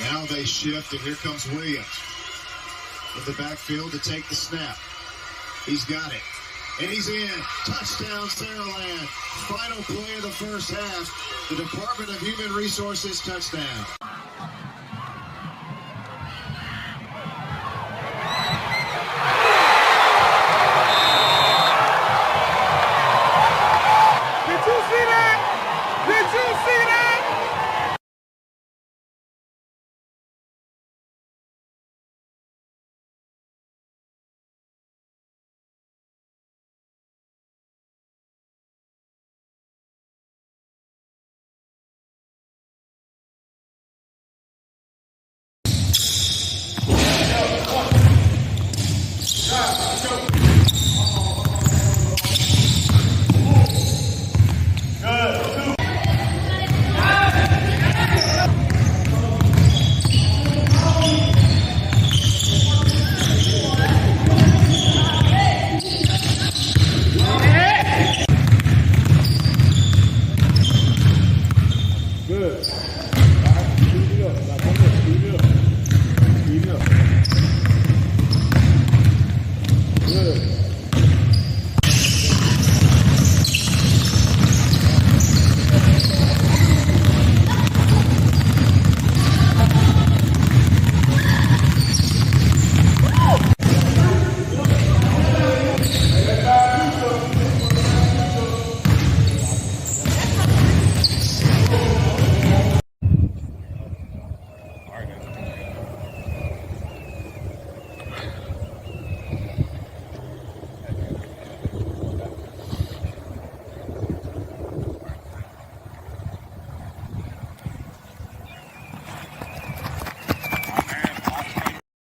Now they shift, and here comes Williams in the backfield to take the snap. He's got it, and he's in. Touchdown, Saraland. Final play of the first half. The Department of Human Resources touchdown.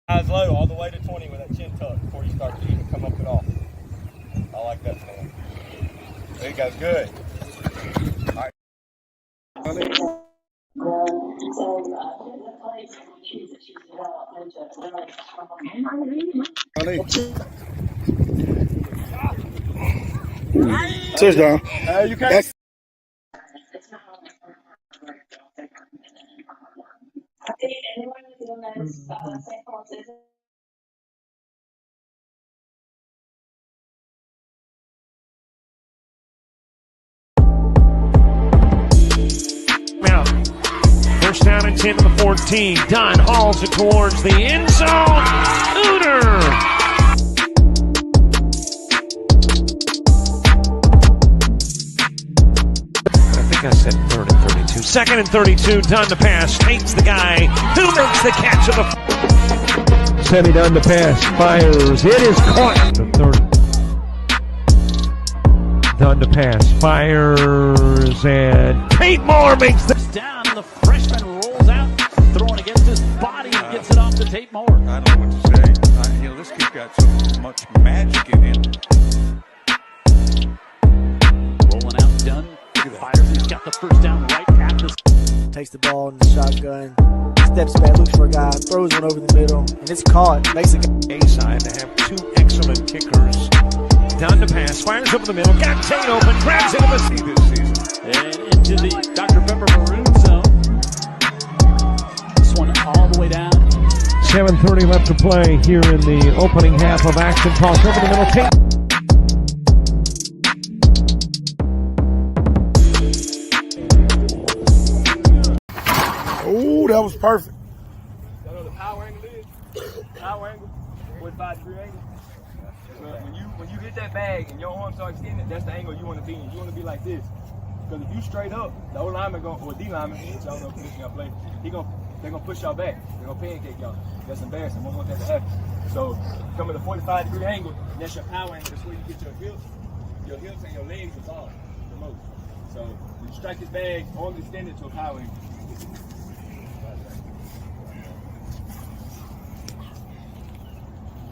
Eyes low all the way to 20 with that chin tuck before you start to even come up at all. I like that, man. There you go, good. All right. Touchdown. You can't. First down and 10 to the 14. Dunn hauls it towards the end zone. Tudor. I think I said 3rd and 32. 2nd and 32. Dunn to pass. Takes the guy who makes the catch of the. Semi Dunn to pass. Fires. It is caught. The 30. Dunn to pass. Fires. And Tate Moore makes the. Down, the freshman rolls out, throwing against his body and gets it off to Tate Moore. I don't know what to say. This kid's got so much magic in him. Rolling out, Dunn fires. He's got the first down right at the. Takes the ball in the shotgun, steps back, looks for a guy, throws one over the middle, and it's caught. Makes it A-side to have two excellent kickers. Down to pass, fires over the middle, got Tate open, grabs it in the seat this season. And into the Dr. Pepper maroon zone. This one all the way down. 7:30 left to play here in the opening half of action. Toss over the middle. Tate. Oh, that was perfect. You know what the power angle is? Power angle, 45-degree angle. So when you hit that bag and your arms start extending, that's the angle you want to be in. You want to be like this. Because if you straight up, the O lineman or D lineman, y'all know position y'all play, they're gonna push y'all back. They're gonna pancake y'all. That's embarrassing. We don't want that to happen. So come at a 45-degree angle, and that's your power angle. That's where you get your hips and your legs involved the most. So when you strike this bag, arms extended to a power angle.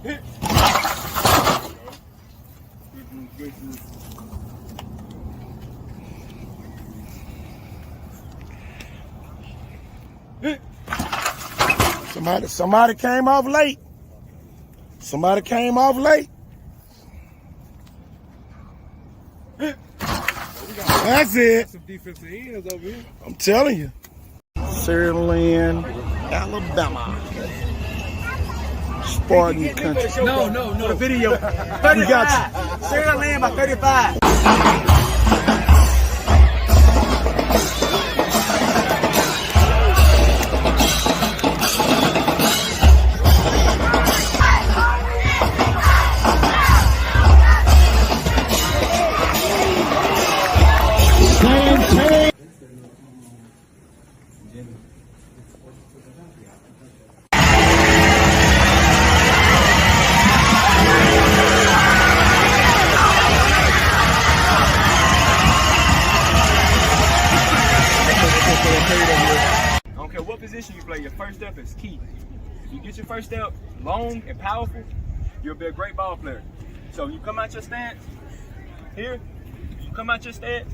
Hit. Good. Somebody came off late. Somebody came off late. That's it. Some defensive ends over here. I'm telling you. Cyril Lynn, Alabama. Spartan country. No. For the video. 35. We got Sarah Land by 35. I don't care what position you play, your first step is key. If you get your first step long and powerful, you'll be a great ball player. So you come out your stance here, you come out your stance,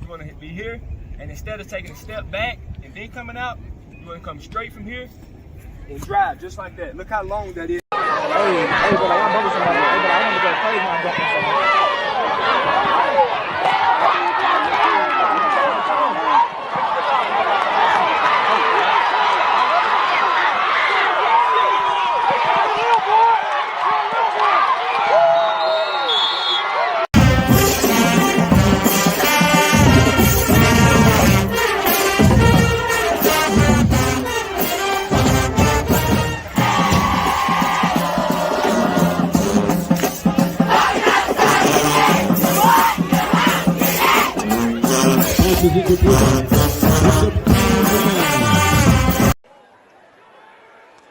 you want to be here, and instead of taking a step back and then coming out, you want to come straight from here and drive just like that. Look how long that is.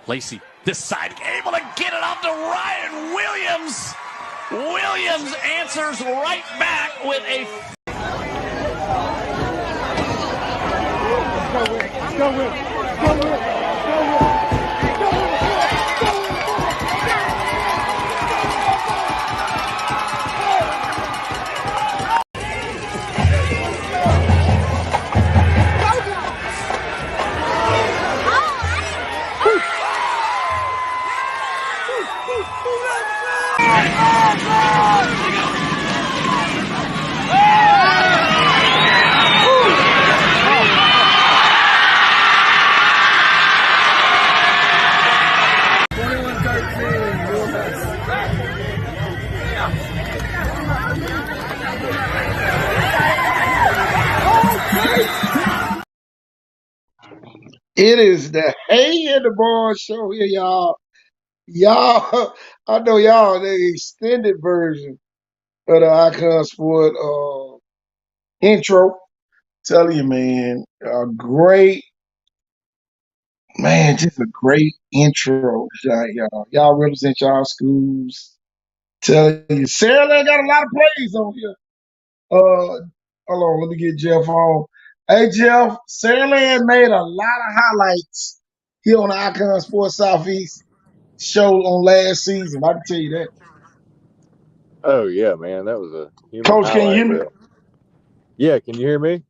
Lacey, this side, able to get it off to Ryan Williams. Williams answers right back with a... It is the Hay and the Ball show here, y'all. Y'all, I know y'all the extended version of the Icon Sport intro. Telling you, man, just a great intro, y'all. Y'all represent y'all schools. Telling you, Sarah Lane got a lot of plays on here. Hold on, let me get Jeff on. Hey, Jeff, Sarah Lane made a lot of highlights here on the Icon Sports Southeast show on last season. I can tell you that. Oh yeah, man, that was a human Coach, can you hear me? reel. Yeah, can you hear me?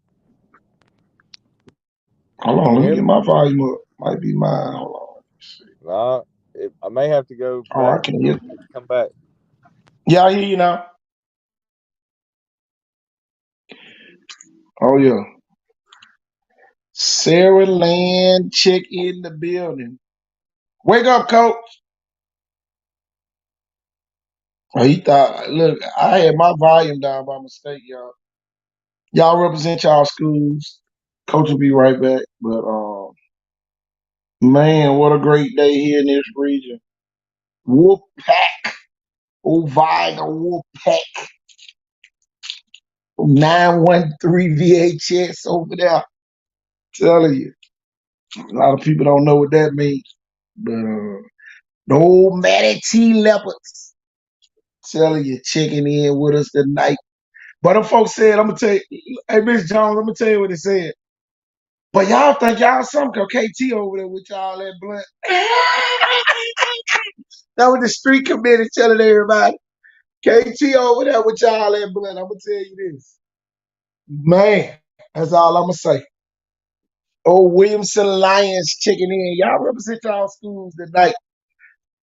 Hold on, let me get my volume up. Might be mine. Hold on. No, I may have to go back. Oh, I can hear. Come back. Yeah, I hear you now. Oh yeah. Sarah Land chick in the building. Wake up, Coach. Oh, he thought, look, I had my volume down by mistake, y'all. Y'all represent y'all schools. Coach will be right back. But man, what a great day here in this region. Wolfpack. Oviga Wolfpack. 913 VHS over there. Telling you. A lot of people don't know what that means. But the old Matty T Leopards. Telling you, checking in with us tonight. But them folks said, I'm gonna tell you, hey Miss Jones, I'm gonna tell you what they said. But y'all think y'all something, KT over there with y'all that blunt. That was the street committee telling everybody. KT over there with y'all that blunt. I'm gonna tell you this. Man, that's all I'm gonna say. Old Williamson Lions checking in. Y'all represent y'all schools tonight.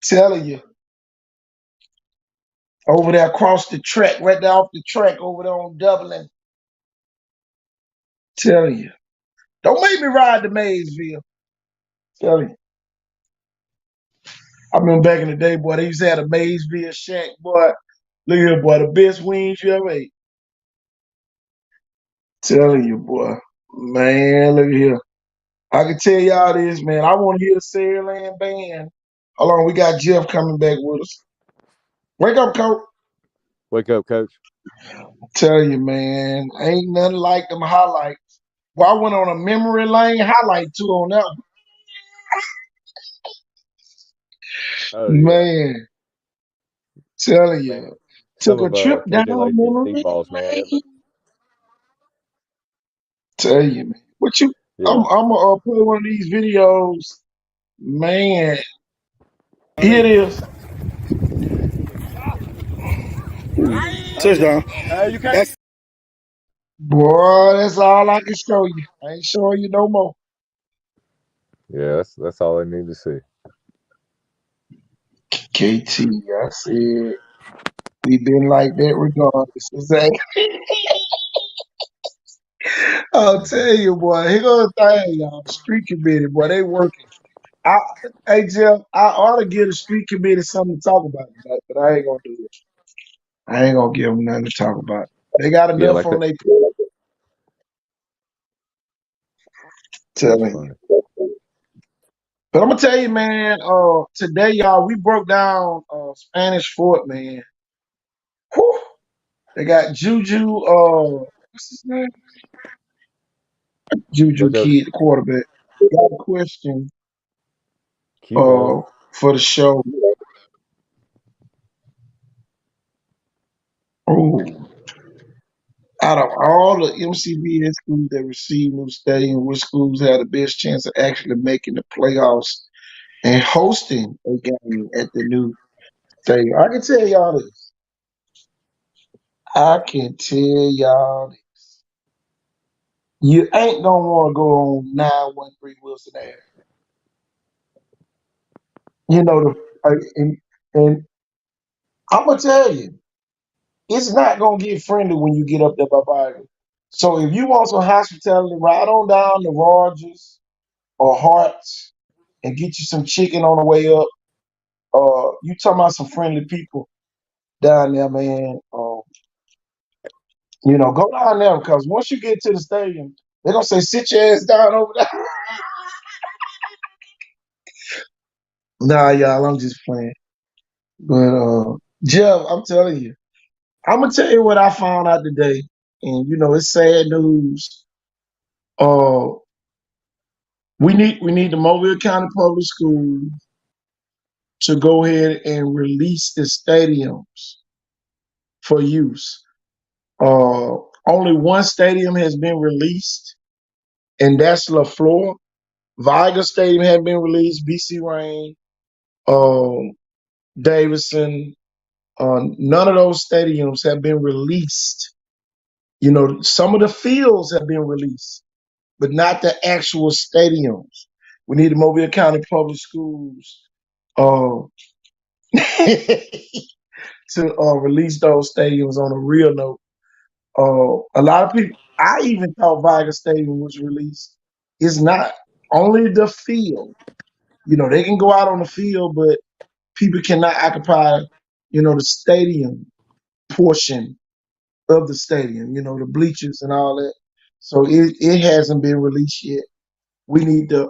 Telling you. Over there across the track, right there off the track, over there on Dublin. Telling you. Don't make me ride to Maysville. Tell you. I remember back in the day, boy, they used to have a Maysville Shack, boy. Look here, boy, the best wings you ever ate. Telling you, boy. Man, look here. I can tell y'all this, man. I want to hear the Saraland band. Hold on, we got Jeff coming back with us. Wake up, Coach. Wake up, Coach. Tell you, man, ain't nothing like them highlights. Well, I went on a memory lane highlight too on that one. Oh yeah. Man, telling Man, you. some Took a of trip down KJ Lacy's memory deep balls, man. lane. Tell you, man. What you? Yeah. I'm gonna play one of these videos, man. Here it is. Touchdown. You can't. Boy, that's all I can show you. I ain't showing you no more. Yeah, that's all I need to see. KT, I said we've been like that regardless. Exactly. I'll tell you, boy. Here goes the thing, y'all. Street committee, boy, they working. Hey Jeff, I ought to give the street committee something to talk about tonight, but I ain't gonna do it. I ain't gonna give them nothing to talk about. They got Yeah, enough like on that. their plate. That's Telling funny. you. But I'm gonna tell you, man. Today, y'all, we broke down Spanish Fort, man. Whew. They got Juju. What's his name? Juju Look up, Kid, the quarterback. Got a question keep going. for the show. Oh, out of all the MCBS schools that receive new stadium, which schools have the best chance of actually making the playoffs and hosting a game at the new stadium? I can tell y'all this. I can tell y'all this. You ain't gonna want to go on 913 Wilson Ave. You know and I'm gonna tell you, it's not gonna get friendly when you get up there by Bible. So if you want some hospitality, ride on down to Rogers or Harts and get you some chicken on the way up. You talking about some friendly people down there, man. Go down there because once you get to the stadium, they're gonna say, sit your ass down over there. Nah, y'all, I'm just playing. But Jeff, I'm telling you, I'm gonna tell you what I found out today. And it's sad news. Uh we need the Mobile County Public Schools to go ahead and release the stadiums for use. Uh, Only one stadium has been released, and that's LaFleur. Viger Stadium had been released. BC Rain, Davidson. None of those stadiums have been released. Some of the fields have been released, but not the actual stadiums. We need the Mobile County Public Schools uh, to release those stadiums on a real note. A lot of people, I even thought Viger Stadium was released. It's not. Only the field. They can go out on the field, but people cannot occupy, the stadium portion of the stadium, the bleachers and all that. So it hasn't been released yet. We need to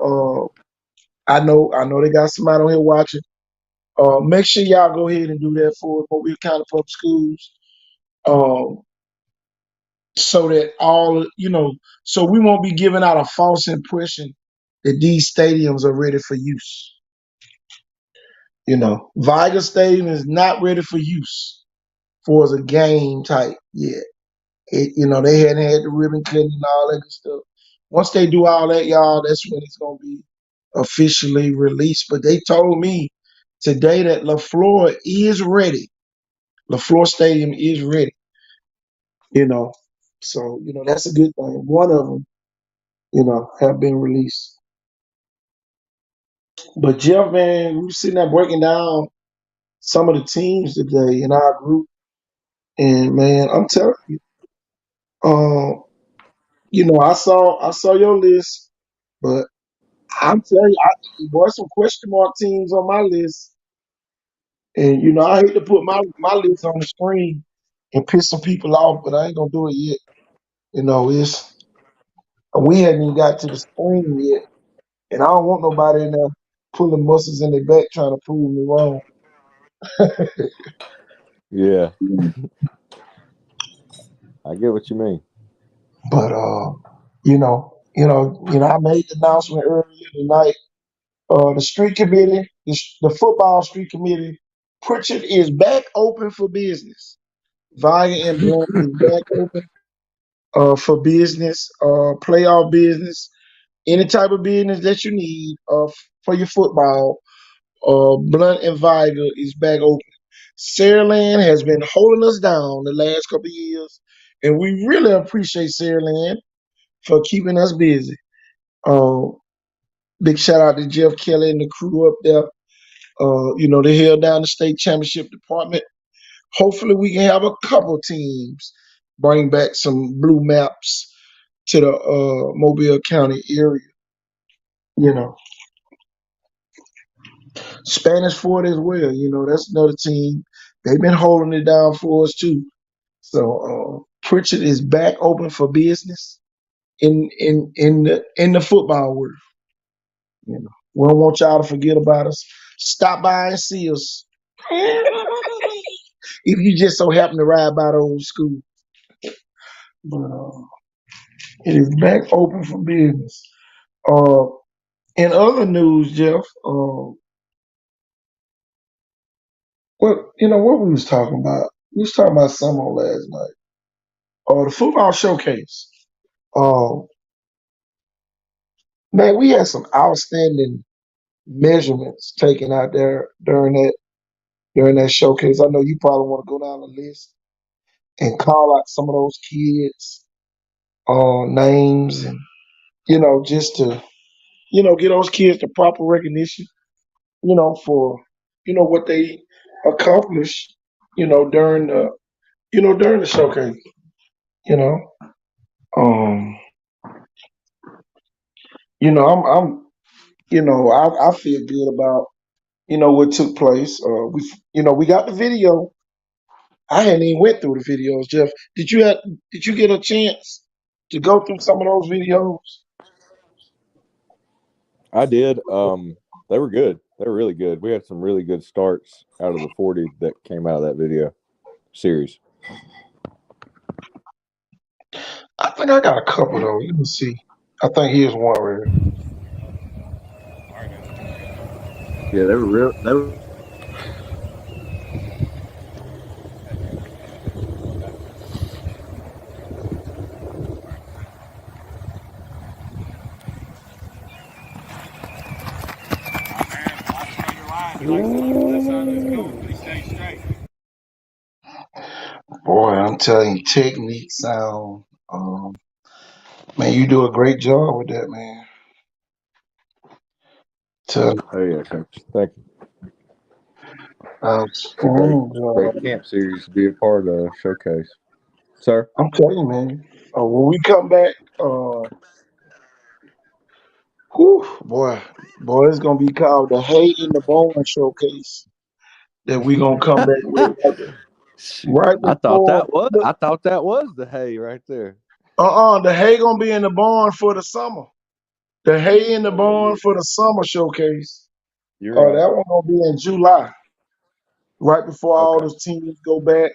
I know they got somebody on here watching. Make sure y'all go ahead and do that for Mobile County Public Schools. Um, so that so we won't be giving out a false impression that these stadiums are ready for use. Viger Stadium is not ready for use for as a game type yet. They hadn't had the ribbon cutting and all that good stuff. Once they do all that, y'all, that's when it's gonna be officially released. But they told me today that LaFleur is ready. LaFleur Stadium is ready. So that's a good thing. One of them, have been released. But Jeff, man, we were sitting there breaking down some of the teams today in our group, and man, I'm telling you, I saw your list, but I'm telling you, boy, some question mark teams on my list. And I hate to put my list on the screen and piss some people off, but I ain't gonna do it yet. It's we hadn't even got to the screen yet, and I don't want nobody in there pulling muscles in their back trying to prove me wrong. Yeah, I get what you mean. But I made the announcement earlier tonight. The street committee, the football street committee, Pritchard is back open for business. Via and Blunt is back open for business, playoff business, any type of business that you need for your football. Blunt and Viger is back open. Saraland has been holding us down the last couple of years, and we really appreciate Saraland for keeping us busy. Big shout out to Jeff Kelly and the crew up there. They held down the state championship department. Hopefully, we can have a couple teams bring back some blue maps to the Mobile County area. Spanish Fort as well. That's another team. They've been holding it down for us too. So Pritchard is back open for business in the football world. We don't want y'all to forget about us. Stop by and see us. If you just so happen to ride by the old school. But it is back open for business. In other news, Jeff, what we was talking about? We was talking about something last night. The football showcase. Man, we had some outstanding measurements taken out there during that showcase. I know you probably want to go down the list and call out some of those kids' names and just to get those kids the proper recognition, for what they accomplished, during the showcase. You know, um, I feel good about what took place. We got the video. I hadn't even went through the videos, Jeff. Did you get a chance to go through some of those videos? I did. They were good. They were really good. We had some really good starts out of the 40 that came out of that video series. I think I got a couple though. Let me see. I think here's one right here. Yeah, they were real. They were. Boy, I'm telling you, technique, sound. Man, you do a great job with that, man. Oh yeah, coach. Thank you. Great camp series to be a part of showcase, sir. I'm telling you, man. When we come back, boy, it's gonna be called the Hay in the Bone Showcase. That we gonna come back with right before. I thought that was the hay right there. The hay gonna be in the barn for the summer. The Hay in the Barn for the summer showcase. You're right. That one gonna be in July, right before all the teams go back.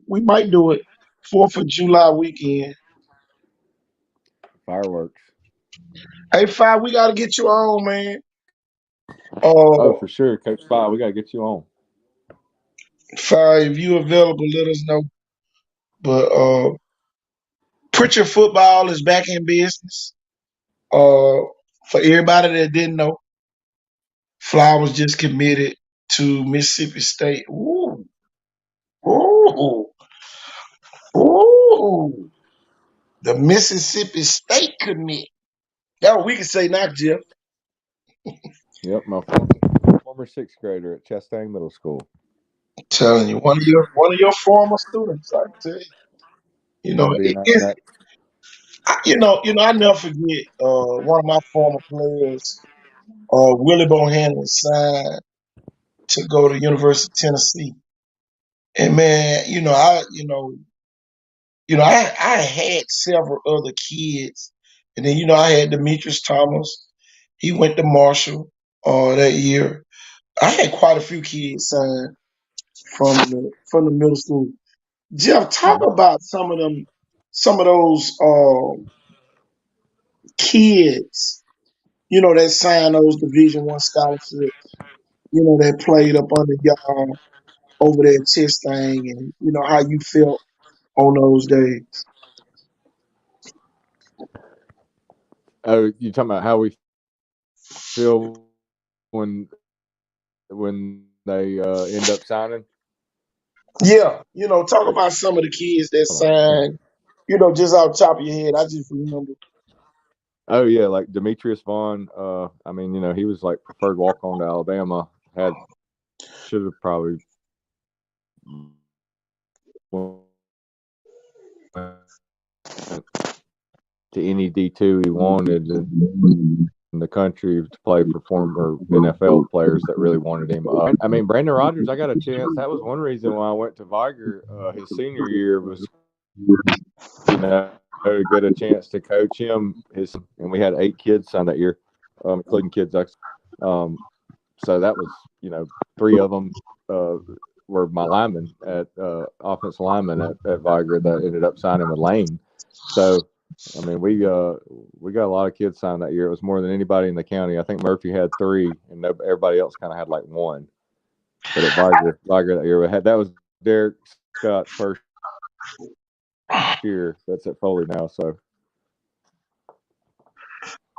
We might do it 4th of July weekend. Fireworks. Hey, Five, we gotta get you on, man. For sure, Coach Five, we gotta get you on. Five, if you available, let us know. But Pritchard football is back in business. For everybody that didn't know, Flowers just committed to Mississippi State. Ooh. The Mississippi State commit. That's what we can say now, Jeff. Yep, my former 6th grader at Chastang Middle School. I'm telling you, one of your former students, I can tell you. I never forget one of my former players, Willie Bohannon, signed to go to University of Tennessee. And man, I had several other kids, and then I had Demetrius Thomas. He went to Marshall that year. I had quite a few kids signed from the middle school. Jeff, talk about some of those kids, that signed those Division I scholarships, that played up under y'all over there at Chastain, and how you felt on those days. Oh, you talking about how we feel when they end up signing? Yeah, talk about some of the kids that signed, just off the top of your head. I just remember. Oh yeah, like Demetrius Vaughn. I mean, he was like preferred walk on to Alabama. Should have probably to any D2 he wanted in the country to play for former NFL players that really wanted him. I mean, Brandon Rogers, I got a chance. That was one reason why I went to Viger his senior year was, to get a chance to coach him. And we had 8 kids signed that year, including kids. So that was, 3 of them were my linemen at offensive linemen at Viger that ended up signing with Lane. So, I mean, we got a lot of kids signed that year. It was more than anybody in the county. I think Murphy had 3, and everybody else kind of had like 1. But at Viger that year, that was Derek Scott's first year. That's at Foley now. So,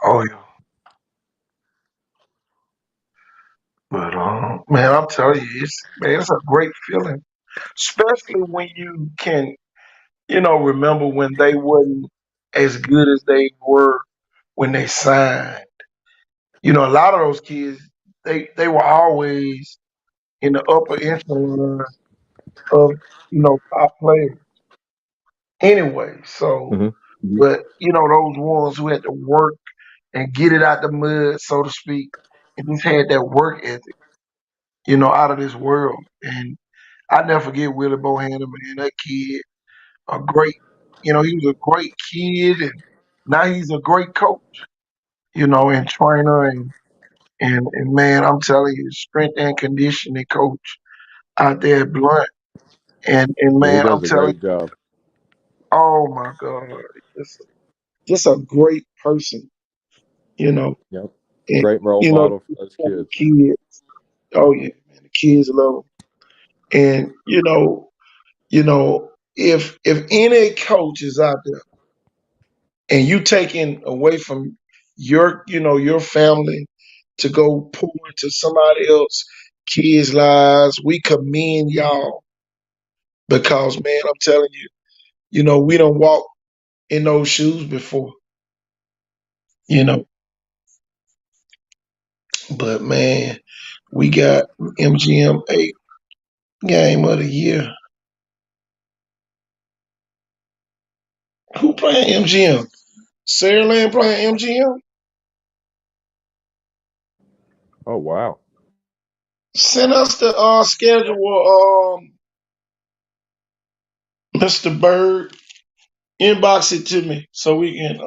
Oh yeah. But man, I'm telling you, it's a great feeling, especially when you can, remember when they wasn't as good as they were when they signed. A lot of those kids, they were always in the upper echelon of top players. Anyway, so but those ones who had to work and get it out the mud, so to speak, and just had that work ethic, out of this world. And I never forget Willie Bohannon, man. That kid, a great, he was a great kid, and now he's a great coach, and trainer, and man, I'm telling you, strength and conditioning coach out there at Blunt, and yeah, he man, I'm does a telling great you, job. oh my God, just a great person, Yep. and Great role model for those the kids. kids. Oh yeah, man, the kids love him, and if any coach is out there and you taking away from your family to go pour into somebody else kids' lives, we commend y'all because man, I'm telling you, we don't walk in those shoes before, you know. But man, we got MGM 8 game of the year. Who playing MGM? Saraland playing MGM? Oh wow. Send us the schedule, Mr. Bird. Inbox it to me so we can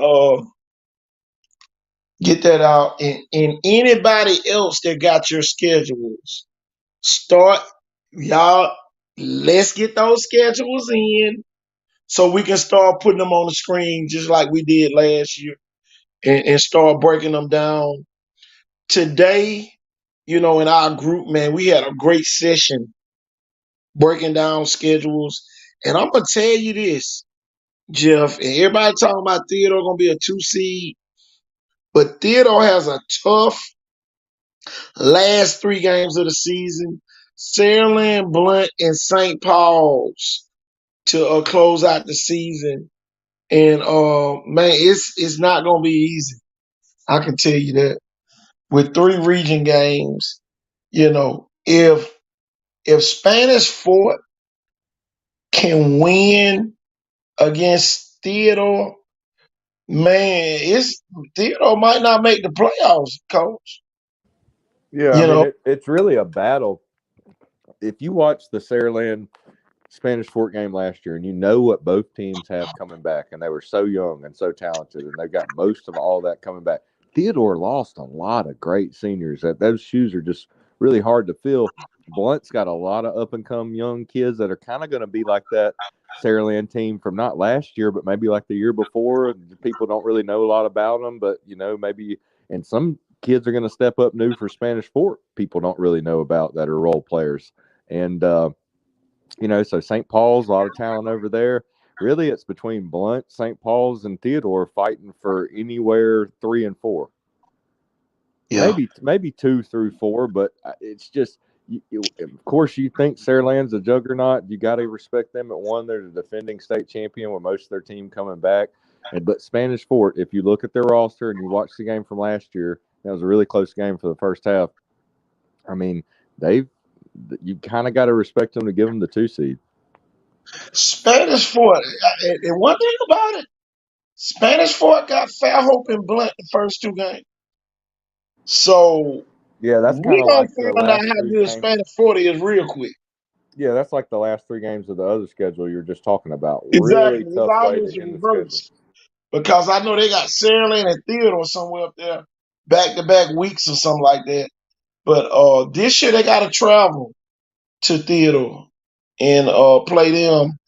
get that out. And anybody else that got your schedules, start y'all. Let's get those schedules in so we can start putting them on the screen just like we did last year, and start breaking them down. Today, in our group, man, we had a great session breaking down schedules. And I'm gonna tell you this, Jeff, and everybody talking about Theodore gonna be a 2 seed, but Theodore has a tough last 3 games of the season. Saraland, Blunt, and St. Paul's to close out the season. And man, it's not gonna be easy. I can tell you that. With 3 region games, if Spanish Fort can win against Theodore, Man, Theodore might not make the playoffs, coach. Yeah, I You mean know, it's really a battle. If you watch the Saraland Spanish Fort game last year, and you know what both teams have coming back, and they were so young and so talented, and they've got most of all that coming back. Theodore lost a lot of great seniors. That those shoes are just really hard to fill. Blunt's got a lot of up and come young kids that are kind of going to be like that Saraland team from not last year, but maybe like the year before. People don't really know a lot about them, but maybe, and some kids are going to step up new for Spanish Fort. People don't really know about that are role players, and so St. Paul's, a lot of talent over there. Really, it's between Blunt, St. Paul's, and Theodore fighting for anywhere 3 and 4. yeah. Maybe 2 through 4, but it's just, of course, you think Saraland's a juggernaut. You got to respect them at 1. They're the defending state champion with most of their team coming back. But Spanish Fort, if you look at their roster and you watch the game from last year, that was a really close game for the first half. I mean, you kind of got to respect them to give them the 2 seed. Spanish Fort, and one thing about it, Spanish Fort got Fairhope and Blunt the first 2 games. So Yeah, that's kind we of gonna like the find out last how 3 good games. Spanish Fort is real quick. Yeah, that's like the last 3 games of the other schedule you were just talking about. Exactly. Really It's tough way always to the end the schedule. reverse. Because I know they got Saraland and Theodore somewhere up there, back-to-back weeks or something like that. But this year they got to travel to Theodore and play them.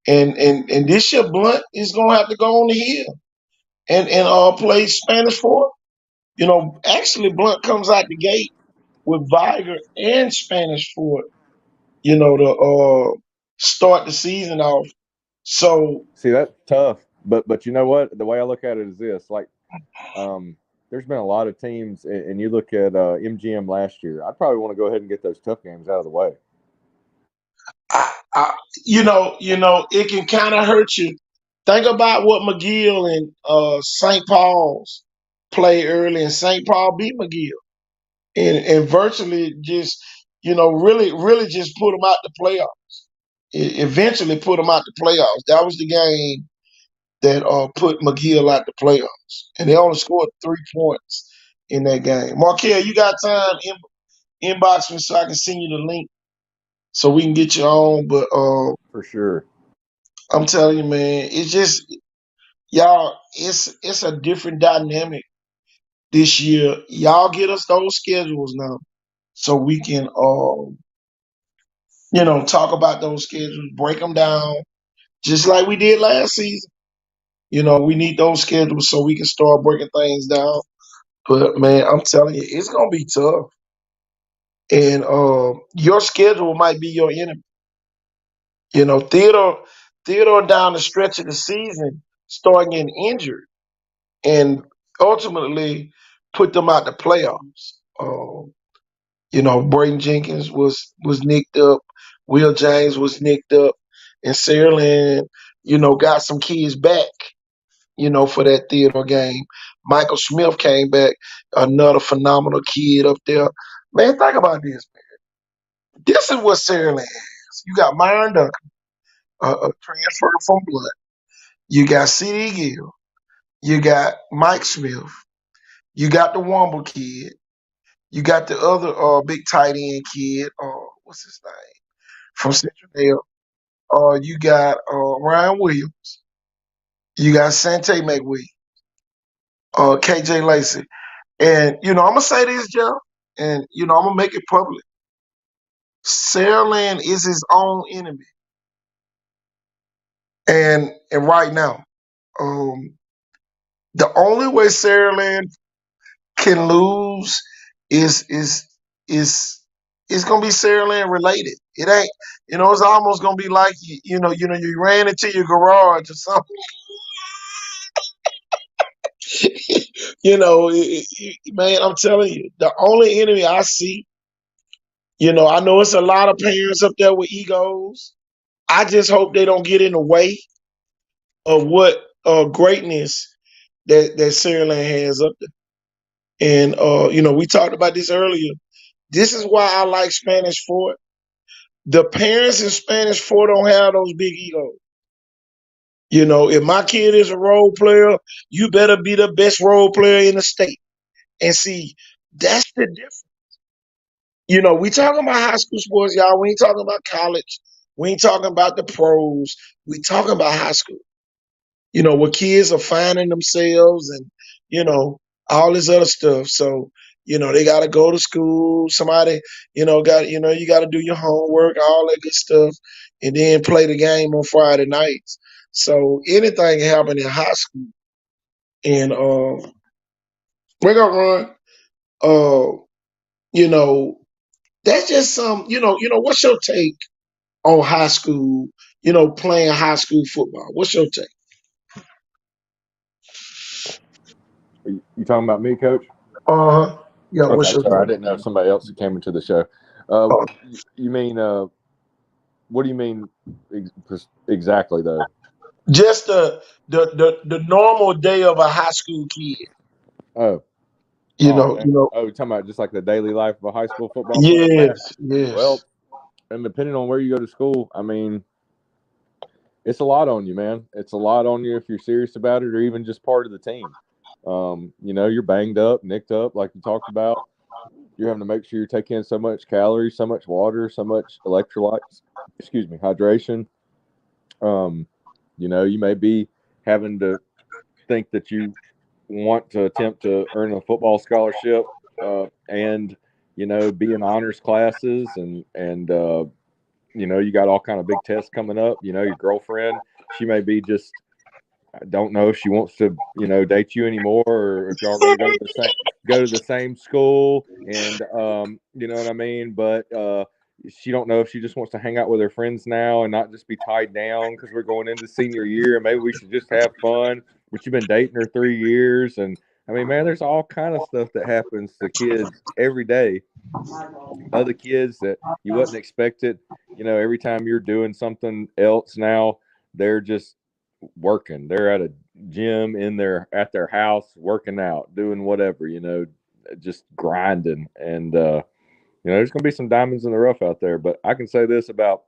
And this year Blunt is gonna have to go on the hill and play Spanish Fort. Actually Blunt comes out the gate with Viger and Spanish Fort. To start the season off. So See, that's tough. But you know what? The way I look at it is this: like, there's been a lot of teams, and you look at MGM last year. I'd probably want to go ahead and get those tough games out of the way. it can kind of hurt you. Think about what McGill and St. Paul's play early, and St. Paul beat McGill, and virtually just really just put them out the playoffs. Eventually put them out the playoffs. That was the game that put McGill out the playoffs, and they only scored 3 points in that game. Markel, you got time? Inbox me so I can send you the link so we can get you on. But For sure. I'm telling you, man, it's just y'all. It's a different dynamic this year. Y'all get us those schedules now, so we can talk about those schedules, break them down, just like we did last season. We need those schedules so we can start breaking things down. But man, I'm telling you, it's gonna be tough, and your schedule might be your enemy. Theodore down the stretch of the season starting getting injured, and ultimately put them out the playoffs. Braden Jenkins was nicked up, Will James was nicked up, and Saraland, got some kids back, for that Theodore game. Michael Smith came back, another phenomenal kid up there. Man, think about this, man. This is what Saraland has. You got Myron Duncan, a transfer from Blunt. You got C.D. Gill. You got Mike Smith. You got the Womble kid. You got the other big tight end kid. What's his name? From Central Dale. You got Ryan Williams. You got Sante McWilliams. KJ Lacey. And, I'm going to say this, Jeff, and, I'm going to make it public. Saraland is his own enemy. And right now, the only way Saraland can lose is it's gonna be Saraland related. It ain't, it's almost gonna be like you ran into your garage or something. Man, I'm telling you, the only enemy I see, I know it's a lot of parents up there with egos. I just hope they don't get in the way of what greatness that Saraland has up there. And we talked about this earlier. This is why I like Spanish Fort. The parents in Spanish Fort don't have those big egos. You know, if my kid is a role player, you better be the best role player in the state. And see, that's the difference. You know, we talking about high school sports, y'all. We ain't talking about college. We ain't talking about the pros. We talking about high school. You know, where kids are finding themselves and, you know, all this other stuff. So, you know, they got to go to school. Somebody, you got to do your homework, all that good stuff, and then play the game on Friday nights. So anything can happen in high school. And we're going to run, you know, that's just what's your take on high school, playing high school football? What's your take? You talking about me, Coach? Yeah, what's Okay, your sorry, I take? didn't know if somebody else came into the show. Uh, You mean what do you mean exactly though? just the normal day of a high school kid. Oh, You oh, know, man. you know. Oh, you're talking about just like the daily life of a high school football player, man. Yes. Well, and depending on where you go to school, I mean, it's a lot on you, man. It's a lot on you if you're serious about it or even just part of the team. You know, you're banged up, nicked up, like you talked about. You're having to make sure you're taking in so much calories, so much water, so much electrolytes, hydration. You know, you may be having to think that you want to attempt to earn a football scholarship and, you know, be in honors classes and you know, you got all kind of big tests coming up. You know, your girlfriend, she may be just, I don't know if she wants to, you know, date you anymore, or if y'all are going to go to the same school, and you know what I mean. But she don't know if she just wants to hang out with her friends now and not just be tied down because we're going into senior year and maybe we should just have fun. But you've been dating her 3 years, and I mean, man, there's all kind of stuff that happens to kids every day. Other kids that you wasn't expected. You know, every time you're doing something else now, they're just working. They're at a gym at their house, working out, doing whatever, you know, just grinding. And you know, there's gonna be some diamonds in the rough out there. But I can say this about,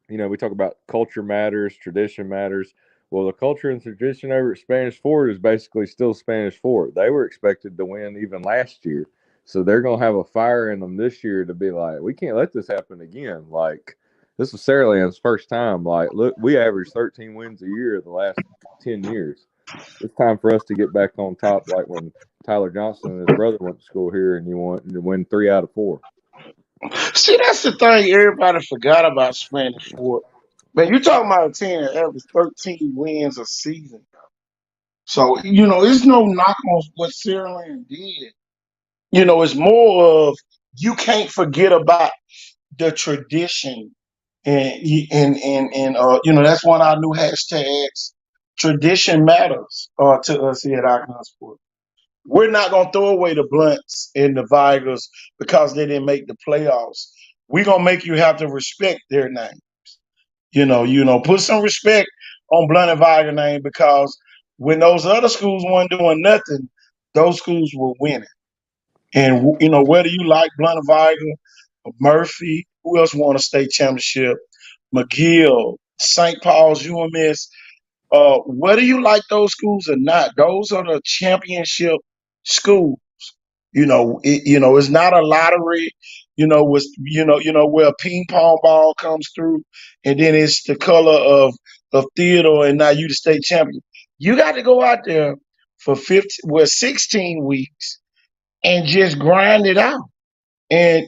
you know, we talk about culture matters, tradition matters. Well, the culture and tradition over at Spanish Fort is basically still Spanish Fort. They were expected to win even last year. So they're going to have a fire in them this year to be like, we can't let this happen again. Like, this was Saraland's first time. Like, look, we averaged 13 wins a year the last 10 years. It's time for us to get back on top, like when Tyler Johnson and his brother went to school here, and you want to win 3 out of 4. See, that's the thing everybody forgot about Spanish Fort. Man, you talking about a team that averaged 13 wins a season. So, it's no knock on what Saraland did. It's more of you can't forget about the tradition. And that's one of our new hashtags. Tradition matters to us here at Icon Sport. We're not going to throw away the Blunts and the Vigors because they didn't make the playoffs. We're going to make you have to respect their name. Put some respect on Blunt and Viger name, because when those other schools weren't doing nothing, those schools were winning. And, whether you like Blunt and Viger, Murphy, who else won a state championship? McGill, St. Paul's, UMS. Whether you like those schools or not, those are the championship schools. It's not a lottery. Where a ping pong ball comes through, and then it's the color of Theodore, and now you the state champion. You got to go out there for 16 weeks and just grind it out, and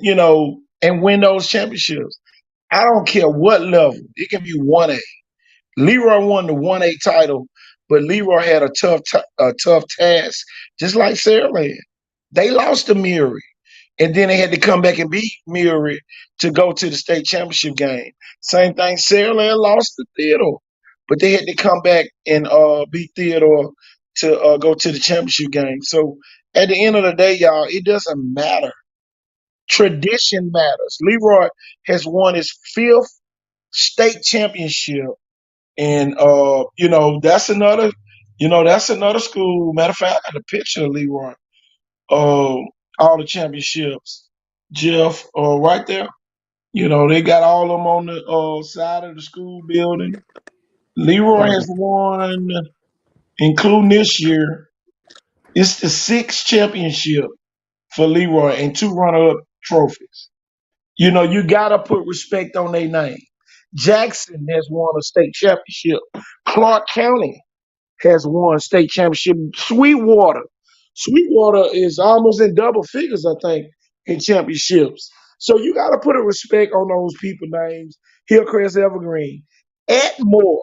and win those championships. I don't care what level. It can be 1A. Leroy won the 1A title, but Leroy had a tough task, just like Saraland. They lost to Murray, and then they had to come back and beat Murray to go to the state championship game. Same thing, Saraland lost to Theodore, but they had to come back and beat Theodore to go to the championship game. So at the end of the day, y'all, it doesn't matter. Tradition matters. Leroy has won his 5th state championship, and that's another school. Matter of fact, I got a picture of Leroy. All the championships, Jeff, right there. They got all of them on the side of the school building. Leroy has won, including this year, it's the 6th championship for Leroy and 2 runner-up trophies. You know, you gotta put respect on their name. Jackson has won a state championship. Clark County has won state championship. Sweetwater is almost in double figures, I think, in championships. So you got to put a respect on those people names. Hillcrest Evergreen, Atmore,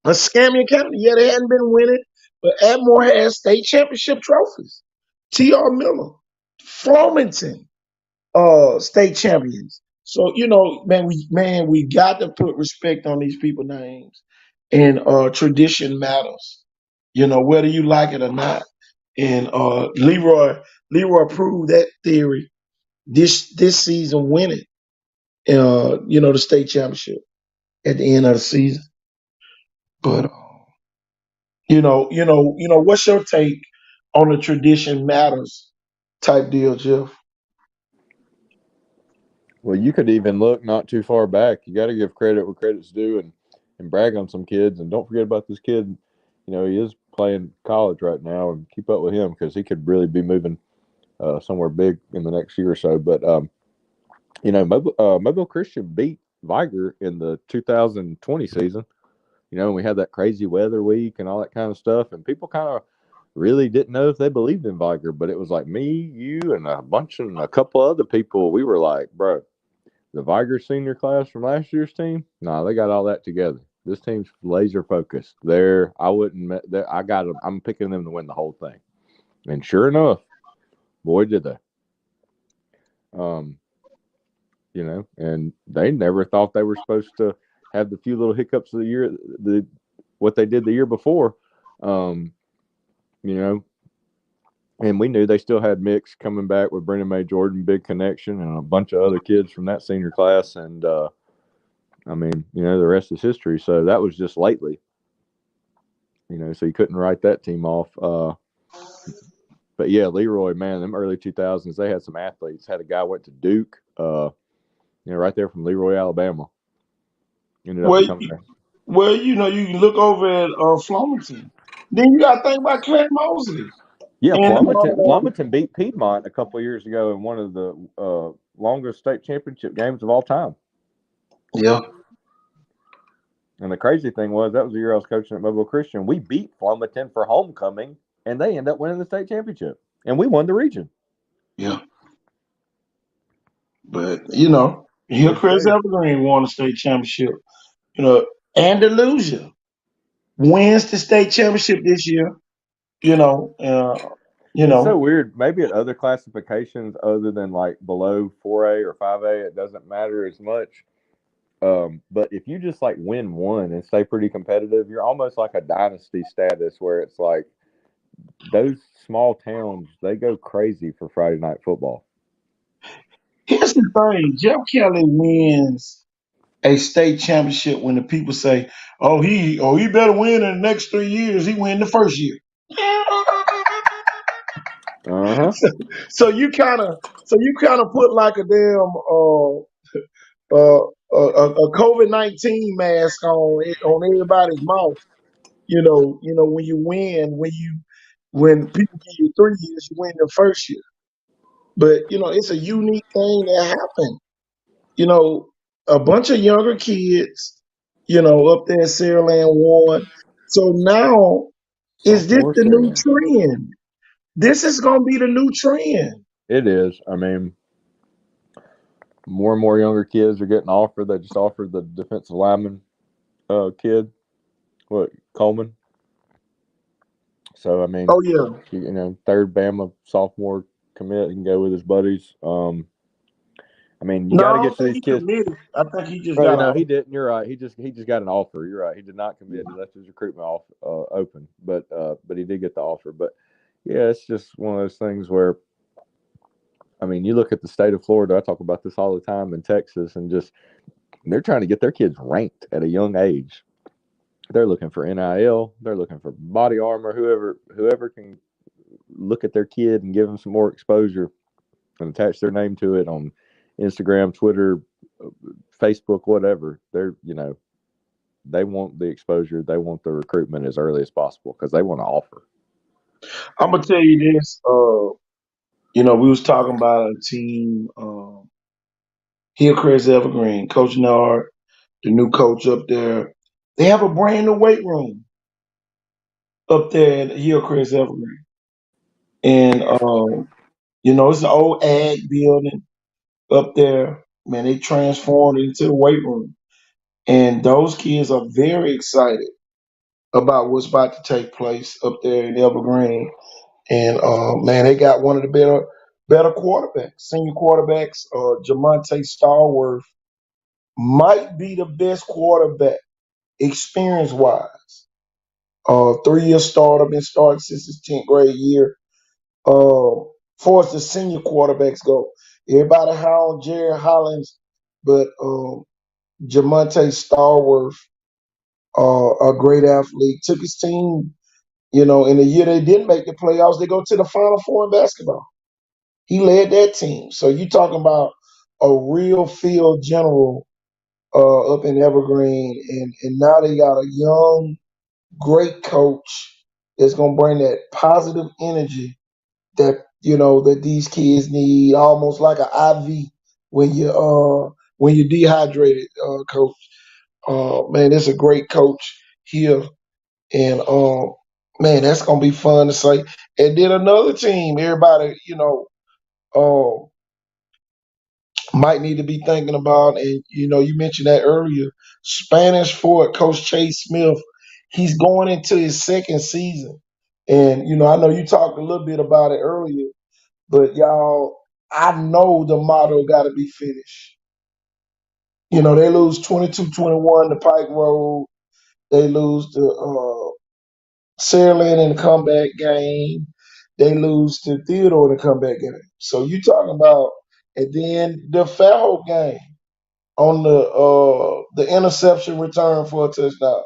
Escambia County. Yeah, they hadn't been winning, but Atmore has state championship trophies. T.R. Miller, Flomaton, state champions. So you know, we got to put respect on these people names, and tradition matters. You know, whether you like it or not. And Leroy proved that theory this season, winning the state championship at the end of the season. But what's your take on the tradition matters type deal, Jeff? Well, you could even look not too far back. You got to give credit where credit's due and brag on some kids. And don't forget about this kid. You know, he is playing college right now, and keep up with him because he could really be moving somewhere big in the next year or so. But, Mobile Christian beat Viger in the 2020 season. You know, we had that crazy weather week and all that kind of stuff. And people kind of really didn't know if they believed in Viger. But it was like me, you, and a couple other people. We were like, bro, the Viger senior class from last year's team, no, they got all that together. This team's laser focused. I'm picking them to win the whole thing. And sure enough, boy, did they. And they never thought they were supposed to have the few little hiccups of the year, what they did the year before. And we knew they still had Mix coming back with Brendan May Jordan, big connection, and a bunch of other kids from that senior class. And, the rest is history. So that was just lately, so you couldn't write that team off. But, yeah, Leroy, man, them early 2000s, they had some athletes. Had a guy went to Duke, right there from Leroy, Alabama. Ended up coming there. Well, you can look over at Flomaton. Then you got to think about Clint Mosley. Yeah, Flomaton beat Piedmont a couple of years ago in one of the longest state championship games of all time. Yeah. And the crazy thing was, that was the year I was coaching at Mobile Christian. We beat Flomaton for homecoming, and they ended up winning the state championship. And we won the region. Yeah. But, Hillcrest Evergreen won the state championship. Andalusia wins the state championship this year. It's so weird. Maybe at other classifications other than like below 4A or 5A, it doesn't matter as much. But if you just like win one and stay pretty competitive, you're almost like a dynasty status where it's like those small towns, they go crazy for Friday night football. Here's the thing. Jeff Kelly wins a state championship when the people say, he better win in the next 3 years. He win the first year. Uh-huh. So you kind of put like a damn a COVID-19 mask on everybody's mouth. When you win, when people give you 3 years, you win the first year. But it's a unique thing that happened. A bunch of younger kids, up there in Saraland won. So now, is this the new trend? This is going to be the new trend. It is. I mean, more and more younger kids are getting offered. They just offered the defensive lineman kid, Coleman. So, I mean, third Bama sophomore commit. He can go with his buddies. You got to get to these kids. Committed. I think he just got. No, he didn't. You're right. He just got an offer. You're right. He did not commit. He left his recruitment open, but he did get the offer. But yeah, it's just one of those things where, you look at the state of Florida. I talk about this all the time in Texas, and just they're trying to get their kids ranked at a young age. They're looking for NIL. They're looking for body armor. Whoever can look at their kid and give them some more exposure and attach their name to it on Instagram, Twitter, Facebook, whatever. They're they want the exposure, they want the recruitment as early as possible because they want to offer. I'm gonna tell you this. We was talking about a team, Hillcrest Evergreen, Coach Nard, the new coach up there. They have a brand new weight room up there at Hillcrest Evergreen, and it's an old ag building up there. Man, they transformed it into a weight room, and those kids are very excited about what's about to take place up there in Evergreen. And man, they got one of the better quarterbacks, senior quarterbacks. Jamonte Stallworth might be the best quarterback experience wise. 3-year starter, been starting since his 10th grade year. Far as the senior quarterbacks go, everybody hound Jared Hollins, but Jamonte Stallworth, a great athlete, took his team. In the year they didn't make the playoffs, they go to the Final Four in basketball. He led that team. So you talking about a real field general up in Evergreen, and now they got a young, great coach that's gonna bring that positive energy that these kids need, almost like an IV when you're dehydrated, coach. Man, it's a great coach here, and man, that's gonna be fun to say. And then another team, everybody, um, might need to be thinking about, and you mentioned that earlier. Spanish Fort, Coach Chase Smith, he's going into his second season, and I know you talked a little bit about it earlier, but y'all, I know the motto got to be finished. They lose 22-21 to Pike Road. They lose to Saraland in the comeback game. They lose to Theodore in the comeback game. So you talking about, and then the Fairhope game on the interception return for a touchdown.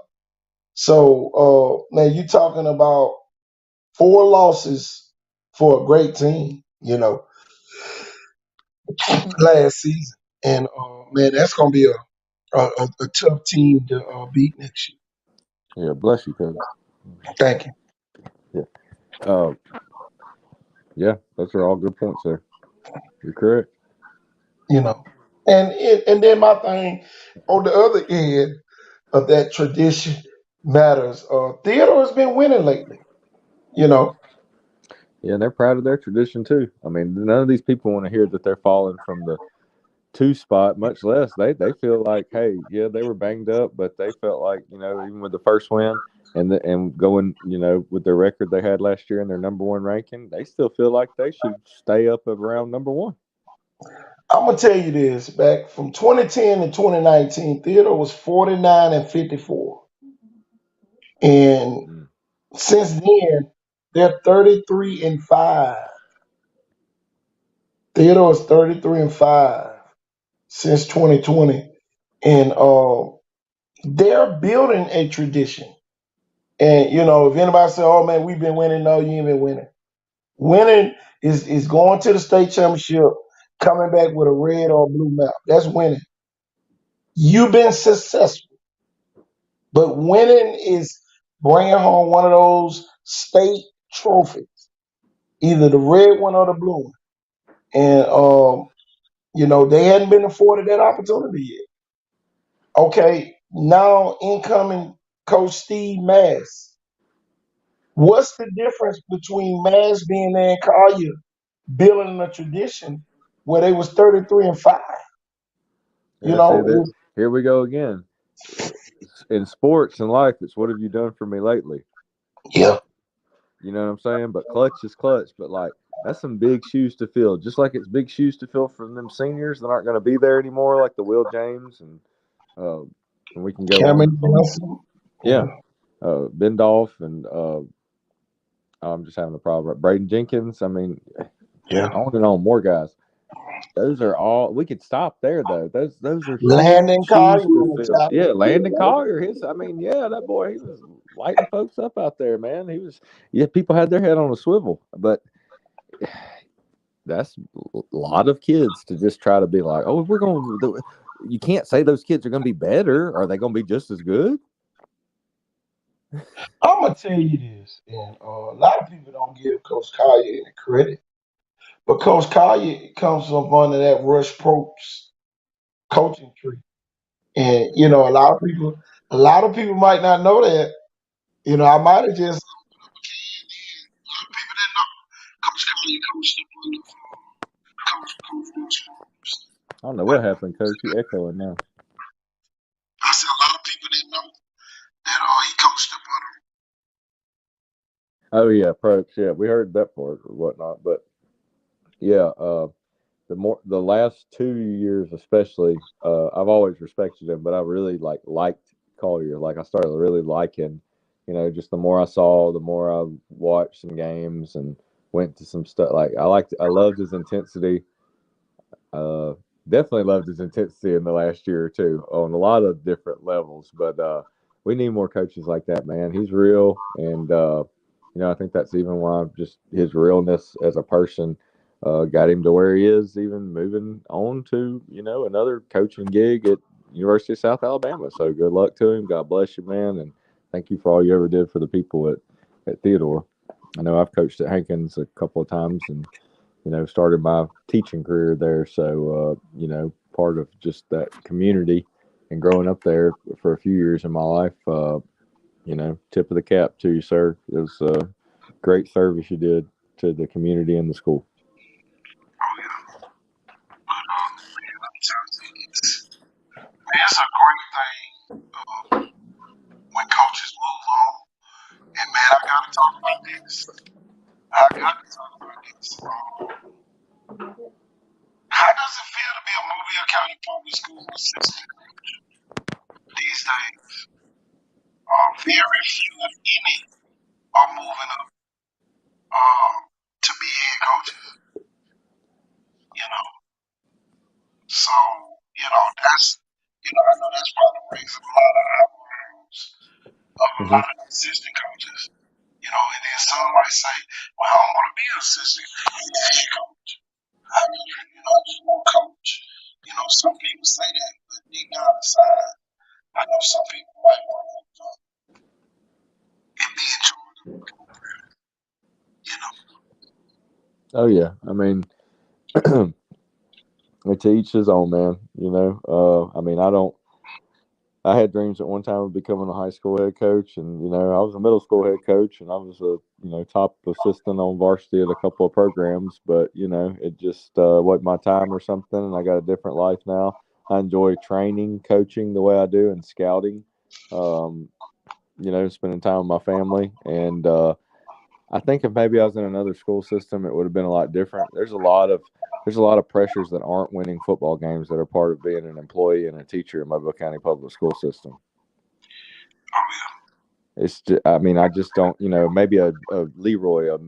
So man, you talking about 4 losses for a great team, last season, and man, that's gonna be a tough team to beat next year. Yeah, bless you, Coach. Thank you. Yeah. Yeah, those are all good points there. You're correct. And then my thing on the other end of that tradition matters. Theodore has been winning lately. Yeah, and they're proud of their tradition too. I mean, none of these people want to hear that they're falling from the 2 spot, much less they feel like, hey, yeah, they were banged up, but they felt like, even with the first win and going, with their record they had last year and their number 1 ranking, they still feel like they should stay up around number 1. I'm gonna tell you this: back from 2010 to 2019, Theodore was 49-54, and since then they're 33-5. Theodore is 33-5 since 2020, and they're building a tradition. And if anybody say, "Oh man, we've been winning," no, you ain't been winning. Winning is going to the state championship, coming back with a red or blue map. That's winning. You've been successful, but winning is bringing home one of those state trophies, either the red one or the blue one. And they hadn't been afforded that opportunity yet. Okay, now incoming Coach Steve Mass. What's the difference between Mass being there and Collier building a tradition where they was 33-5? Here we go again. In sports and life, it's what have you done for me lately? Yeah. You know what I'm saying? But clutch is clutch. But that's some big shoes to fill. Just like it's big shoes to fill for them seniors that aren't going to be there anymore, like the Will James and we can go Cameron on. Nelson. Yeah. Bendolph and I'm just having a problem. Braden Jenkins. I mean, on and on, more guys. Those are all. We could stop there though. Those are Landon Collier. Yeah, Landon Collier. That boy, he was lighting folks up out there, man. People had their head on a swivel, but that's a lot of kids to just try to be like, oh, we're going to you can't say those kids are going to be better. Are they going to be just as good? I'm gonna tell you this, and a lot of people don't give Coach Collier any credit, but Coach Collier comes up under that Rush Probst coaching tree, and a lot of people might not know that. I might have just a lot of people didn't know Coach Collier coached up under Coach Rush Probst. I don't know what happened, Coach. You echoing now. I said a lot of people didn't know that he coached up under him. Oh yeah, Probst. Yeah, we heard that part or whatnot, but yeah, the last 2 years especially, I've always respected him, but I really liked Collier. Like I started really liking, just the more I saw, the more I watched some games and went to some stuff. Like I loved his intensity. Definitely loved his intensity in the last year or two on a lot of different levels. But we need more coaches like that, man. He's real, and I think that's even why just his realness as a person got him to where he is, even moving on to another coaching gig at University of South Alabama. So good luck to him. God bless you, man, and thank you for all you ever did for the people at Theodore. I know I've coached at Hankins a couple of times and started my teaching career there. So part of just that community and growing up there for a few years in my life. Tip of the cap to you, sir. It was a great service you did to the community and the school. It's a great thing when coaches move on. And man, I gotta talk about this. How does it feel to be a Mobile County Public School assistant these days? Very few, if any, are moving up to be head coaches. So that's I know that's probably raising a lot of eyebrows of a lot of assistant coaches. And then some might say, "Well, I don't want to be an assistant head coach. I just want to coach." Some people say that, but deep down inside, I know some people might want to and be in charge of the program. Oh yeah, I mean, to each his own, man. I had dreams at one time of becoming a high school head coach, and I was a middle school head coach, and I was a top assistant on varsity at a couple of programs, but it just wasn't my time or something, and I got a different life now. I enjoy training, coaching the way I do, and scouting. Spending time with my family, and I think if maybe I was in another school system, it would have been a lot different. There's a lot of pressures that aren't winning football games that are part of being an employee and a teacher in Mobile County Public School System. It's just, I just don't, maybe a Leroy, a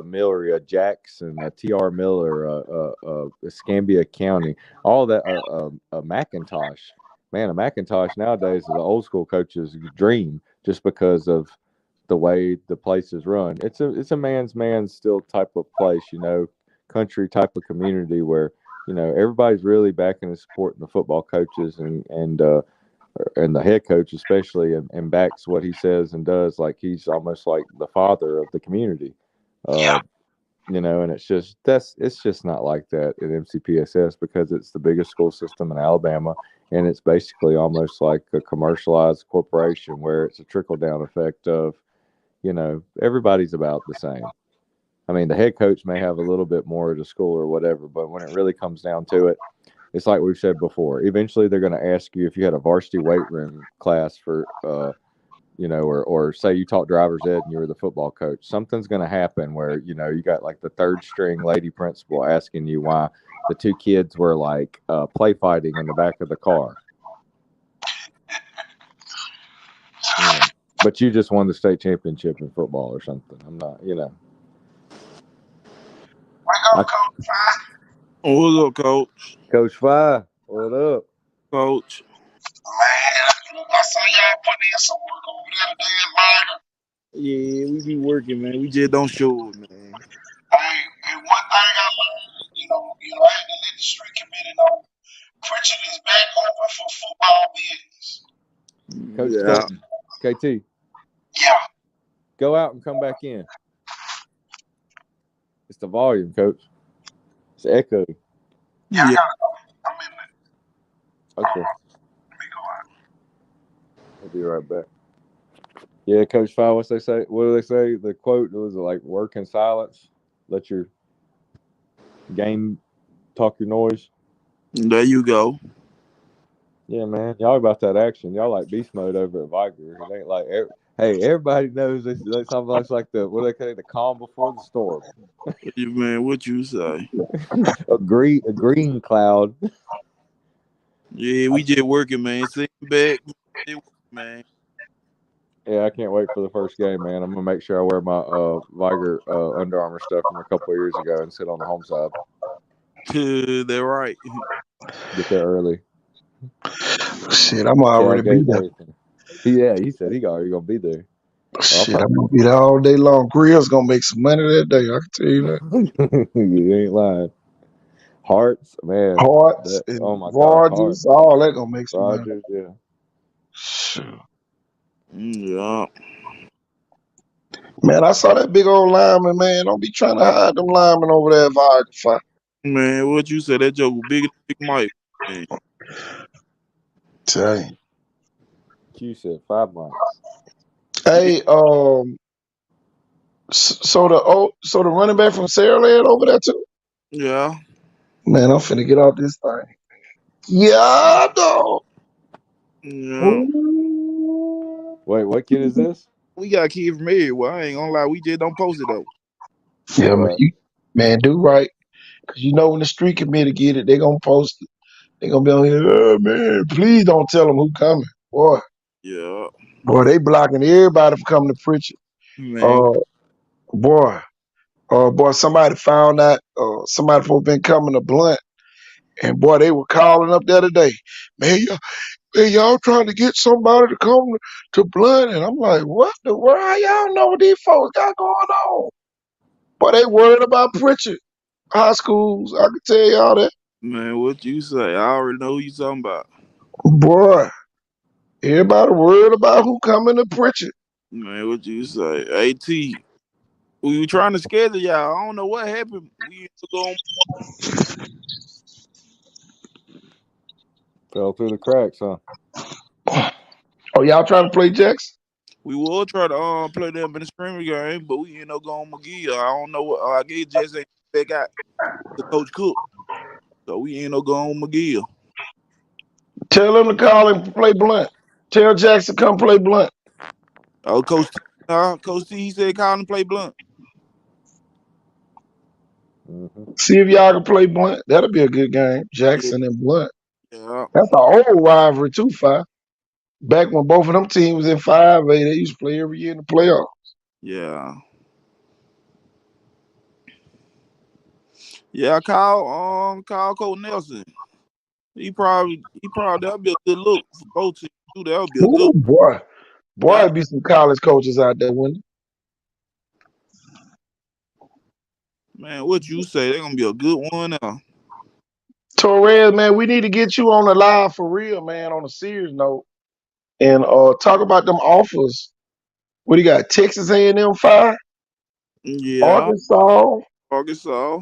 Millery, a Jackson, a T.R. Miller, a Escambia County, all that, a McIntosh. Man, a McIntosh nowadays is an old school coach's dream just because of the way the place is run. It's a man's man still type of place, country type of community where, everybody's really backing and supporting the football coaches and the head coach especially and backs what he says and does. Like he's almost like the father of the community. And it's just not like that at MCPSS because it's the biggest school system in Alabama, and it's basically almost like a commercialized corporation where it's a trickle down effect of, everybody's about the same. I mean, the head coach may have a little bit more at a school or whatever, but when it really comes down to it, it's like we've said before. Eventually, they're going to ask you if you had a varsity weight room class for, or say you taught driver's ed and you were the football coach. Something's going to happen where, you got like the third string lady principal asking you why the two kids were like play fighting in the back of the car. But you just won the state championship in football or something. I'm not, Wake up, Coach Fi. What up, Coach? Coach Fi, what up? Coach. Man, I saw y'all putting in some work over there today in Minor. Yeah, we be working, man. We just don't show it, man. Hey, one thing I learned, I had to let the street committee know. Pritchard is back open for football business. Coach Yeah. Stanton, KT, Yeah. go out and come back in. It's the volume, Coach. It's the echo. Yeah, I Yeah. gotta go. I'm in there. Okay, Let me go out. I'll be right back. Yeah, Coach Fine, what do they say? The quote was like, work in silence. Let your game talk your noise. There you go. Yeah, man. Y'all about that action. Y'all like beast mode over at Viger. It ain't like, hey, everybody knows this. Sometimes like what they call it, the calm before the storm. Man, what you say? A green cloud. Yeah, we just working, man. Sitting back, man. Yeah, I can't wait for the first game, man. I'm gonna make sure I wear my Viger Under Armour stuff from a couple of years ago and sit on the home side. They're right. Get there early. Shit, I'm already be there. He said he already gonna be there. Shit, I'm gonna be there all day long. Grill's gonna make some money that day. I can tell you that. You ain't lying. Hearts, man. Hearts and oh my Rogers, God, all that gonna make some money. Rogers, yeah. Sure. Yeah. Man, I saw that big old lineman, man. Don't be trying to hide them linemen over there at Viger. Man, what you said? That joke was bigger than Big Mike. Man. Tell you. Q said 5 miles. Hey, so the running back from Saraland over there too. Yeah. Man, I'm finna get out this thing. Yeah, dog. Yeah. Wait, what kid is this? We got a kid from everywhere. I ain't gonna lie. We just don't post it though. Yeah, man, do right. Cause you know when the street committee get it, they gonna post it. They gonna be on here. Oh, man, please don't tell them who coming, boy. Yeah. Boy, they blocking everybody from coming to preach it. Man. Boy, somebody found out. Somebody supposed been coming to Blunt, and boy, they were calling up there today. Man, y'all trying to get somebody to come to Blunt, and I'm like, what the world? How y'all know what these folks got going on? Boy, they worried about Pritchard. High schools, I can tell y'all that. Man, what you say? I already know who you talking about. Boy, everybody worried about who coming to Pritchard. Man, what you say? AT, we were trying to schedule y'all. I don't know what happened. We going. Fell through the cracks, huh? Oh, y'all trying to play Jackson? We will try to play them in the streaming game, but we end up going McGee. I don't know what. I guess Jackson ain't back out to Coach Cook, so we end up going McGee. Tell them to call and play Blunt. Tell Jackson come play Blunt. Oh, Coach T, he said call and play Blunt. Mm-hmm. See if y'all can play Blunt. That'll be a good game. Jackson and Blunt. Yeah. That's an old rivalry too, 5. Back when both of them teams was in 5A, they used to play every year in the playoffs. Yeah. Yeah, call Coach Nelson. He probably that'll be a good look for both teams too. That'll be a good Ooh, boy, there'd be some college coaches out there, wouldn't it? Man, what you say? They're gonna be a good one now. Torres, man, we need to get you on the live for real, man, on a serious note. And talk about them offers. What do you got? Texas A&M 5? Yeah. Arkansas.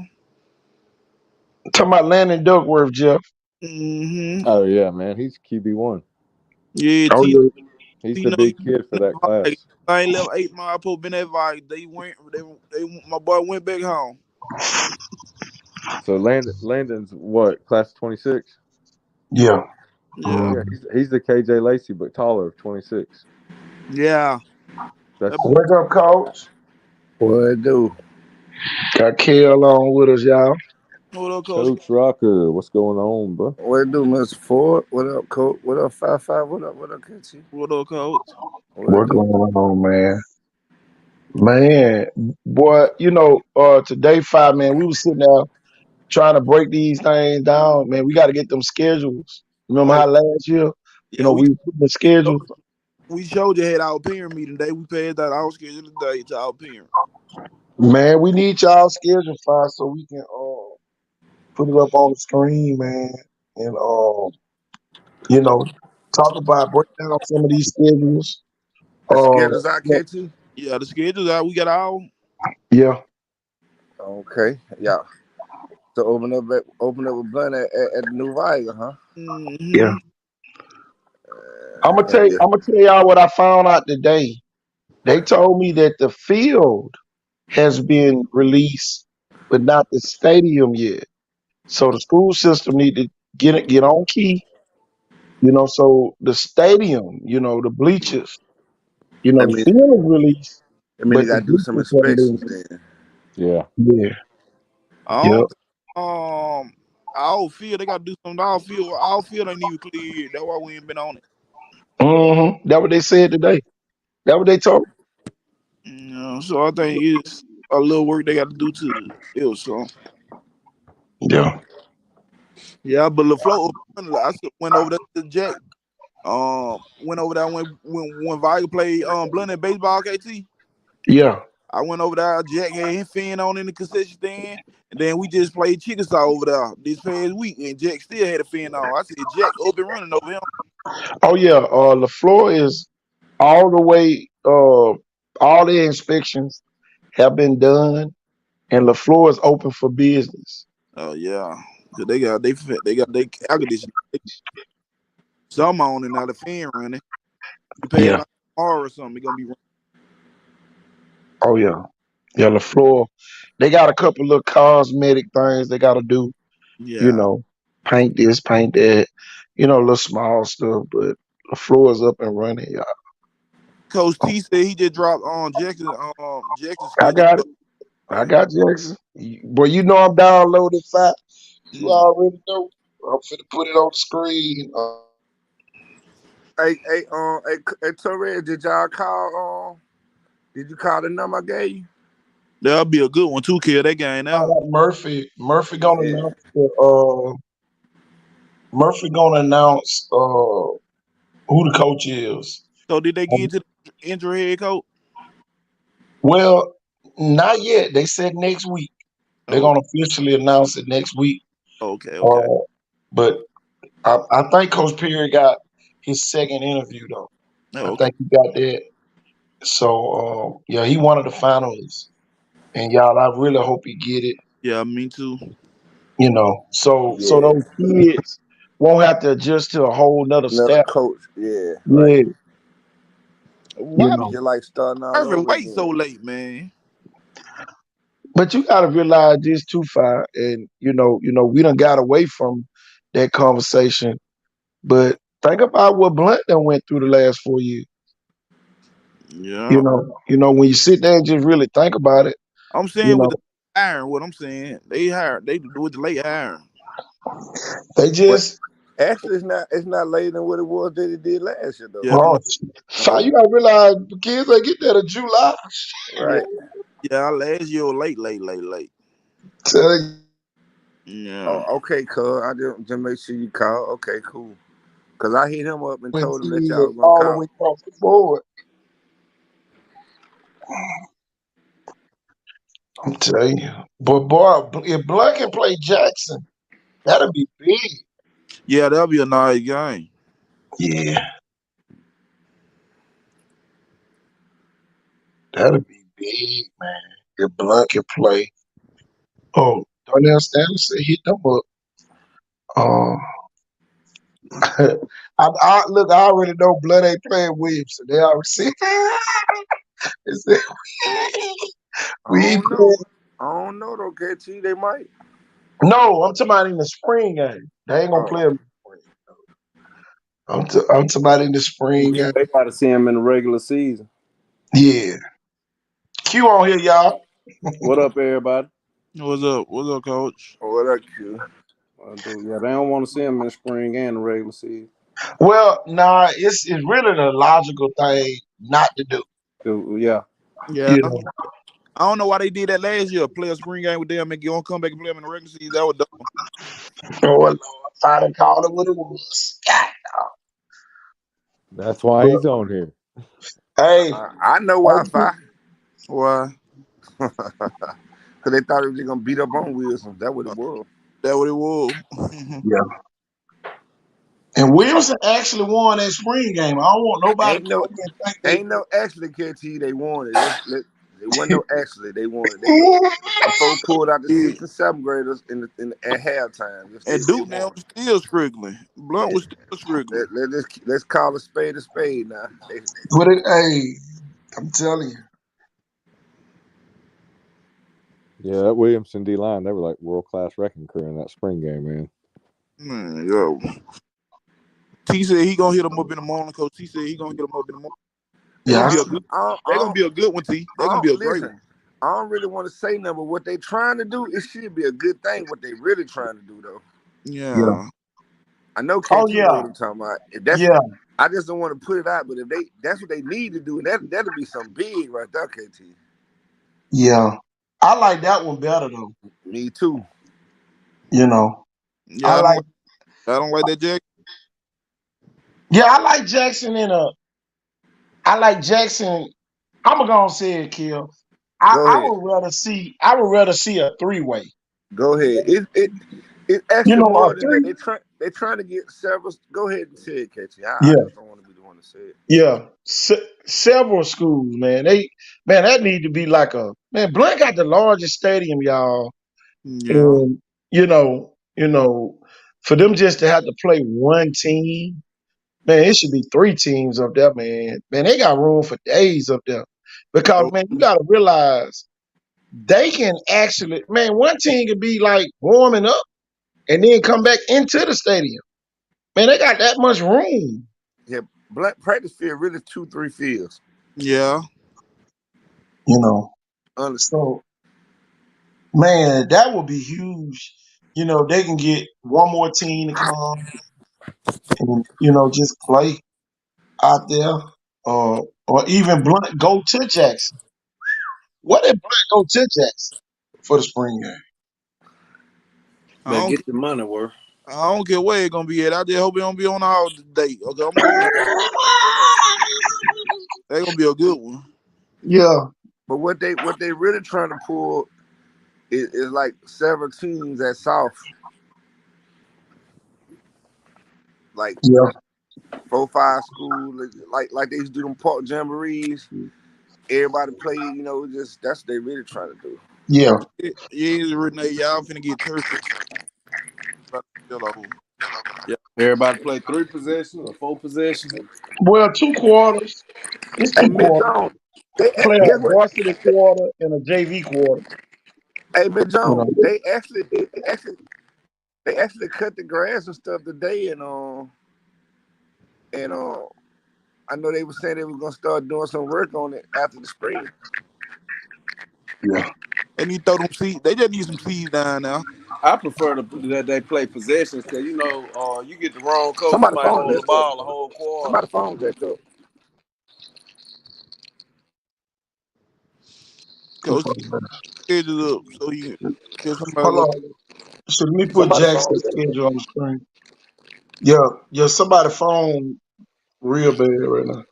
Talking about Landon Duckworth, Jeff. Mm-hmm. Oh yeah, man, he's QB1. Yeah, he's the big kid for that class. I ain't left 8 miles po been advised. They my boy went back home. So Landon's what, class 26? Yeah. Yeah, he's the KJ Lacey, but taller, 26. Yeah. Wake up, coach. What it do? Got Kel on with us, y'all. What up, Coach? Coach Rocker, what's going on, bro? What it do, Mr. Ford? What up, Coach? What up, 5-5? What up, Kitty? What up, Coach? What's going on, man? Man, boy, today 5, man, we was sitting there trying to break these things down. Man, we got to get them schedules. Remember how last year, we put the schedules. We showed you had our parent meeting today. We passed out our schedule today to our parent. Man, we need y'all schedule 5 so we can put it up on the screen, man. and talk about break down some of these schedules. The schedule's out, Yeah. KT? Yeah, the schedule's out. We got our Yeah. Okay, yeah. So open up with Blunt at the New Viga, huh? Yeah. I'm gonna tell y'all what I found out today. They told me that the field has been released, but not the stadium yet. So the school system need to get on key. So the stadium, the bleachers, I the mean, field is released, I mean, they but the gotta do some bleachers haven't inspections been. then. Yeah. Yeah. I Yep. don't our field, they gotta do something to our field. Our field ain't even cleared. That's why we ain't been on it. That's what they said today. That's what they told me. So I think it's a little work they got to do to build something. Yeah. Yeah, but LaFleur, I went over there to Jack. Went over there when Viga played Blunt in baseball, KT. Yeah. I went over there. Jack had his fan on in the concession stand, and then we just played Chickasaw over there this past week, and Jack still had a fan on. I said, Jack up and running over him. Oh yeah. LaFleur is all the way. All the inspections have been done, and LaFleur is open for business. Oh yeah, cause they got their air conditioning. Some on and now the fan running. You pay it tomorrow or something, it's gonna be running. Oh yeah. Yeah, LaFleur. They got a couple of cosmetic things they got to do. Yeah. Paint this, paint that. Little small stuff, but LaFleur is up and running, y'all. Coach T said he just dropped on Jackson I schedule. got it. I got Jackson. Boy, I'm downloading 5. You already know. I'm finna put it on the screen. Hey, Torres, did y'all call? Did you call the number I gave you? That'll be a good one too, kill that game now. Murphy gonna announce who the coach is. So did they get into the injury head coach? Well, not yet. They said next week. They're gonna officially announce it next week. Okay. But I think Coach Perry got his second interview though. I think he got that. So yeah, he one of the finalists. And y'all, I really hope he get it. Yeah, me too. So those kids won't have to adjust to a whole nother step. Coach, yeah. Right. Why you like starting out Irvin over wait again. so late, man? But you gotta realize this too, Fi, and we done got away from that conversation. But think about what Blunt done went through the last 4 years. Yeah. When you sit there and just really think about it. I'm saying with the hiring, what I'm saying, they do with the late hiring. They just actually it's not later than what it was that it did last year though. Yeah, you gotta realize the kids ain't get there to July. Right. Yeah, last year was late. Tell you. Yeah. Oh, okay, cuz. I just make sure you call. Okay, cool. Cause I hit him up and told him that y'all was gonna all call. the way across the board. I'm telling you. But boy, if Blunt can play Jackson, that'll be big. Yeah, that'll be a nice game. Yeah. That'll be big, man. If Blunt can play. Oh, Darnell Stanley said hit them up. I already know Blunt ain't playing Williamson. They already said. I don't know though, KT. They might. No, I'm talking about in the spring game. They ain't gonna play him in the spring. I'm talking about in the spring game. They got to see him in the regular season. Yeah. Q on here, y'all. What up, everybody? What's up, Coach? What up, Q? Yeah, they don't want to see him in the spring and the regular season. Well, nah, it's really the logical thing not to do. Yeah. Yeah. I don't know why they did that last year. Play a spring game with them and go come back and play them in the regular season. That was dumb. Oh, Lord. Finally called it what it was. That's why he's on here. Hey. I know why, Fi. Why? Because they thought they was going to beat up on Wilson. That's what it was. That what it was. Yeah. And Wilson actually won that spring game. I don't want nobody Ain't to no, come in and think they. ain't no actually KT. They won it. It wasn't no actually. They won it. The folks pulled out the Yeah. 6th and 7th graders at halftime. And They Duke now won. was still struggling. Blunt was still struggling. Let's call a spade now. But hey, I'm telling you. Yeah, that Williamson D line, they were like world class wrecking crew in that spring game, man. Man, yo. T said he gonna hit him up in the morning. Coach T said he gonna hit him up in the morning. They're Yeah, gonna be a good. They're gonna be a good one, T. They're gonna be a great one. I don't really want to say nothing, but what they trying to do, it should be a good thing. What they really trying to do, though. Yeah. I know KT Oh, know yeah. what I'm talking about. If that's, Yeah. I just don't want to put it out, but if that's what they need to do, and that'll be something big right there, KT. Yeah. I like that one better though. Me too. You know. Yeah, I don't like that Jackson. Yeah, I like Jackson I like Jackson. I'm gonna say it, Kill. Go I ahead. would rather see a 3-way. Go ahead. It's actually You know, more a than that. 3. They're trying to get several. Go ahead and say it, KT. I Yeah. just don't want to be the one to say it. Yeah. Several schools, man. That need to be like Blunt got the largest stadium, y'all. Yeah. And for them just to have to play one team, man, it should be 3 teams up there, man. Man, they got room for days up there. Because, man, you got to realize they can actually, man, one team can be like warming up and then come back into the stadium. Man, they got that much room. Yeah, Blunt practice field really 2-3 fields. Yeah. You know. Honestly. So, man, that would be huge. You know, they can get one more team to come and, just play out there. Or even Blunt go to Jackson. What if Blunt go to Jackson for the spring game? Better get the money worth. I don't care where it's gonna be at. I just hope it don't be on our date. Okay, I'm hoping that's gonna be a good one. Yeah. But what they really trying to pull is like several teams at South. Like 4-5 schools, like they used to do them park jamborees. Everybody play, just that's what they really trying to do. Yeah. Yeah, Renee, y'all finna get turf. Yeah. Everybody play 3 possessions or 4 possessions. Well, 2 quarters. It's 2 quarters. Play a varsity quarter and a JV quarter. Hey, Mick Jones, they actually cut the grass and stuff today, and I know they were saying they was gonna start doing some work on it after the spring. Yeah. They need to throw them seeds. They just need some seeds down now. I prefer that they play possessions because you get the wrong coach, Somebody might phone hold the that ball up. the whole quarter. Somebody phone that up. Coach, schedule up so you get somebody. Hold on. So let me put Jackson's schedule on the screen. Yeah, somebody phone real bad right now.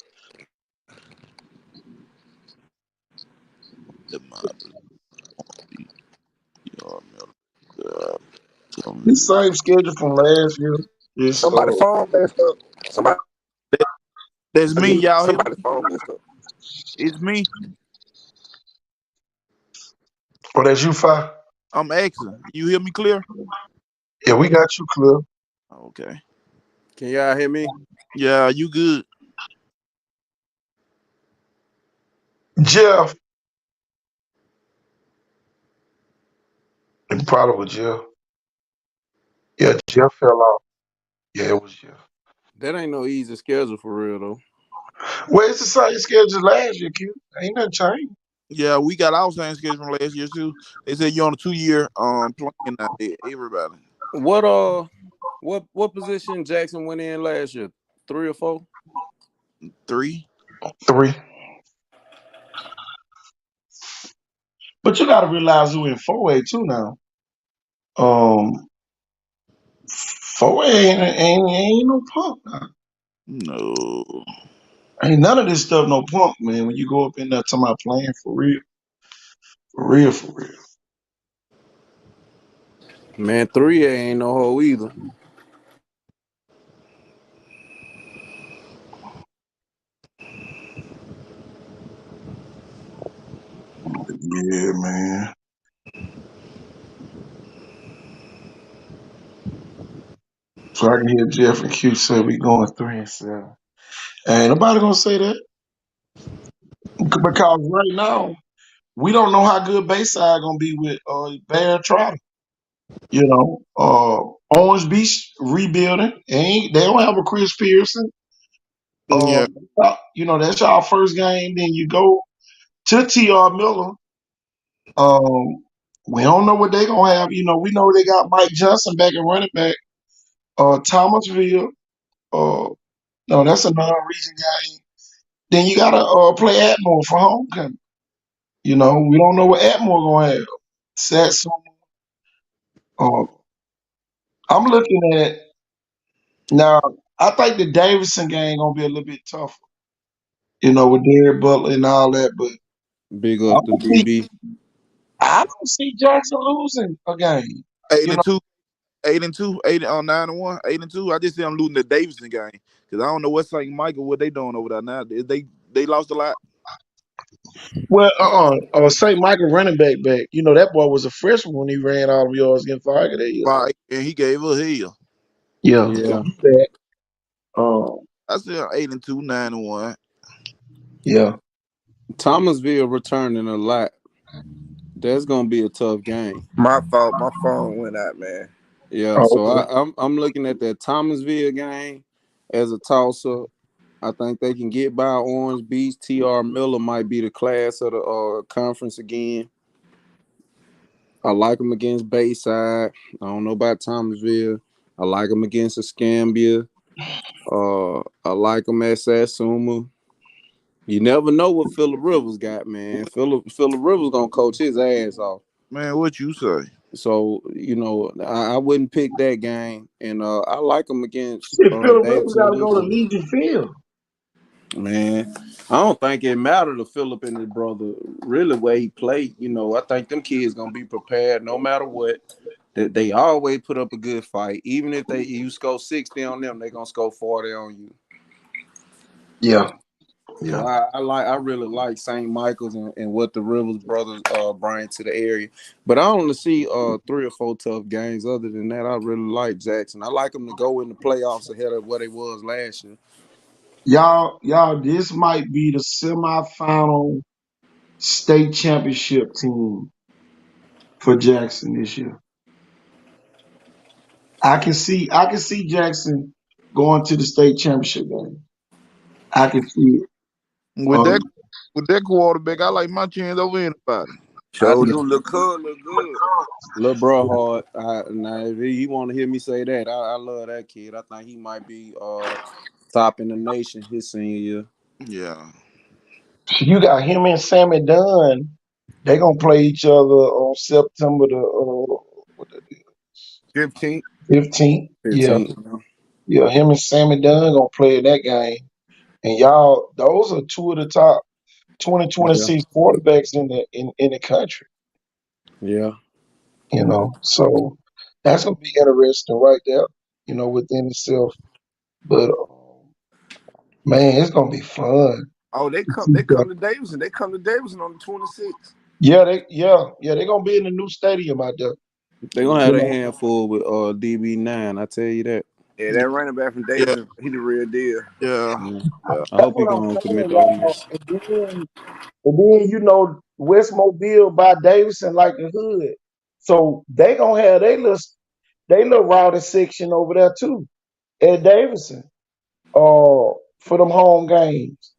The same schedule from last year. It's, Somebody phone messed up. Somebody. That's me, y'all. Somebody phone messed up. It's me. Oh, that's you, Fi? I'm asking. You hear me clear? Yeah, we got you clear. Okay. Can y'all hear me? Yeah, you good. Jeff. It probably was Jeff. Yeah, Jeff fell off. Yeah, it was Jeff. That ain't no easy schedule for real though. Well, it's the same schedule last year, kid. Ain't nothing changed. Yeah, we got our same schedule from last year too. They said you're on a 2-year playing out there. Everybody. What position Jackson went in last year? 3 or 4? 3. 3. But you got to realize who in 4A too now. 4A ain't no punk now. No. Ain't none of this stuff no punk, man. When you go up in there talking about playing for real. For real, for real. Man, 3A ain't no hoe either. Yeah, man. So I can hear Jeff and Q say we going 3-7. Ain't nobody gonna say that because right now we don't know how good Bayside gonna be with Bear Trotter. You know, Orange Beach rebuilding. They don't have a Chris Pearson. Yeah. You know, that's our first game. Then you go to TR Miller. We don't know what they gonna have. You know, we know they got Mike Johnson back and running back. Thomasville. No, that's a non-region game. Then you gotta play Atmore for homecoming. You know, we don't know what Atmore gonna have. Satsuma. I'm looking at now. I think the Davidson game gonna be a little bit tougher. You know, with Derek Butler and all that, but Big up the DB. I don't see Jackson losing a game. 8-2, 8-2, 9-1, 8-2. I just see them losing the Davidson game because I don't know what St. Michael what they doing over there now. They lost a lot. Well, St. Michael running back. You know that boy was a freshman when he ran all of yards against Fire. Right, and he gave us hell. Yeah. I said 8-2, 9-1. Yeah. Thomasville returning a lot. That's gonna be a tough game. My fault. My phone went out, man. Yeah, so I'm looking at that Thomasville game as a toss-up. I think they can get by Orange Beach. TR Miller might be the class of the conference again. I like them against Bayside. I don't know about Thomasville. I like them against Escambia. I like them at Satsuma. You never know what Phillip Rivers got, man. Phillip Rivers gonna coach his ass off. Man, what you say? So, you know, I wouldn't pick that game. And I like them against Phillip Rivers got to go to Legion Field. Man, I don't think it mattered to Phillip and his brother really where he played. You know, I think them kids gonna be prepared no matter what. They always put up a good fight. Even if you score 60 on them, they gonna score 40 on you. Yeah. So I really like St. Michael's and what the Rivers brothers bring to the area. But I only see 3 or 4 tough games. Other than that, I really like Jackson. I like them to go in the playoffs ahead of what it was last year. Y'all, this might be the semifinal state championship team for Jackson this year. I can see Jackson going to the state championship game. I can see it. With that quarterback, I like my chance over anybody. Show do look good. Little bro hard. Now if he want to hear me say that, I love that kid. I think he might be top in the nation his senior year. Yeah. You got him and Sammy Dunn. They gonna play each other on September the 15th. 15th. Yeah. Him and Sammy Dunn gonna play in that game. And y'all, those are 2 of the top 2026 quarterbacks in the country. Yeah. You know, so that's gonna be interesting right there. You know, within itself. But man, it's gonna be fun. Oh, they come to Davidson. They come to Davidson on the 26th. Yeah, they're gonna be in the new stadium out there. They're gonna have a handful with DB9, I tell you that. Yeah, that running back from Davidson, he the real deal. Yeah. I hope he's gonna commit those. And then you know, West Mobile by Davidson like the hood. So they gonna have they little routed section over there too at Davidson. For them home games.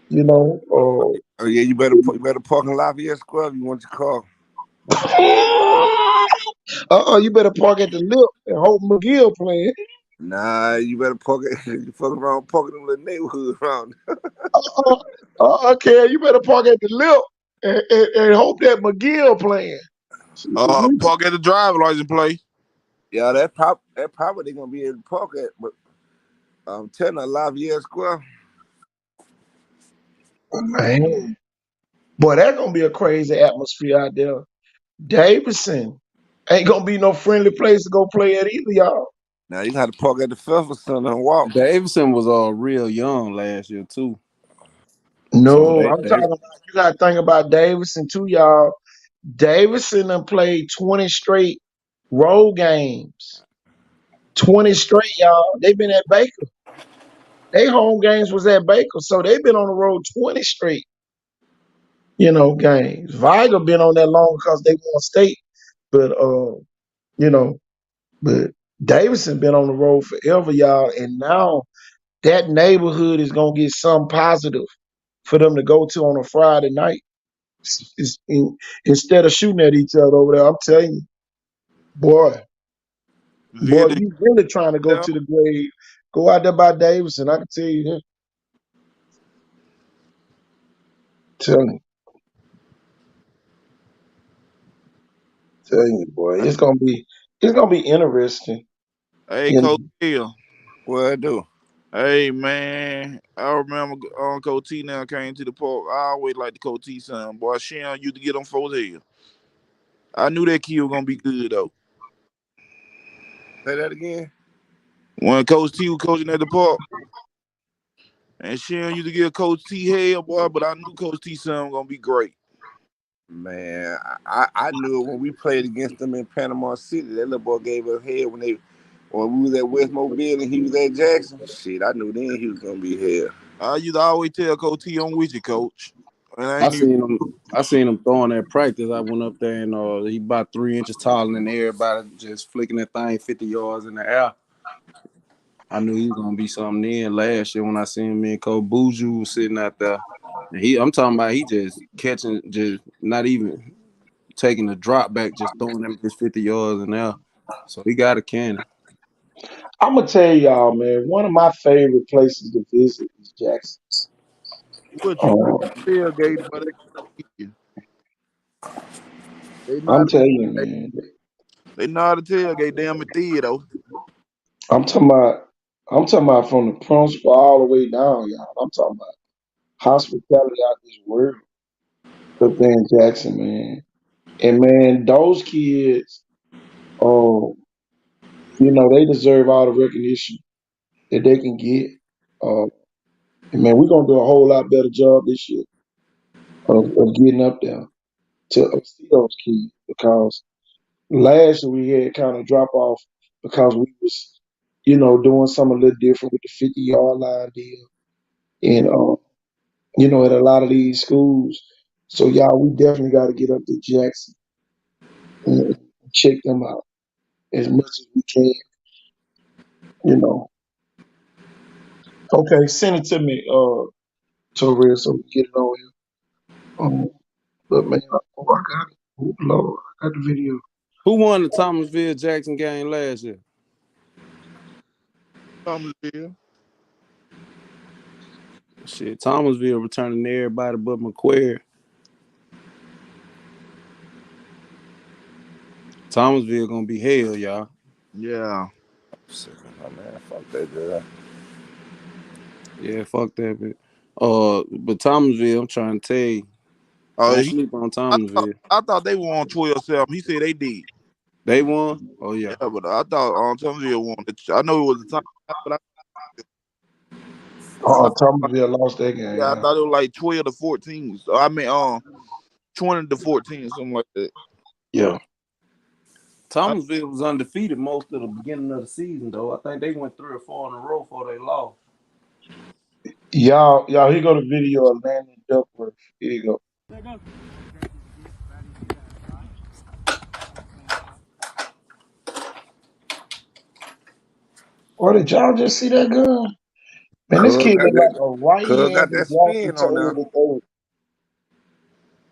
You know. Oh yeah, you better park in Lafayette Square if you want your car. You better park at the Lip and hope McGill playing. Nah, you better park it. You fuck around parking in the neighborhood around. Okay, you better park at the Lip and hope that McGill playing. Park at the driver license play. Yeah, that probably they gonna be able to park at, but I'm telling you, Lafayette Square. Man, boy, that's gonna be a crazy atmosphere out there. Davidson ain't gonna be no friendly place to go play at either, y'all. Now you got to park at the Festival Center and walk. Davidson was real young last year too. No, I'm talking about you got to think about Davidson too, y'all. Davidson done played 20 straight road games. 20 straight, y'all. They've been at Baker. Their home games was at Baker, so they've been on the road 20 straight, games. Viger been on that long because they won state, but but Davidson been on the road forever, y'all, and now that neighborhood is gonna get something positive for them to go to on a Friday night. Instead of shooting at each other over there, I'm telling you, boy, you really trying to go to the grave. Go out there by Davidson. I can tell you that. Tell you, boy, it's gonna be interesting. Hey, Coach Hill. What I do? Hey, man, I remember Coach T now came to the park. I always liked the Coach T son. Boy, Sean used to get on folks' head. I knew that kid was going to be good, though. Say that again? When Coach T was coaching at the park, and Sean used to give Coach T hell, boy, but I knew Coach T son was going to be great. Man, I knew it when we played against them in Panama City. That little boy gave us hell when we was at West Mobile and he was at Jackson. Shit, I knew then he was gonna be hell. I used to always tell Coach T, I'm with you, Coach. I seen him throwing at practice. I went up there and he about 3 inches taller than everybody, just flicking that thing 50 yards in the air. I knew he was gonna be something then last year when I seen me and Coach Buju sitting out there. And I'm talking about he just catching, just not even taking the drop back, just throwing them just 50 yards in there. So he got a cannon. I'm gonna tell y'all, man, one of my favorite places to visit is Jackson. What you tailgate, but I'm telling you, man. They know how to tailgate damn it there, though. I'm talking about from the principal all the way down, y'all. I'm talking about hospitality out this world up there in Jackson, man. And man, those kids, they deserve all the recognition that they can get. And man, we're gonna do a whole lot better job this year of getting up there to see those kids, because last year we had kind of drop off because we was, doing something a little different with the 50-yard line deal. And at a lot of these schools. So y'all, we definitely got to get up to Jackson and check them out as much as we can. Okay, send it to me, Torres, so we get it on here. But man, I got it. Oh, Lord, I got the video. Who won the Thomasville Jackson game last year? Thomasville. Shit, Thomasville returning to everybody but McQuarrie. Thomasville gonna be hell, y'all. Yeah. Oh man, fuck that girl. Yeah, fuck that bit. But Thomasville, I'm trying to tell you. Don't sleep on Thomasville. I thought they won 12-7. He said they did. They won? Oh yeah. Yeah, but I thought Thomasville won. I know it was the time, but Thomasville lost that game. Yeah, I thought it was like 12-14. So I mean, 20-14, something like that. Yeah. Thomasville was undefeated most of the beginning of the season, though. I think they went 3 or 4 in a row before they lost. Y'all, here go the video of Landon Duckworth. Here you go. Or did y'all just see that gun? Man, this kid look like a right-handed got that spin on there. there.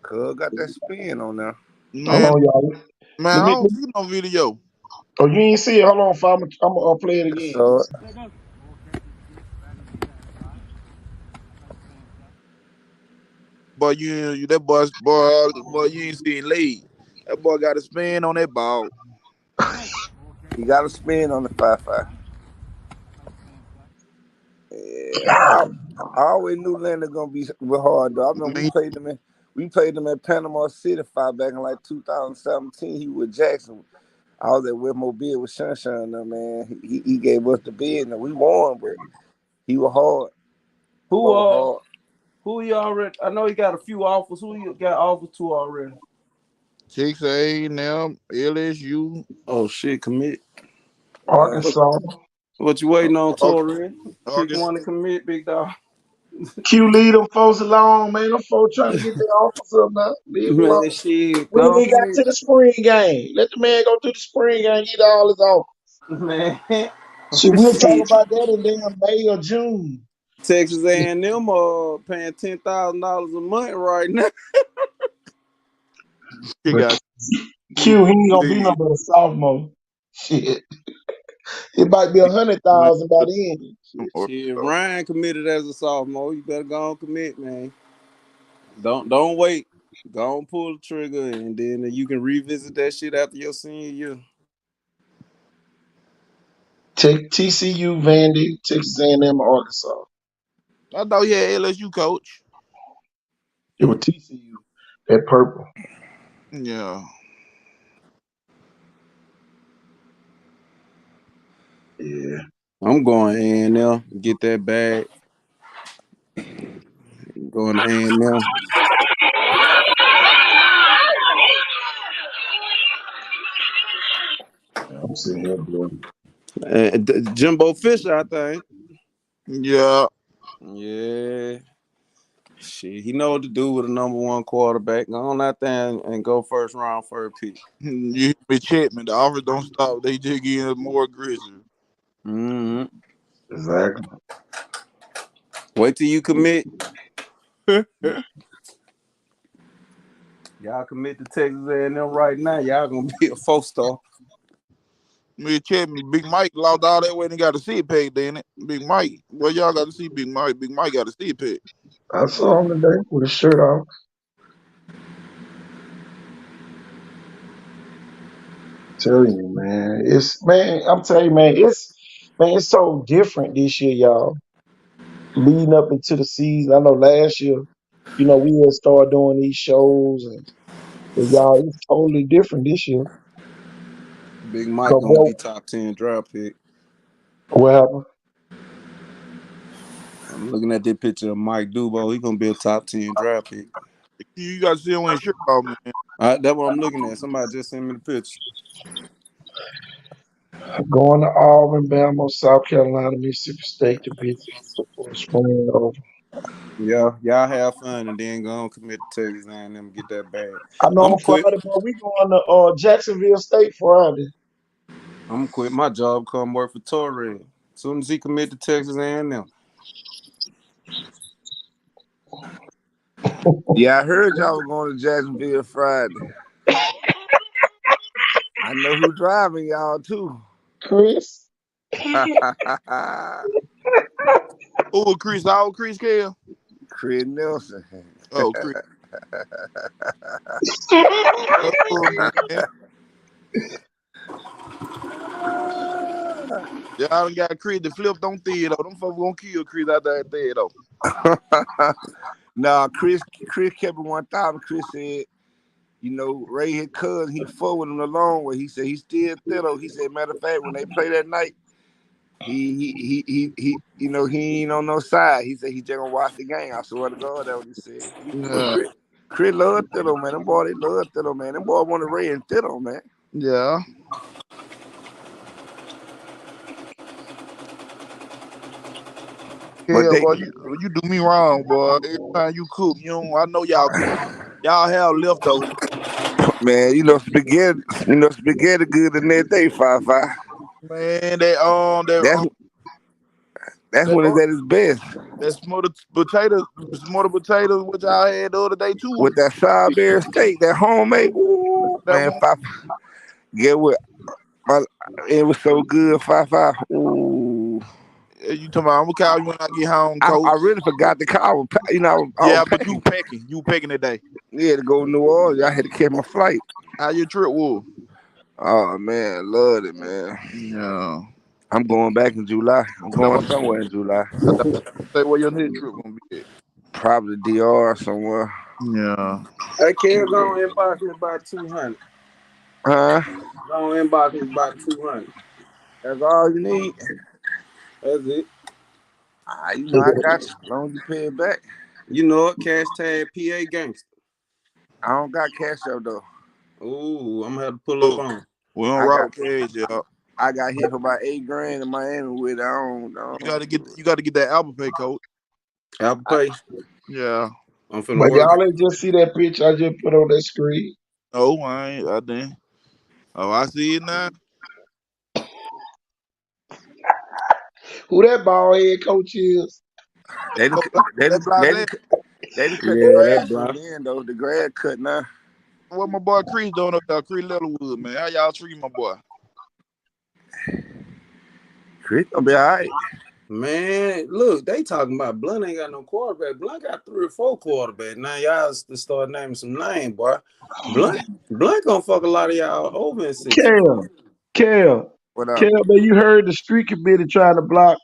Cuz got that spin on there. Man, hold on, y'all. Man, I don't see no video. Oh, you ain't see it? Hold on, I'm gonna play it again. But that boy, you ain't seen lead. That boy got a spin on that ball. He got a spin on the 5-5. Yeah, I always knew Landon gonna be hard though. I remember we played them at Panama City back in like 2017. He was Jackson. I was at West Mobile with Sunshine though, man. He gave us the bid and we won, but he was hard. Who Who you already? I know he got a few offers. Who you got offers to already? Texas A&M, LSU. Oh shit, commit. Arkansas. What you waiting on, Ar- Torre? Pick Arkansas. one to commit, big dog. Q lead them folks along, man. Them folks trying to get their offers up now. Leave him alone. Man, shit, We ain't go even got commit. to the spring game. Let the man go through the spring game and get all his offers. Man, See, we'll talk shit. about that in damn May or June. Texas A&M paying $10,000 a month right now. He But got Q, he ain't gonna be no lead. better sophomore. Shit. It might be 100,000 by then. Shit, Ryan committed as a sophomore. You better go on commit, man. Don't wait. Go on, pull the trigger, and then you can revisit that shit after your senior year. Take TCU, Vandy, Texas A&M, Arkansas. I thought he had LSU coach. It was TCU. That purple. Yeah. Yeah. I'm going A&M. Get that bag. Going to A&M. I'm sitting here, boy. Jimbo Fisher, I think. Yeah. Yeah. Shit, he know what to do with a number one quarterback. Go on out there and go first round, first pick. You hit me, Chetman. The offers don't stop. They just getting more aggressive. Mm-hmm. Exactly. Wait till you commit. Y'all commit to Texas A&M right now. Y'all gonna be a 4-star. Me and Chetman, Big Mike lost all that weight and got a seat pack, didn't it? Big Mike. Well, y'all got to see Big Mike. Big Mike got a seat pack. I saw him today with his shirt off. Telling you, man. I'm telling you, man, it's so different this year, y'all. Leading up into the season. I know last year, we had started doing these shows and y'all, it's totally different this year. Big Mike gonna be top 10 draft pick. What happened? I'm looking at that picture of Mike Dubo. He gonna be a top 10 draft pick. You got to see him with his shirt off, man. That's what I'm looking at. Somebody just sent me the picture. Going to Auburn, Bama, South Carolina, Mississippi State to visit before the spring over. Yeah, y'all have fun and then go on commit to Texas A&M get that bag. I know on Friday, but we going to Jacksonville State Friday. I'm gonna quit my job, come work for Torre. As soon as he commit to Texas A&M. Yeah, I heard y'all were going to Jacksonville Friday. I know who driving y'all too. Chris. Oh, Chris, how old Chris Kale? Chris Nelson. Oh, Chris. Oh, man. Y'all done got Chris the flipped on theater. Them folks gonna kill Chris out there at theater. Nah, Chris kept it 1,000. Chris said, Ray his cousin, he fought with him the long way. He said he still thorough. He said, matter of fact, when they play that night, he ain't on no side. He said he just gonna watch the game. I swear to God, that's what he said. Chris love Thitto, man. Them boy, they love Thitto, man. Them boy want to Ray and Thitto, man. Yeah. Yeah, boy, you do me wrong, boy. Every time you cook, I know y'all have leftovers. Man, spaghetti good the next day, 5-5. Man, that's when it's at its best. That smothered potatoes, which I had the other day too. With that Salisbury steak, that homemade, man, 5. Get what? It was so good, 5-5. Ooh. You talking about? I'm gonna call you when I get home, Coach. I really forgot to call. But you packing. You packing today. Yeah, to go to New Orleans. I had to catch my flight. How your trip was? Oh man, loved it, man. Yeah. I'm going back in July. I'm going somewhere in July. Say where your next trip gonna be at? Probably DR somewhere. Yeah. Hey, Ken, go on inbox me about 200. Huh? Go on inbox me about 200. That's all you need. That's it. I got you. As long as you pay it back. You know it, cash tag PA gangster. I don't got cash up though. Ooh, I'm gonna have to pull up on. We don't rock cash, y'all. I got hit for about $8,000 in Miami with it. I don't. You gotta get that Apple Pay code. Apple Pay. Yeah. I'm finna But work. y'all ain't just see that picture I just put on that screen. No, I ain't. I didn't. Oh, I see it now. Who that bald head coach is? They done cut Yeah, the grass that again though. The grass cut now. What my boy Chris doing up there? Chris Littlewood, man. How y'all treat my boy? Chris gonna be all right. Man, look, they talking about Blunt ain't got no quarterback. Blunt got 3 or 4 quarterbacks. Now y'all start naming some names, boy. Blunt gonna fuck a lot of y'all over in 6. Kel, What up? man, you heard the street committee trying to block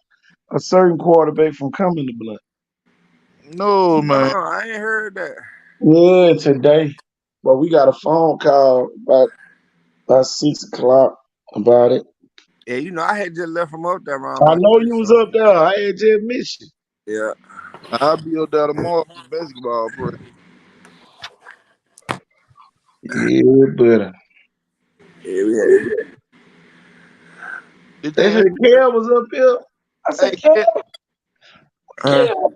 a certain quarterback from coming to Blunt. No, man. I ain't heard that. Yeah, today. But we got a phone call about 6 o'clock about it. Yeah, you know, I had just left from up there around I about know 3, you was so. up there. I had just missed you. Yeah. I'll be up there tomorrow for basketball prayer. Yeah, better. Yeah, we had. They said Kel was up here. I said, Kel.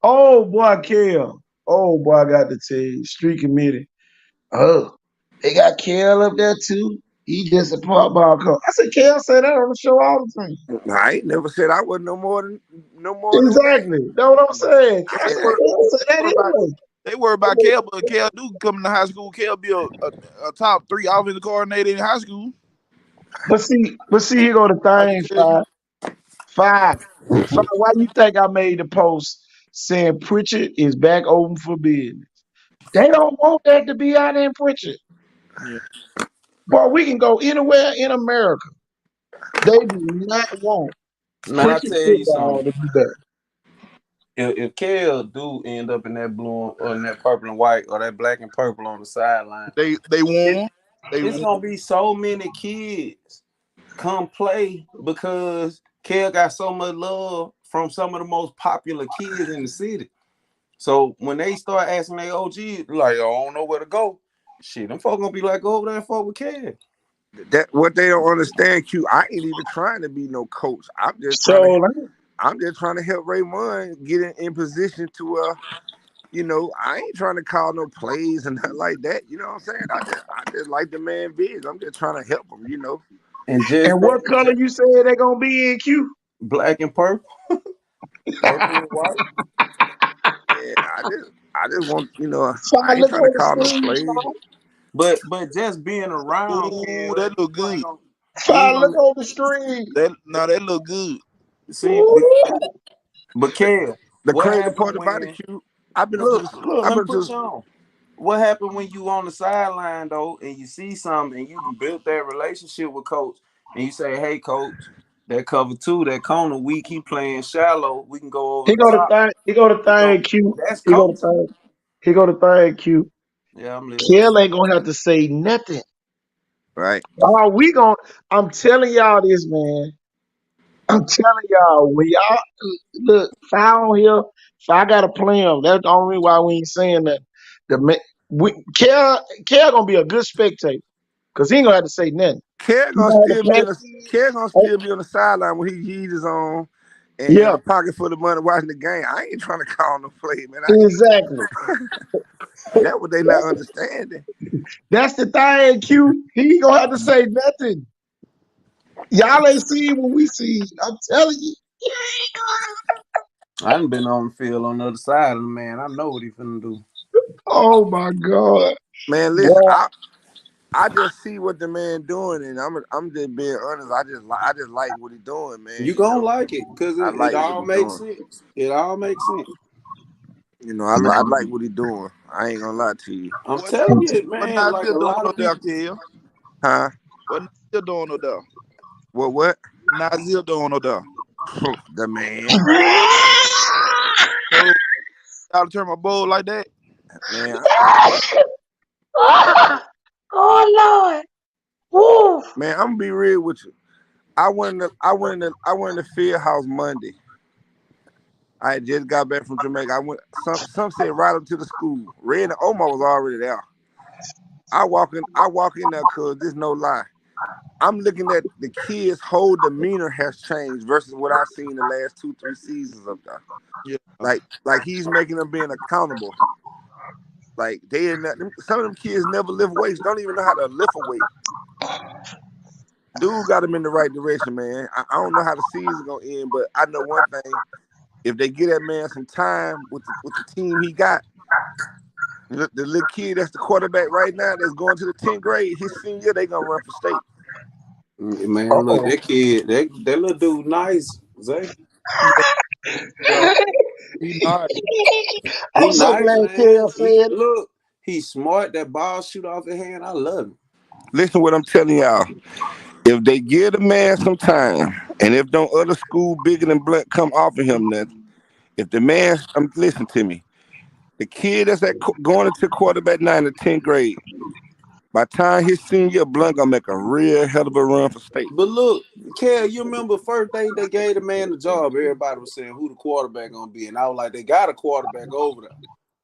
Oh, boy, Kel. Oh, boy, I got to tell you. Street committee. Oh, they got Kel up there, too. He just a pop ball coach. I said, Kel say that on the show all the time. I ain't never said I wasn't no more than Exactly. That's what I'm saying. I said that anyway. They worry about Kel, but Kel do come to high school. Kel be a top 3 offensive coordinator in high school. But see, here go the thing, Five. Why you think I made the post saying Pritchard is back open for business? They don't want that to be out in Pritchard. Yeah. Boy, we can go anywhere in America. They do not want Man, I Pritchard tell you football something. to be back. If Kel do end up in that blue or in that purple and white or that black and purple on the sideline, they won. It's gonna be so many kids come play because Kel got so much love from some of the most popular kids in the city. So when they start asking their OG, like, I don't know where to go, shit, them folk gonna be like, go over there and fuck with Kel. That what they don't understand, Q. I ain't even trying to be no coach. I'm just trying to help Raymond get in position to you know, I ain't trying to call no plays and nothing like that. You know what I'm saying? I just like the man big. I'm just trying to help him, you know. And what color you say they gonna be in, Q? Black and purple. Purple and white. Yeah, I just want, you know, I ain't trying to call no plays. But just being around Kel, that look good. Look on the screen. That look good. See, but Kel, the crazy part about it, Q, I've been look, let me put you on. What happened when you on the sideline though, and you see something, and you built that relationship with coach, and you say, "Hey, coach, that cover 2, that corner weak, he playing shallow. We can go over He the top." He go to thing, Q. That's He coach. go to thing, Q. Yeah, I'm listening. Kel ain't gonna have to say nothing. Right. I'm telling y'all this, man. I'm telling y'all, when y'all look, foul here, if I gotta play him, that's the only reason why we ain't saying that. Kel gonna be a good spectator, cause he ain't gonna have to say nothing. Kel gonna still be on the sideline when he's his on and a pocket full of money watching the game. I ain't trying to call no play, man. Exactly. That's what they not understanding. That's the thing, Q. He ain't gonna have to say nothing. Y'all ain't seen what we see. I'm telling you. I done been on the field on the other side of the man. I know what he finna do. Oh my God. Man, listen, I just see what the man doing, and I'm just being honest. I just like what he doing, man. You gonna like it because it all makes sense. It all makes sense. You know, I like what he doing. I ain't gonna lie to you. I'm telling you, man. Like a lot of people. Huh? What Nazir doing no there? What? Nazir doing no there? The man. So y'all turn my bowl like that, man. Oh Lord. Woo. Man, I'm gonna be real with you. I went in the field house Monday. I had just got back from Jamaica. I went. Some said ride up to the school. Red and Omar was already there. I walk in there because there's no lie. I'm looking at the kids' whole demeanor has changed versus what I've seen the last 2-3 seasons up there. Yeah. Like he's making them being accountable. Like some of them kids never lift weights, don't even know how to lift a weight. Dude got them in the right direction, man. I don't know how the season's gonna end, but I know one thing: if they get that man some time with the team he got, the little kid that's the quarterback right now that's going to the 10th grade, his senior year, they gonna run for state. Man, look, that kid, that little dude, nice, Zay. Yeah. He nice. I'm so glad Kel said. Look, he's smart. That ball shoot off his hand. I love him. Listen what I'm telling y'all. If they give the man some time, and if no other school bigger than Blunt come offer him nothing, if the man, listen to me, the kid that's going into quarterback now in the 10th grade, by the time his senior year, Blunt gonna make a real hell of a run for state. But look, Kel, you remember first day they gave the man the job, everybody was saying who the quarterback gonna be, and I was like, they got a quarterback over there.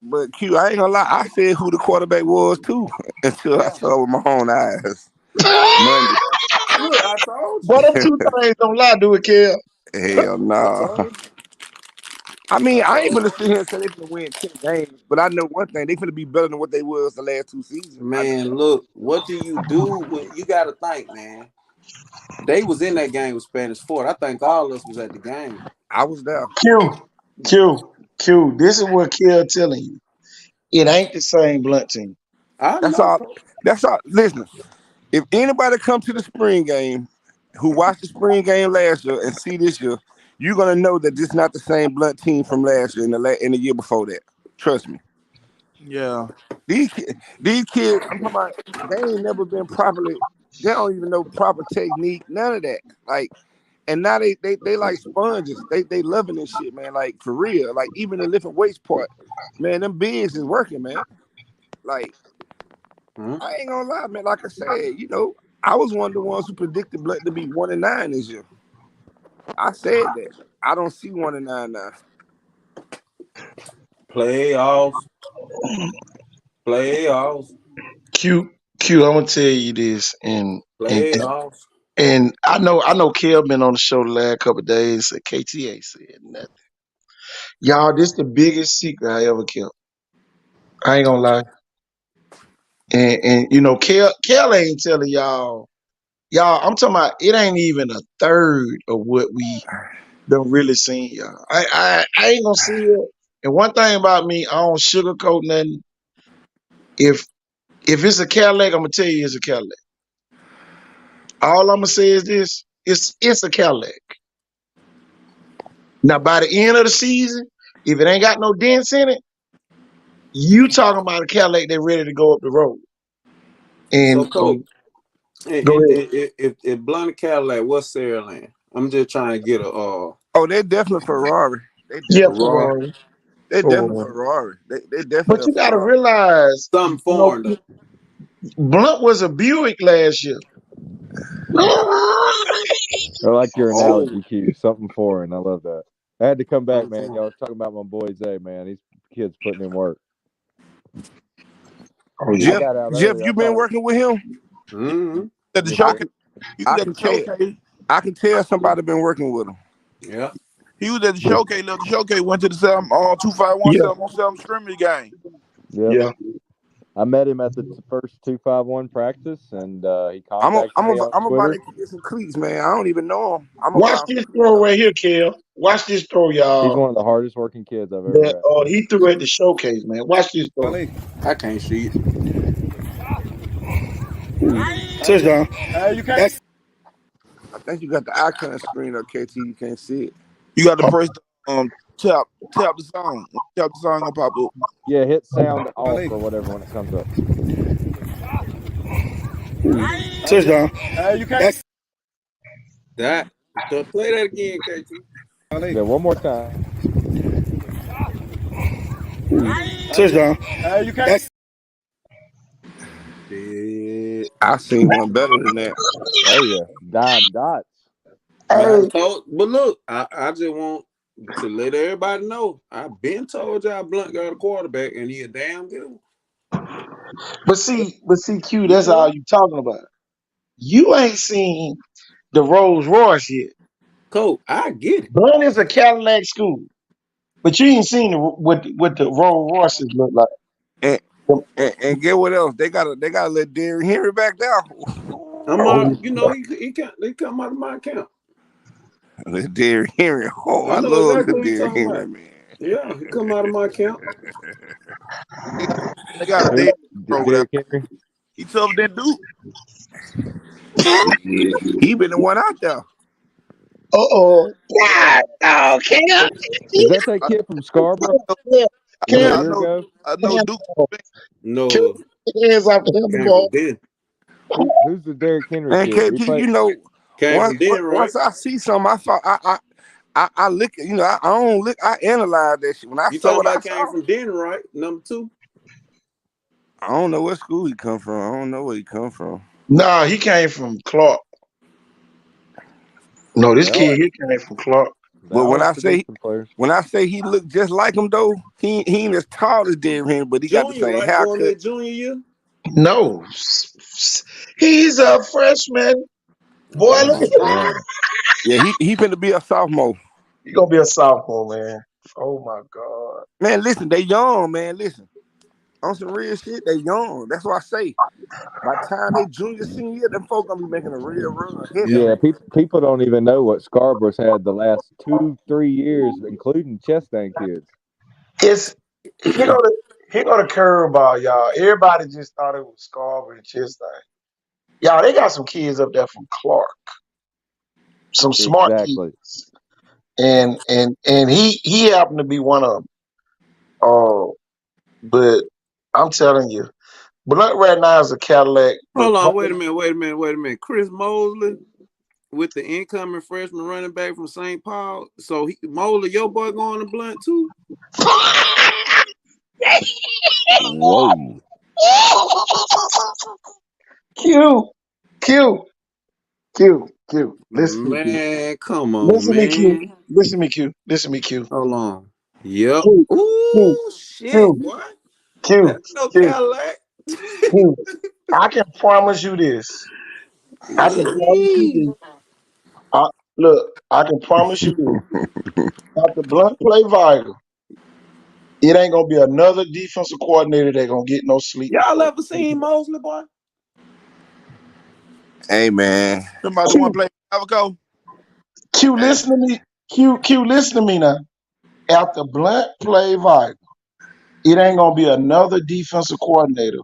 But Q, I ain't gonna lie, I said who the quarterback was too until I saw it with my own eyes. Monday. Look, I told you. But them two things don't lie, do it, Kel? Hell no. I mean, I ain't gonna sit here and say they finna win 10 games, but I know one thing: they finna be better than what they was the last 2 seasons. Man, look, what do you do when you got to think, man? They was in that game with Spanish Fort. I think all of us was at the game. I was there. Q. This is what Kel telling you. It ain't the same Blunt team. That's all. Listen, if anybody come to the spring game who watched the spring game last year and see this year, you're gonna know that this is not the same Blunt team from last year in the year before that. Trust me. Yeah. These kids, I'm talking about, they ain't never been properly. They don't even know proper technique. None of that. Like, and now they like sponges. They loving this shit, man. Like for real. Like even the lifting weights part, man. Them bigs is working, man. Like I ain't gonna lie, man. Like I said, I was one of the ones who predicted Blunt to be 1-9 this year. I said that. I don't see 1-9 now. Playoffs. Q, I'm gonna tell you this, and playoffs. I know Kel been on the show the last couple of days. KT ain't said nothing. Y'all, this the biggest secret I ever kept. I ain't gonna lie. And Kel ain't telling y'all. I'm talking about it ain't even a third of what we don't really seen, y'all. I ain't gonna see it. And one thing about me, I don't sugarcoat nothing. If it's a Cadillac, I'm gonna tell you it's a Cadillac. All I'm gonna say is this: it's a Cadillac. Now, by the end of the season, if it ain't got no dents in it, you talking about a Cadillac that's ready to go up the road. And so, Coach, if Blunt Cadillac, what's Saraland? I'm just trying to get a. Oh, they're definitely Ferrari. Ferrari. They're definitely Ferrari. They definitely. But you got to realize, something foreign. Blunt was a Buick last year. I like your analogy, Q. Something foreign. I love that. I had to come back, man. Y'all was talking about my boy Zay, man. These kids putting in work. Oh, Jeff, you been working with him? Mm-hmm. At the showcase. I can tell somebody been working with him. Yeah. He was at the showcase. Left the showcase. Went to the 251 7-on-7 scrimmage game. Yeah. I met him at the first 251 practice, and he contacted me on Twitter. I'm about to get some cleats, man. I don't even know him. Watch this throw right here, Kel. Watch this throw, y'all. He's one of the hardest working kids I've ever met. He threw at the showcase, man. Watch this throw. I can't see it. Touchdown. I think you got the icon screen up, KT. You can't see it. You got to press the tap the song. Tap the song gonna pop up. Yeah, hit sound off or whatever when it comes up. Touchdown. That. Play that again, KT. Yeah, one more time. Touchdown. I seen one better than that. Oh yeah, dime dots. But look, I just want to let everybody know, I've been told y'all Blunt got a quarterback, and he a damn good one. But see, Q, that's all you talking about. You ain't seen the Rolls Royce yet. Coach, I get it. Blunt is a Cadillac school, but you ain't seen what the Rolls Royces look like. And get what else? They gotta let Derrick Henry back down. You know, he come out of my account. Let Derrick Henry. Oh, I know love exactly the Derrick Henry, about. man. Yeah, he come out of my account. They got a Who? Derrick Henry? He tougher than Duke. He been the one out there. God, okay. Is that kid from Scarborough? I know Duke. No. Hands off the handball. Who's the Derrick Henry And kid? KT, you know, once I see something, I thought I look at, I don't look, I analyze that shit. When I saw it, I came from Denver, right? Number 2. I don't know what school he come from. I don't know where he come from. Nah, he came from Clark. No, this kid here came from Clark. But when I say he looked just like him though, he ain't as tall as Derrick Henry, but he got the same haircut. Junior year? No, he's a freshman. Boy, look at him. Yeah, he finna be a sophomore. He gonna be a sophomore, man. Oh my God. Man, listen, they young, man. Listen. On some real shit, they young. That's what I say. By the time they junior, senior year, them folks gonna be making a real run. Yeah, people don't even know what Scarborough's had the last 2-3 years, including Chastain kids. It's here go the curveball, y'all. Everybody just thought it was Scarborough and Chastain. Y'all, they got some kids up there from Clark. Some smart kids. And he happened to be one of them. But I'm telling you, Blunt right now is a Cadillac. Hold on, wait a minute. Chris Mosley with the incoming freshman running back from St. Paul. So Mosley, your boy going to Blunt too? Whoa. Q. Listen, man, come on, listen man. Listen to me, Q. Hold on. Yep. Ooh, shit, what? That's no Cadillac. I can promise you this. I can promise you this. After Blunt play Vital, it ain't gonna be another defensive coordinator that gonna get no sleep. Y'all ever seen Mosley, boy? Hey, man. Somebody want to play Avoco? Q, listen to me. Q, listen to me now. After Blunt play Vital, it ain't gonna be another defensive coordinator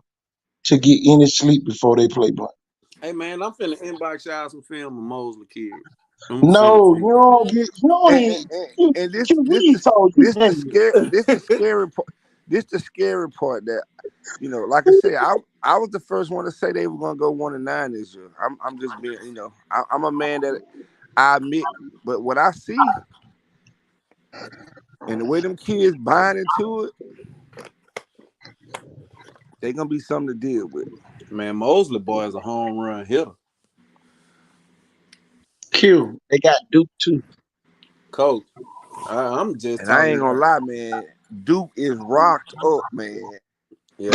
to get any sleep before they play Blunt. Hey, man, I'm finna inbox y'all some film of Mosley kids. No, you don't get. You don't even. And this the scary part that, like I said, I was the first one to say they were gonna go 1-9 this year. I'm just being, I'm a man that I admit, but what I see and the way them kids buying into it, they gonna be something to deal with. Man, Mosley boy is a home run hitter. Q, they got Duke too. Coach, I'm just. And I ain't gonna lie, man. Duke is rocked up, man. Yeah.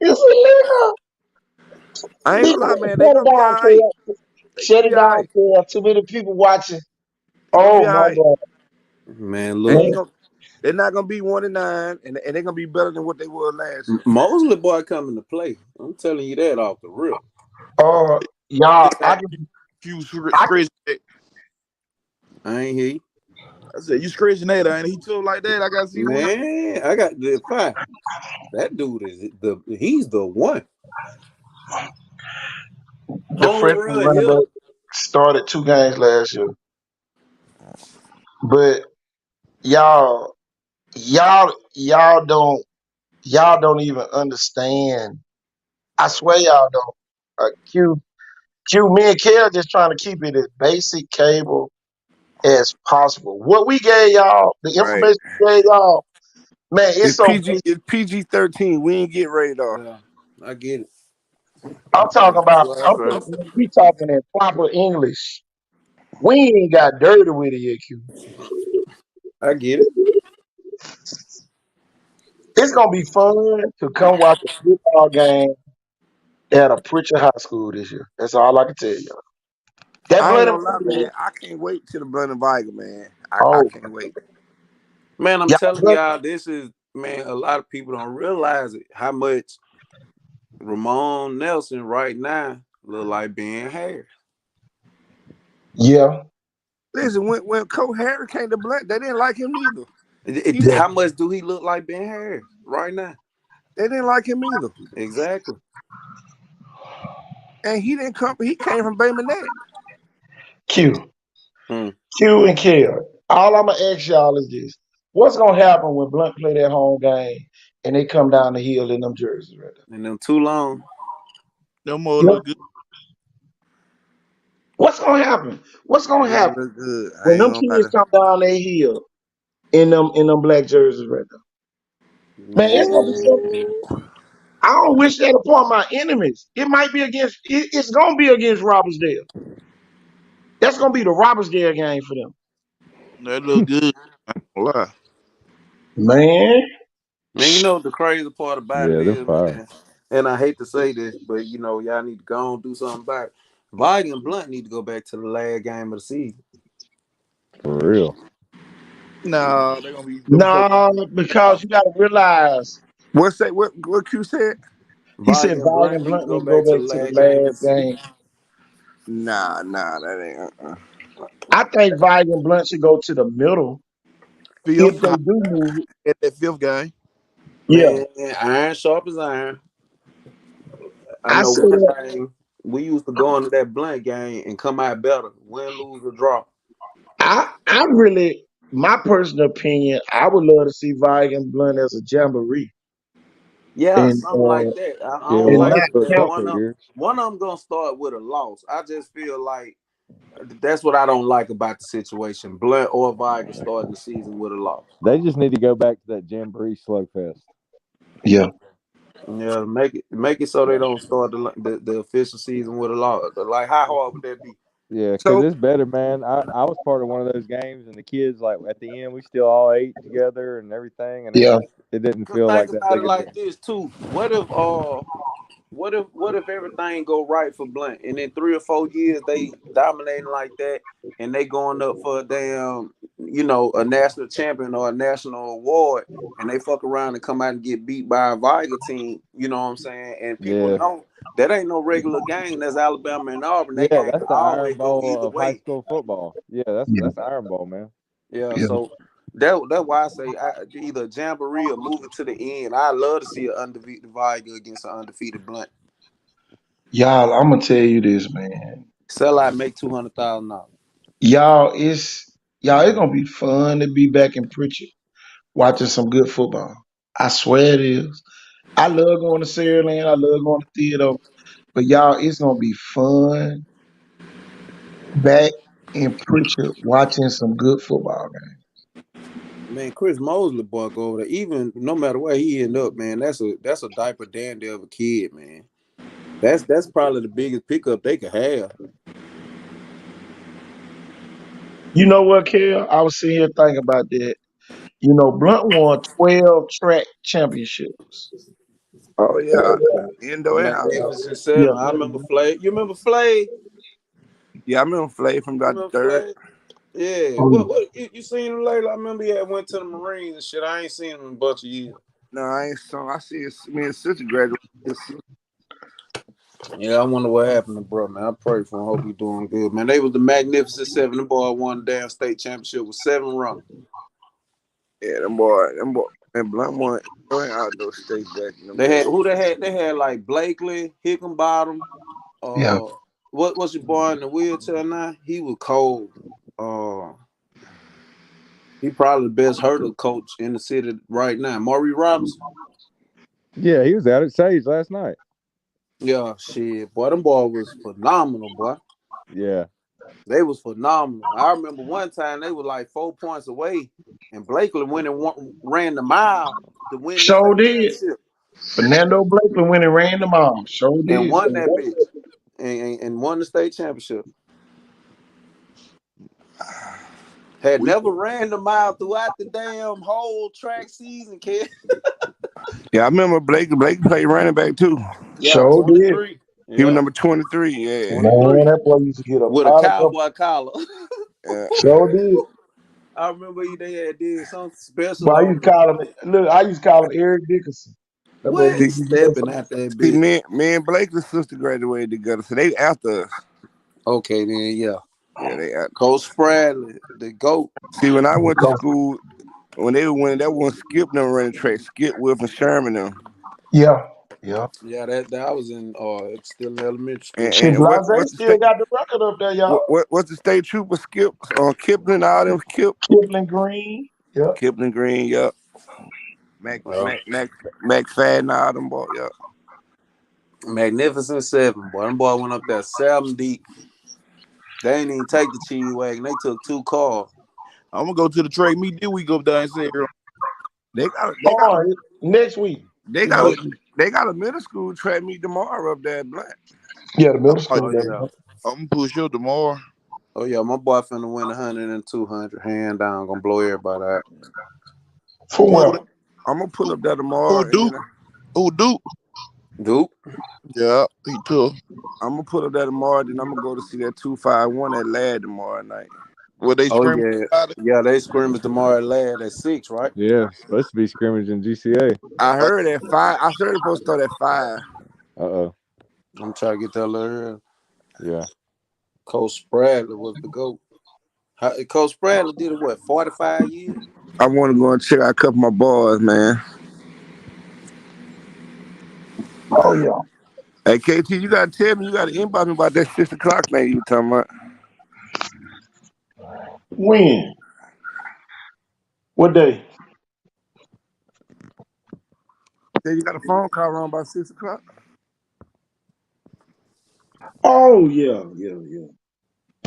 It's illegal. I ain't gonna lie, man. They gonna be all right. Shut it down, Kale. Too many people watching. Oh my God. Man, look. They're not gonna be 1-9, and they're gonna be better than what they were last year. Mosley boy coming to play. I'm telling you that off the rip. Y'all, I ain't hear you. I said you scratching that, and he took like that. I gotta see the one. Man, I got the 5. That dude he's the one. The freshman running back started 2 games last year. But y'all don't even understand. I swear y'all don't. Q, me and Kel just trying to keep it as basic cable as possible. What we gave y'all, the information we gave y'all, man, it's so PG-13. We ain't get rated off. Yeah, I get it. I'm talking about. That's right. We talking in proper English. We ain't got dirty with it yet, Q. I get it. It's gonna be fun to come watch a football game at a Pritchard High School this year. That's all I can tell you. That I ain't bloody gonna lie, man. I can't wait till the Blood and Viger, man. I oh can't wait. Man, I'm yeah, telling y'all, this is, man, a lot of people don't realize it, how much Ramon Nelson right now look like Ben Harris. yeah. Listen, when Coach Harris came to Blunt, they didn't like him either. How much do he look like Ben Harris right now? They didn't like him either. Exactly. And he didn't come. He came from Bay Minette. Q and Kel. All I'm gonna ask y'all is this: what's gonna happen when Blunt play that home game and they come down the hill in them jerseys right there? And them too long. Them more look good. What's gonna happen? What's gonna happen Look good. I when ain't them gonna kids come down their hill in them black jerseys right there? Man, it's gonna be so. I don't wish that upon my enemies. It might be against. It's gonna be against Robertsdale. That's gonna be the Robertsdale game for them. That look good. I ain't gonna lie. Man, you know what the crazy part about it Yeah, they're is, fire. man, and I hate to say this, but you know, y'all need to go and do something about it. Viger and Blunt need to go back to the last game of the season. For real. Nah, they're gonna be them folks. no, because you gotta realize. What's that? What Q said? He said Viger and Viger Blunt and need to Blunt go need to go back to back the to the last game of the last season. game. Nah, that ain't. I think Viger and Blunt should go to the middle if Fifth they do move it. at that fifth game. Yeah, Man, iron sharp as iron. I I know said one that. thing. We used to go into that Blunt game and come out better, win, lose, or draw. I really, my personal opinion, I would love to see Viger and Blunt as a jamboree. Yeah, And something like that. I Yeah, don't we and like did not it, for a but count. couple of years. one of them gonna start with a loss. I just feel like that's what I don't like about the situation. Blunt or Viger starting the season with a loss. They just need to go back to that Jamboree Slugfest. Yeah. Yeah, make it so they don't start the official season with a loss. Like, how hard would that be? Yeah, because So it's better, man. I was part of one of those games, and the kids, like, at the end, we still all ate together and everything, and Yeah. it didn't Cause feel think like that about big it a like deal. this too. What if everything go right for Blunt, and in 3 or 4 years they dominating like that, and they going up for a damn, a national champion or a national award, and they fuck around and come out and get beat by a Viger team. You know what I'm saying? And people Yeah, know that ain't no regular game. That's Alabama and Auburn. That yeah, game that's can the Iron always go Bowl either of high way. school football. Yeah, Yeah. that's Iron Bowl, man. Yeah, Yeah. so that's why I say either jamboree or move it to the end. I love to see an undefeated Viger against an undefeated Blunt. Y'all, I'm gonna tell you this, man. Sell out, make $200,000. Y'all, it's gonna be fun to be back in Pritchard watching some good football. I swear it is. I love going to Saraland. I love going to theater. But y'all, it's gonna be fun back in Pritchard watching some good football game. Man, Chris Mosley boy go over there. Even no matter where he end up, man, that's a diaper dandy of a kid, man. That's probably the biggest pickup they could have. You know what, Kel? I was sitting here thinking about that. You know, Blunt won 12 track championships. Oh yeah, indoor and outdoor. Magnificent Seven. Yeah. I remember Flay. You remember Flay? Yeah, I remember Flay from about the Remember third. Flay? Yeah. Oh, What you seen him lately? I remember he had went to the Marines and shit. I ain't seen him in a bunch of years. No, I ain't so. I see me and sister graduated. Yeah, I wonder what happened to bro, man. I pray for him. Hope he doing good, man. They was the Magnificent Seven. The boy won the damn state championship with 7 runners. Yeah, them boy, and Blunt won indoor and outdoor state back in them They had days. who they had? They had like Blakely, Hickenbottom. yeah. What's your boy in the wheelchair now? He was cold. He probably the best hurdle coach in the city right now. Maury Robinson. Yeah, he was out at Sage last night. Yeah, shit, boy, them boy was phenomenal, boy. Yeah. They was phenomenal. I remember one time they were like 4 points away, and Blakely went and ran the mile to win the Sure state did. championship. Fernando Blakely went and ran them all. Sure did. And won that bitch. And won the state championship. Had never ran the mile throughout the damn whole track season, kid. Yeah, I remember Blake played running back too. Yeah, Sure 23. did. He was number 23. Yeah. 23. Man, that boy used to get With a cowboy collar. Yeah. Sure did. I remember they had did something special. But I used to call him. Look, I used to call him Eric Dickerson. That boy What? Stepping out that See, bitch. me and Blakely's sister graduated together, so they after us. Okay, then Yeah, they after. Coach Spradley, the GOAT. See, when I went to school, when they were winning, that one Skip them running track, Skip Wilf and Sherman them. Yeah. Yeah, that was in still in elementary school. And Blase still got the record up there, y'all. What's the state trooper? Skip Kipling, all them Kipling Green. Yep. Kipling Green, yep. Mac Fadden, all them boys, yep. Magnificent Seven, boy. Them boy went up there 7 deep. They ain't even take the cheese wagon. They took 2 cars. I'm gonna go to the track meet this week up there and say they got next week. They got a middle school track meet tomorrow up there at Black. Yeah, the middle school. I'm gonna push up tomorrow. Oh yeah, my boy finna win 100 and 200, hand down, gonna blow everybody out. For what? I'm gonna pull up there tomorrow. Duke. Yeah, he took. I'm gonna pull up there tomorrow, then I'm gonna go to see that 251 at Ladd tomorrow night. Well, they scrimmage. Yeah, they scrimmage tomorrow at Ladd at 6, right? Yeah, supposed to be scrimmage in GCA. I heard at 5. I heard it's supposed to start at 5. I'm trying to get that little. Yeah. Coach Spradley was the GOAT. Coach Spradley did it, what, 45 years? I want to go and check out a couple of my boys, man. Oh, yeah. Hey, KT, you got to tell me, you got to inbox me about that 6 o'clock thing you were talking about. When? What day? Say you got a phone call around about 6 o'clock? Oh, yeah.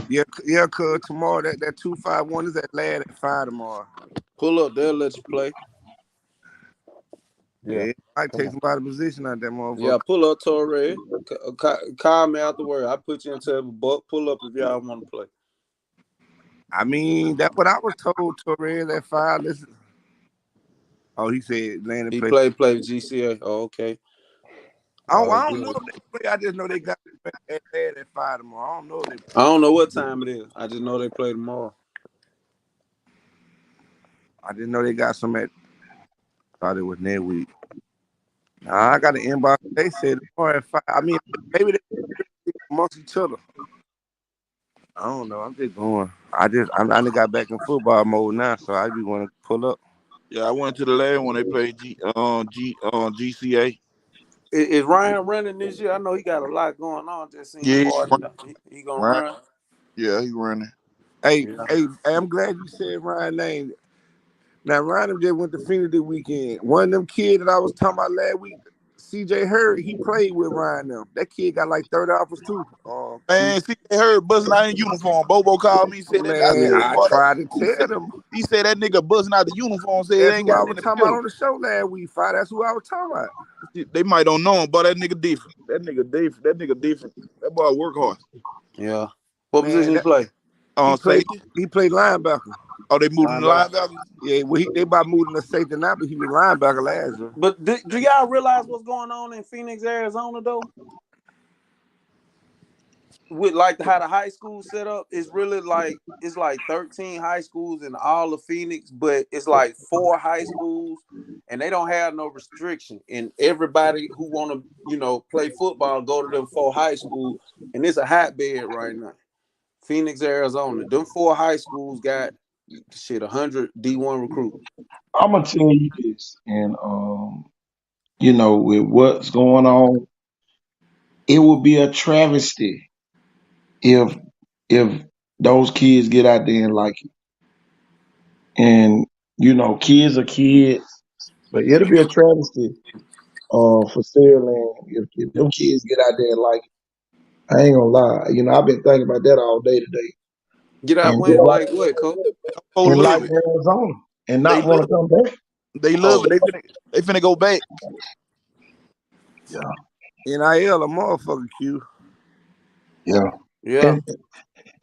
Yeah, cuz tomorrow, that 251 is at Ladd at 5 tomorrow. Pull up, they'll let you play. Yeah. I take somebody's position out that motherfucker. Yeah, pull up, Torre. Call me afterward. I put you into a book. Pull up if y'all want to play. I mean, that's what I was told, Torres, at 5. Listen. Oh, he said Landon play GCA. Oh, okay. I don't know if they play. I just know they got at 5 tomorrow. I don't know if they play. I don't know what time it is. I just know they play tomorrow. I didn't know they got some at. Thought it was next week. Nah, I got an inbox. They said tomorrow at 5. I mean, maybe they amongst each other. I don't know. I'm just going. I got back in football mode now, so I just want to pull up. Yeah, I went to the last one they played GCA. Is Ryan running this year? I know he got a lot going on. Just he gonna run. Yeah, he running. Hey, I'm glad you said Ryan's name. Now, Ryan just went to Phoenix this weekend. One of them kids that I was talking about last week, CJ Hurd, he played with Ryan now. That kid got like 30 offers too. Man, CJ Hurd buzzing out in uniform. Bobo called me, said I tried to tell them. He said that nigga buzzing out the uniform. Said that's ain't who got I was talking about on the show last week. That's who I was talking about. They might don't know him, but that nigga different. That nigga different. That boy work hard. Yeah. What position he play? He played linebacker. Oh, they moved him to linebacker? Yeah, well, they about moving to safety now, but he was linebacker last year. But do y'all realize what's going on in Phoenix, Arizona, though? With like how the high school set up, it's really like 13 high schools in all of Phoenix, but it's like 4 high schools, and they don't have no restriction. And everybody who want to, play football go to them 4 high schools, and it's a hotbed right now. Phoenix, Arizona. Them 4 high schools got 100 D1 recruits. I'm gonna tell you this, and with what's going on, it would be a travesty if those kids get out there and like it. And kids are kids, but it'll be a travesty for Sterling if them kids get out there and like it. I ain't gonna lie, I've been thinking about that all day today. Get out when like what, Coach? And like Arizona, and not want to come back. They love it. They finna go back. NIL a motherfucker, Q. Yeah. Yeah.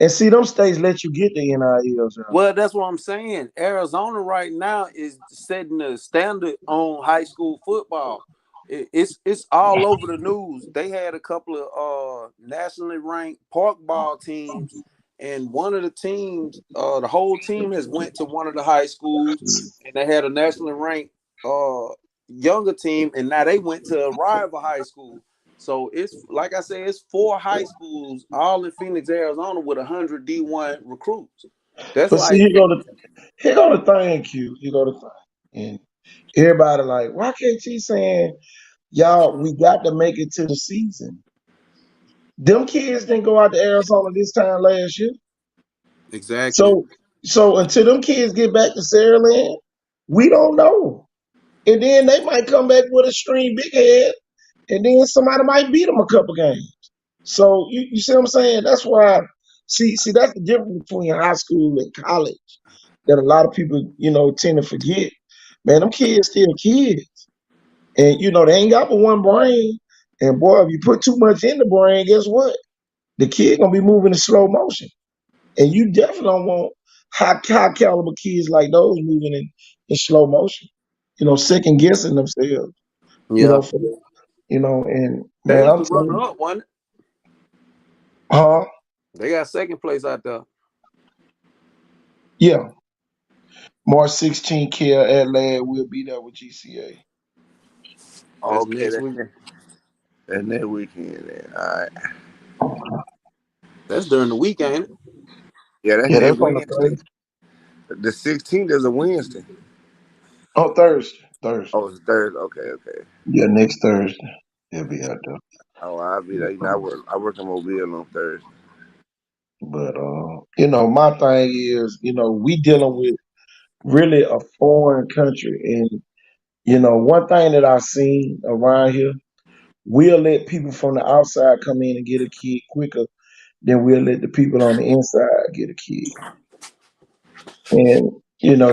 And see, those states let you get the NILs. Well, that's what I'm saying. Arizona right now is setting the standard on high school football. It's all over the news. They had a couple of nationally ranked park ball teams, and one of the teams, the whole team has went to one of the high schools, and they had a nationally ranked younger team, and now they went to a rival high school. So it's like I said, it's 4 high schools all in Phoenix, Arizona, with 100 D1 recruits. That's But see, like here go the thing, Q. Here go the thing. And everybody like, why can't you saying, y'all, we got to make it to the season? Them kids didn't go out to Arizona this time last year. exactly. So until them kids get back to Saraland, we don't know. And then they might come back with a string big head, and then somebody might beat them a couple games. So you see what I'm saying? That's why. See, that's the difference between high school and college that a lot of people, tend to forget. Man, them kids still kids, and they ain't got but one brain. And boy, if you put too much in the brain, guess what? The kid gonna be moving in slow motion, and you definitely don't want high caliber kids like those moving in slow motion. Second guessing themselves. Yeah. And They man, was I'm the telling runner you, up, wasn't it? huh? They got second place out there. Yeah. March 16th, Care Adelaide will be there with GCA. That's Okay, next week. That's next weekend. Then. All right. That's during the week, ain't it? Yeah, that's Yeah, next that's on the Wednesday. Thursday. The 16th is a Wednesday. Oh, Thursday. Oh, it's Thursday. Okay. Yeah, next Thursday. They'll be out there. Oh, I'll be there. I work in Mobile on Thursday. But my thing is, we dealing with really a foreign country. And one thing that I've seen around here, we'll let people from the outside come in and get a kid quicker than we'll let the people on the inside get a kid. And,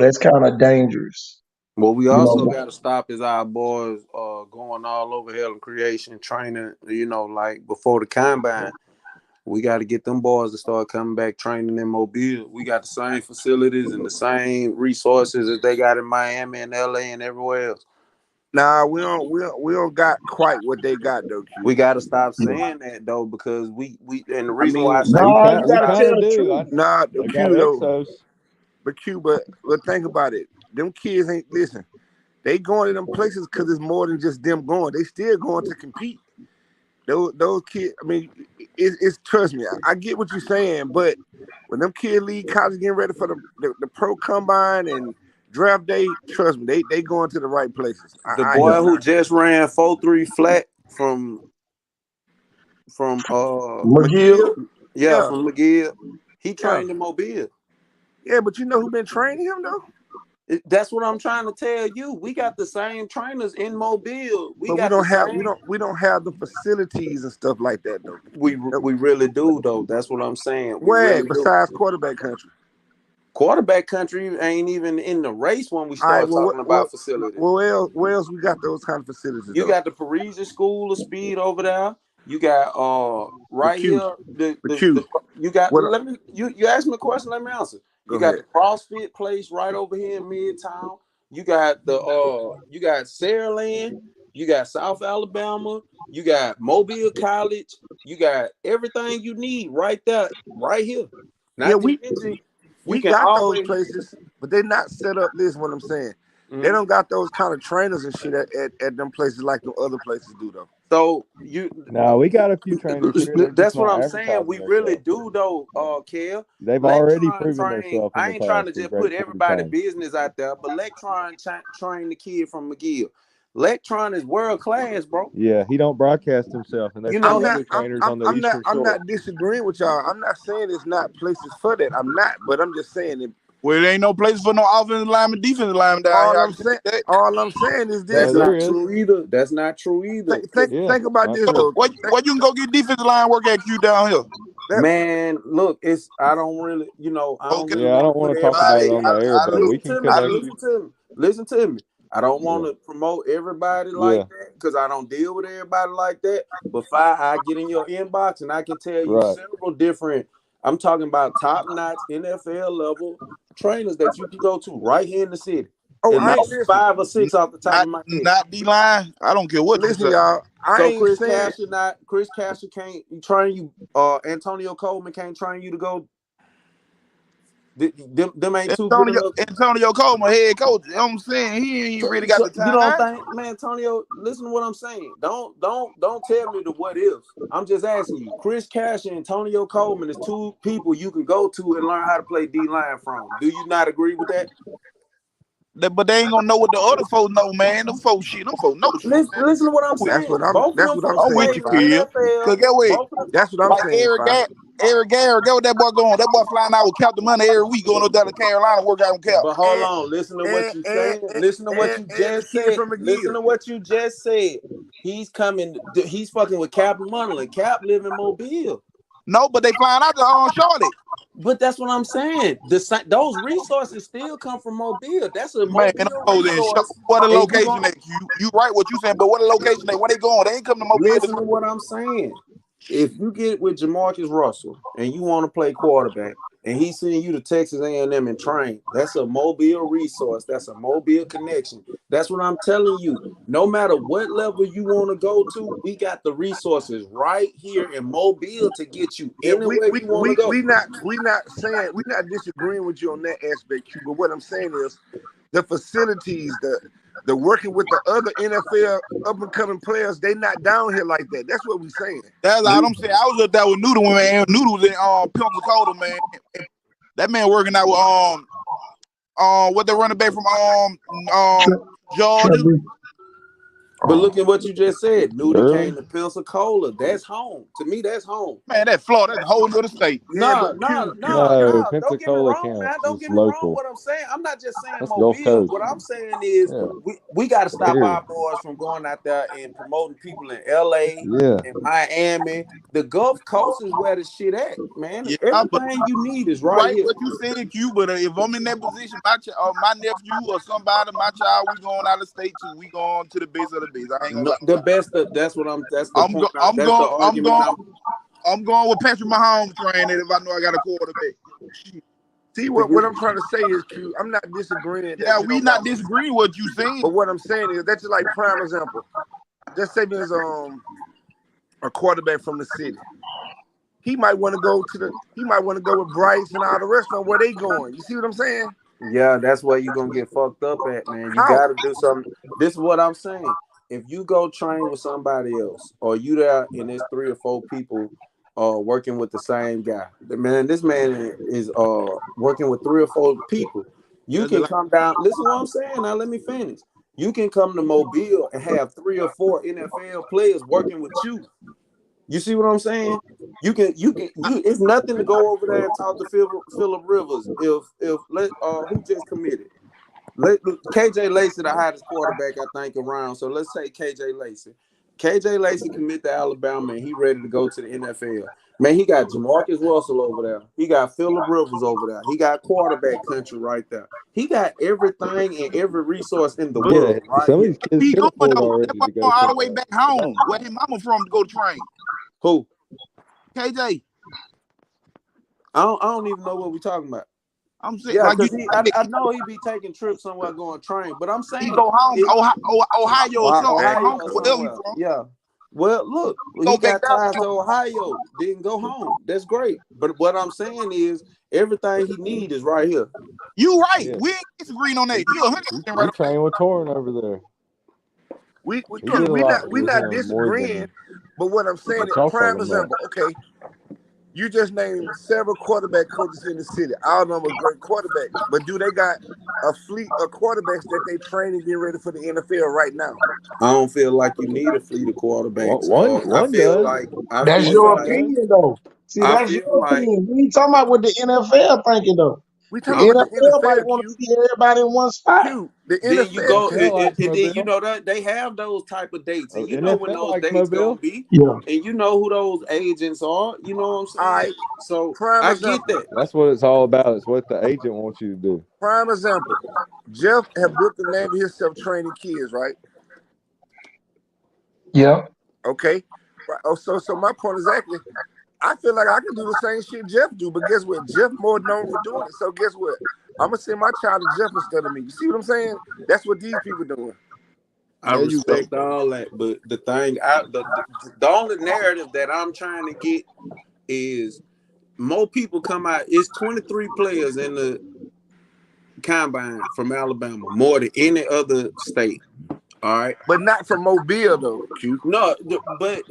that's kind of dangerous. What we also got to stop is our boys going all over hell and creation training. Like before the combine, we got to get them boys to start coming back training in Mobile. We got the same facilities and the same resources that they got in Miami and LA and everywhere else. Nah, we don't got quite what they got though, Q. We got to stop saying that though, because we and the reason why I say no, we you gotta kind tell of the do. truth. Nah, They Q got though. Exos. But think about it. Them kids ain't listen. They going to them places because it's more than just them going. They still going to compete. Those kids. I mean, it's trust me. I get what you're saying, but when them kids leave college getting ready for the pro combine and draft day, trust me, they going to the right places. the boy who just ran 4.3 flat from McGill. from McGill, he trained in Mobile. Yeah, but you know who been training him though? That's what I'm trying to tell you. We got the same trainers in Mobile. We don't have the facilities and stuff like that though. We really do though. That's what I'm saying. Where besides quarterback country? Quarterback country ain't even in the race when we start talking about facilities. Well, where else we got those kind of facilities? You got the Parisian School of Speed over there. You got right here you got you asked me a question, let me answer. You got the CrossFit place right over here in Midtown. You got you got Saraland, you got South Alabama, you got Mobile College, you got everything you need right there, right here. We got those places, but they're not set up. This is what I'm saying. Mm-hmm. They don't got those kind of trainers and shit at them places like the other places do though. So we got a few trainers here. That's what I'm saying. We really do though, Kev. They've already proven themselves. I ain't trying to just put everybody's business out there, but Lectron train the kid from McGill. Lectron is world class, bro. Yeah, he don't broadcast himself, and there's other trainers on the Eastern Shore. I'm not disagreeing with y'all. I'm not saying it's not places for that. I'm not, but I'm just saying it. Well, there ain't no place for no offensive lineman, defensive lineman down here. All I'm saying is this. That's not true either. That's not true either. Think about this though. What you can go get defensive line work at you down here? Man, look, I don't really, I don't I don't want to talk about it on the air, but we can connect you. Listen to me. I don't want to promote everybody like that because I don't deal with everybody like that. But I get in your inbox and I can tell you several different. I'm talking about top-notch NFL level trainers that you can go to right here in the city. Oh, At least 5 or 6 off the top of my head. Not D-line. I don't care what. Listen, y'all. Chris Casher can't train you. Antonio Coleman can't train you to go. Them ain't too good enough. Antonio Coleman, head coach. You know what I'm saying? He ain't really got the time. You don't think, man, Antonio, listen to what I'm saying. Don't tell me the what ifs. I'm just asking you. Chris Cash and Antonio Coleman is 2 people you can go to and learn how to play D-line from. Do you not agree with that? But they ain't gonna know what the other folks know, man. Them folks know shit. Listen to what I'm saying. That's what I'm saying. With you, kid. Cause get with. That's what I'm saying. Eric Garrett, get what that boy going. That boy flying out with Captain Money every week, going down to Carolina, work out with Cap. But hold on, listen to what you said. Listen to what you just said. Listen to what you just said. He's coming. He's fucking with Captain Money. And Cap live in Mobile. No, but they flying out to Charlotte. But that's what I'm saying. Those resources still come from Mobile. That's a Mobile resource. What a location that you right what you saying, but what a location they where they going? They ain't coming to Mobile. Listen to what I'm saying. If you get with Jamarcus Russell and you want to play quarterback and he's sending you to Texas A&M and train, that's a Mobile resource. That's a Mobile connection. That's what I'm telling you. No matter what level you want to go to, we got the resources right here in Mobile to get you anywhere you want to go. We're not disagreeing with you on that aspect, Q, but what I'm saying is the facilities, the working with the other NFL up-and-coming players, they not down here like that. That's what we're saying. That's all I'm saying. I was up there with Noodle, man. Noodle was in Pensacola, man. That man working out with what the running back from Georgia. But look at what you just said. Noodle came to Pensacola. That's home. To me, that's home. Man, that's Florida. That's a whole other state. No. Pensacola counts. Don't get me wrong. What I'm saying, I'm not just saying Mobile. What I'm saying is we got to stop our boys from going out there and promoting people in LA and Miami. The Gulf Coast is where the shit at, man. Everything you need is right here. What you saying, Q, but if I'm in that position, my nephew or somebody, my child, we going out of state too. We going to the base of the base. I ain't gonna lie. The best. That's what I'm. That's the point. I'm going with Patrick Mahomes training if I know I got a quarterback. See what I'm trying to say is, Q, I'm not disagreeing. Yeah, we not disagreeing with what you saying. But what I'm saying is that's just like prime example. Just say there's a quarterback from the city. He might want to go with Bryce and all the rest of them where they going. You see what I'm saying? Yeah, that's where you're gonna get fucked up at, man. You gotta do something. This is what I'm saying. If you go train with somebody else, or you there and there's 3 or 4 people working with the same guy, this man is working with 3 or 4 people. You can come down. Listen to what I'm saying. Now let me finish. You can come to Mobile and have 3 or 4 NFL players working with you. You see what I'm saying? You can. It's nothing to go over there and talk to Phillip Rivers. Who just committed? KJ Lacey, the hottest quarterback I think around. So let's say KJ Lacey. KJ Lacey commit to Alabama and he ready to go to the NFL. Man, he got Jamarcus Russell over there. He got Phillip Rivers over there. He got quarterback country right there. He got everything and every resource in the world. Right some of these kids he going all the way back home. Where his mama from to go train? Who? KJ. I don't even know what we're talking about. I'm saying, I know he be taking trips somewhere going train, but I'm saying he go home, Ohio or something. Yeah. Well, look, he got ties to Ohio, didn't go home. That's great. But what I'm saying is everything he need is right here. You right. Yeah. We ain't disagreeing on that. You're 100% right. We train with Torrin over there. We not disagreeing, but what I'm saying is prime example. Okay, you just named several quarterback coaches in the city. All of them are great quarterbacks, but do they got a fleet of quarterbacks that they train and get ready for the NFL right now? I don't feel like you need a fleet of quarterbacks. One does. That's your opinion, though. See, that's your opinion. We ain't talking about what the NFL thinking, though. We The talking about the NFL might NFL, want to Q. see everybody in one spot. Q. The Then you go, NFL. and then you know that they have those type of dates, and you know when NFL those likes dates Mobile. gonna be, Yeah. and you know who those agents are. You know what I'm saying? All right. So Prime I example. get that. That's what it's all about. It's what the agent wants you to do. Prime example. Jeff have built the name of himself training kids, right? Yeah. Okay. Right. Oh, so my point exactly. I feel like I can do the same shit Jeff do, but guess what? Jeff more known for doing it. So guess what? I'm gonna send my child to Jeff instead of me. You see what I'm saying? That's what these people doing. I There you go. respect all that, but the thing, the only narrative that I'm trying to get is more people come out. It's 23 players in the combine from Alabama, more than any other state. All right, but not from Mobile though. Q. No, but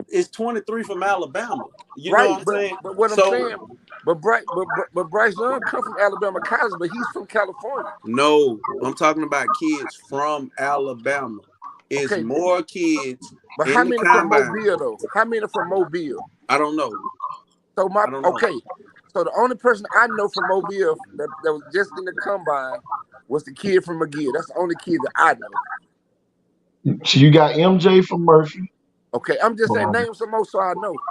it's 23 from Alabama. You right, know what I'm saying? But what I'm saying, but Bryce Young come from Alabama College, but he's from California. No, I'm talking about kids from Alabama. It's Okay. more kids. But in how the many combine. from Mobile though? How many from Mobile? I don't know. So I don't know. okay. So the only person I know from Mobile that was just in the combine was the kid from McGill. That's the only kid that I know. So you got MJ from Murphy. Okay, I'm just saying name some more so I know.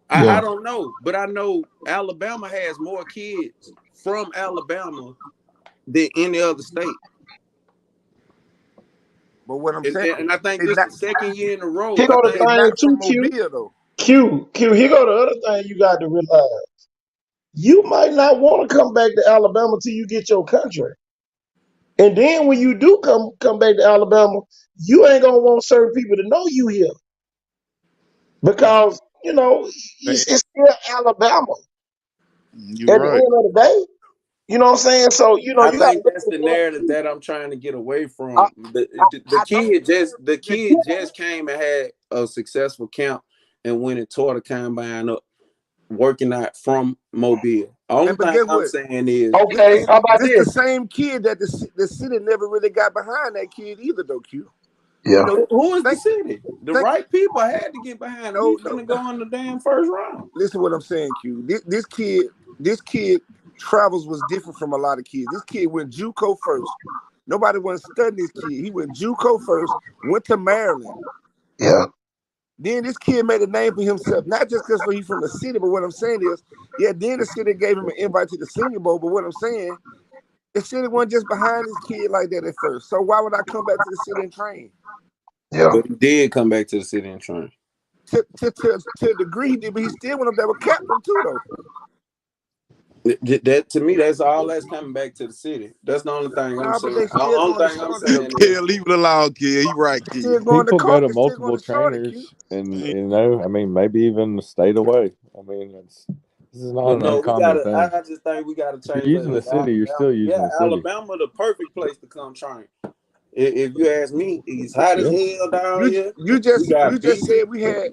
I don't know, but I know Alabama has more kids from Alabama than any other state. But what I'm saying, and I think this is the second year in a row. Here go the thing too, Q. Here go the other thing you got to realize. You might not want to come back to Alabama till you get your contract. And then when you do come back to Alabama, you ain't gonna want certain people to know you here. Because, you know, it's still Alabama. You're At right. the end of the day. You know what I'm saying? So, you know, I you think got that's the narrative that I'm trying to get away from. The kid just came and had a successful camp and went and tore the combine up, working out from Mobile. Only thing I'm saying is, okay, how about this? The same kid that the city never really got behind that kid either, though. Q. Yeah. You know, who is the city? The right people had to get behind him. He's gonna go in the damn first round. Listen to what I'm saying, Q. This kid travels was different from a lot of kids. This kid went JUCO first. Nobody wasn't studying this kid. He went JUCO first, went to Maryland. Yeah. Then this kid made a name for himself, not just because he's from the city, but what I'm saying is, yeah, then the city gave him an invite to the Senior Bowl, but what I'm saying, the city wasn't just behind this kid like that at first. So why would I come back to the city and train? Yeah. But he did come back to the city and train. To a degree he did, but he still went up there with captain too, though. That to me, that's all that's coming back to the city. That's the only thing I'm saying. The only thing I'm saying is, leave it alone, kid. He right, kid. People go to multiple trainers, and you know, I mean, maybe even a state away. I mean, this is not an uncommon thing. I just think we gotta change. If you're using the city, you're still using the city. Alabama, the perfect place to come train. If you ask me, it's hot as hell down here. You just said we had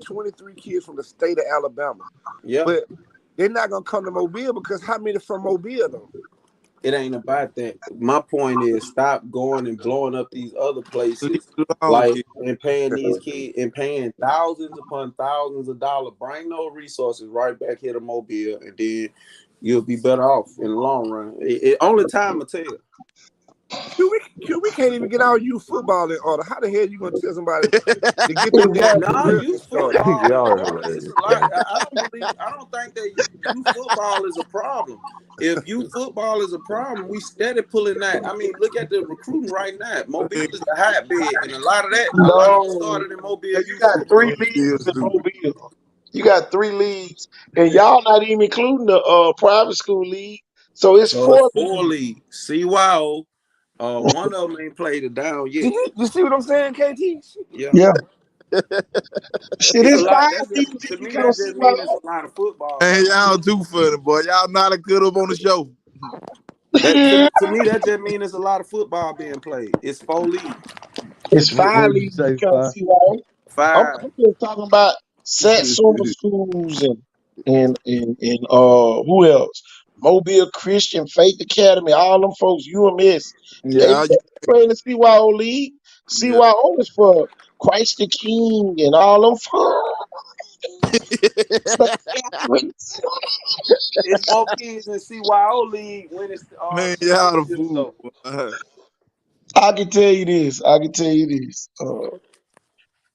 23 kids from the state of Alabama. Yeah, but they're not gonna come to Mobile because how many from Mobile though? It ain't about that. My point is, stop going and blowing up these other places, and paying these kids and paying thousands upon thousands of dollars. Bring those resources right back here to Mobile, and then you'll be better off in the long run. Only time will tell. We can't even get our youth football in order. How the hell you gonna tell somebody to get their damn youth football? I don't think that youth football is a problem. If youth football is a problem, we steady pulling that. I mean, look at the recruiting right now. Mobile is the hotbed, and a lot of that started in Mobile. You got 3 leagues in Mobile. You got 3 leagues, and y'all not even including the private school league. So it's 4 leagues. CYO. One of them ain't played it down yet. You see what I'm saying, KT? Yeah. Shit, it's 5 leagues. To me, that just means it's a lot of football. Hey, y'all too funny, boy. Y'all not a good up on the show. To me, that just means it's a lot of football being played. It's 4 leagues. It's 5 leagues. I'm just talking about Satsuma schools and who else? Mobile Christian Faith Academy, all them folks, UMS. Yeah, they play in the CYO league. CYO is for Christ the King and all them fun. It's more kids in CYO league when it's Man, y'all the championship, fool. though. I can tell you this.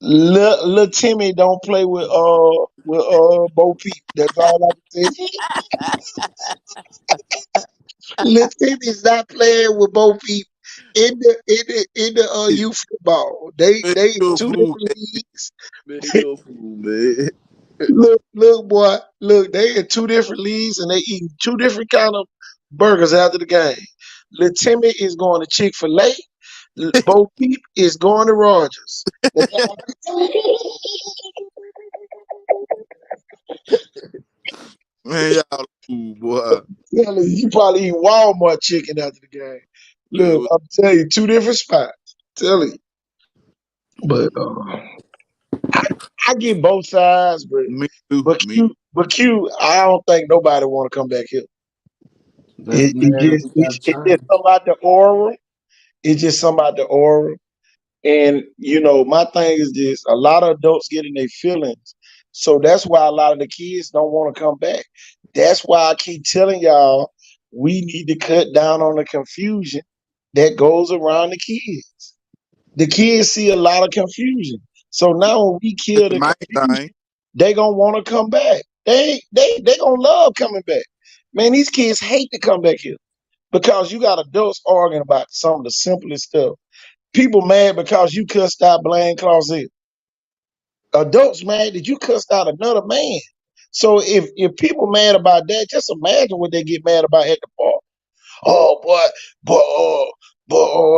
Little Timmy don't play with Bo Peep. That's all I can tell you. Little Timmy's not playing with Bo Peep in the youth football. They Man, in you a two fool, different leagues. man. You a fool, man. Look, boy, look, they in two different leagues and they eating two different kind of burgers after the game. Little Timmy is going to Chick-fil-A. Bo Peep is going to Rogers. That's all I can tell Man, y'all the fool, boy. you probably eat Walmart chicken after the game. Man, Look, I'm telling you, two different spots. Telling you. But I get both sides, me too. but Q, I don't think nobody want to come back here. That's It's just something about the aura. It's just something about the aura. And my thing is this: a lot of adults get in their feelings, so that's why a lot of the kids don't want to come back. That's why I keep telling y'all we need to cut down on the confusion that goes around the kids. The kids see a lot of confusion, so now when we That's kill the the main confusion, thing. they gonna want to come back. They gonna love coming back. Man, these kids hate to come back here because you got adults arguing about some of the simplest stuff. People mad because you cussed out Blaine Clausell. Adults mad that you cussed out another man. So if people mad about that, just imagine what they get mad about at the park. Oh boy, but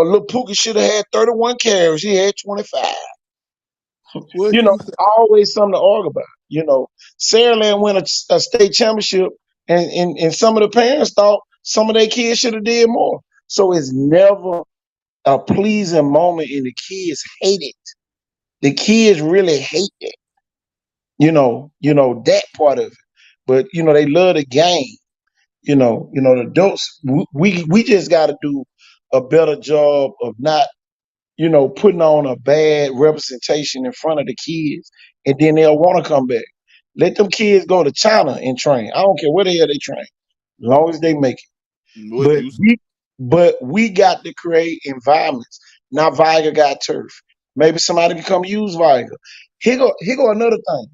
little Pookie should have had 31 carries. He had 25. What you say? Always something to argue about. Saraland won a state championship, and some of the parents thought some of their kids should have did more. So it's never a pleasing moment, and the kids hate it. The kids really hate it. That part of it. But they love the game. The adults, we just got to do a better job of not, putting on a bad representation in front of the kids, and then they'll want to come back. Let them kids go to China and train. I don't care where the hell they train, as long as they make it. What you say? But we got to create environments. Now Viger got turf. Maybe somebody can come use Viger. Here go another thing.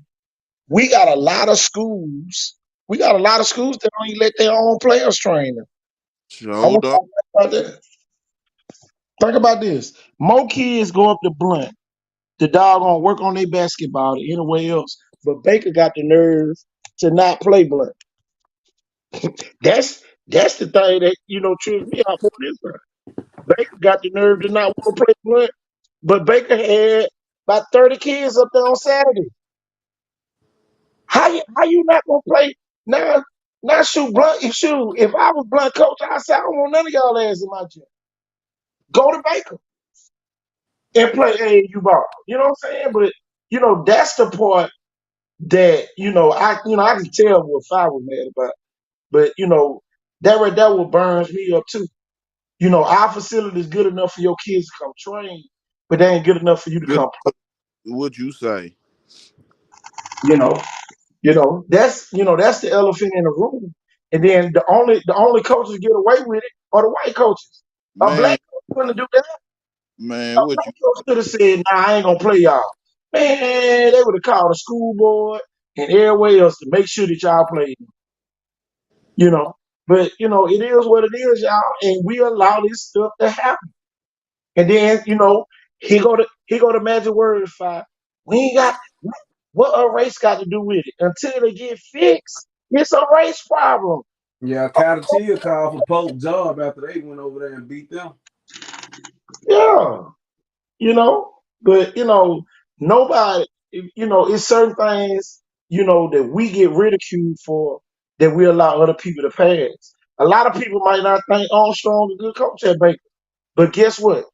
We got a lot of schools. We got a lot of schools that don't even let their own players train them. I want to Showed up. talk about that. Think about this. More kids go up to Blunt. The dog gonna work on their basketball than anywhere else. But Baker got the nerve to not play Blunt. That's the thing that trips me out more this time. Baker got the nerve to not want to play Blunt, but Baker had about 30 kids up there on Saturday. How you not gonna play now? Now shoot Blunt. If I was Blunt coach, I say I don't want none of y'all ass in my gym. Go to Baker and play AAU ball. You know what I'm saying? But that's the part that I can tell what I was mad about. But that right there what burns me up too. Our facility is good enough for your kids to come train, but they ain't good enough for you to come play. What you say? That's the elephant in the room. And then the only coaches get away with it are the white coaches. A Man, black coach couldn't do that. man, A what black you coach could have said, "Nah, I ain't gonna play y'all." Man, they would have called the school board and everywhere else to make sure that y'all played. But it is what it is, y'all, and we allow this stuff to happen. And then he go to Magic Words 5. We ain't got what a race got to do with it until they get fixed. It's a race problem. Yeah, Cottontail called for Pope job after they went over there and beat them. Yeah, but nobody. It's certain things that we get ridiculed for that we allow other people to pass. A lot of people might not think Armstrong is a good coach at Baker, but guess what?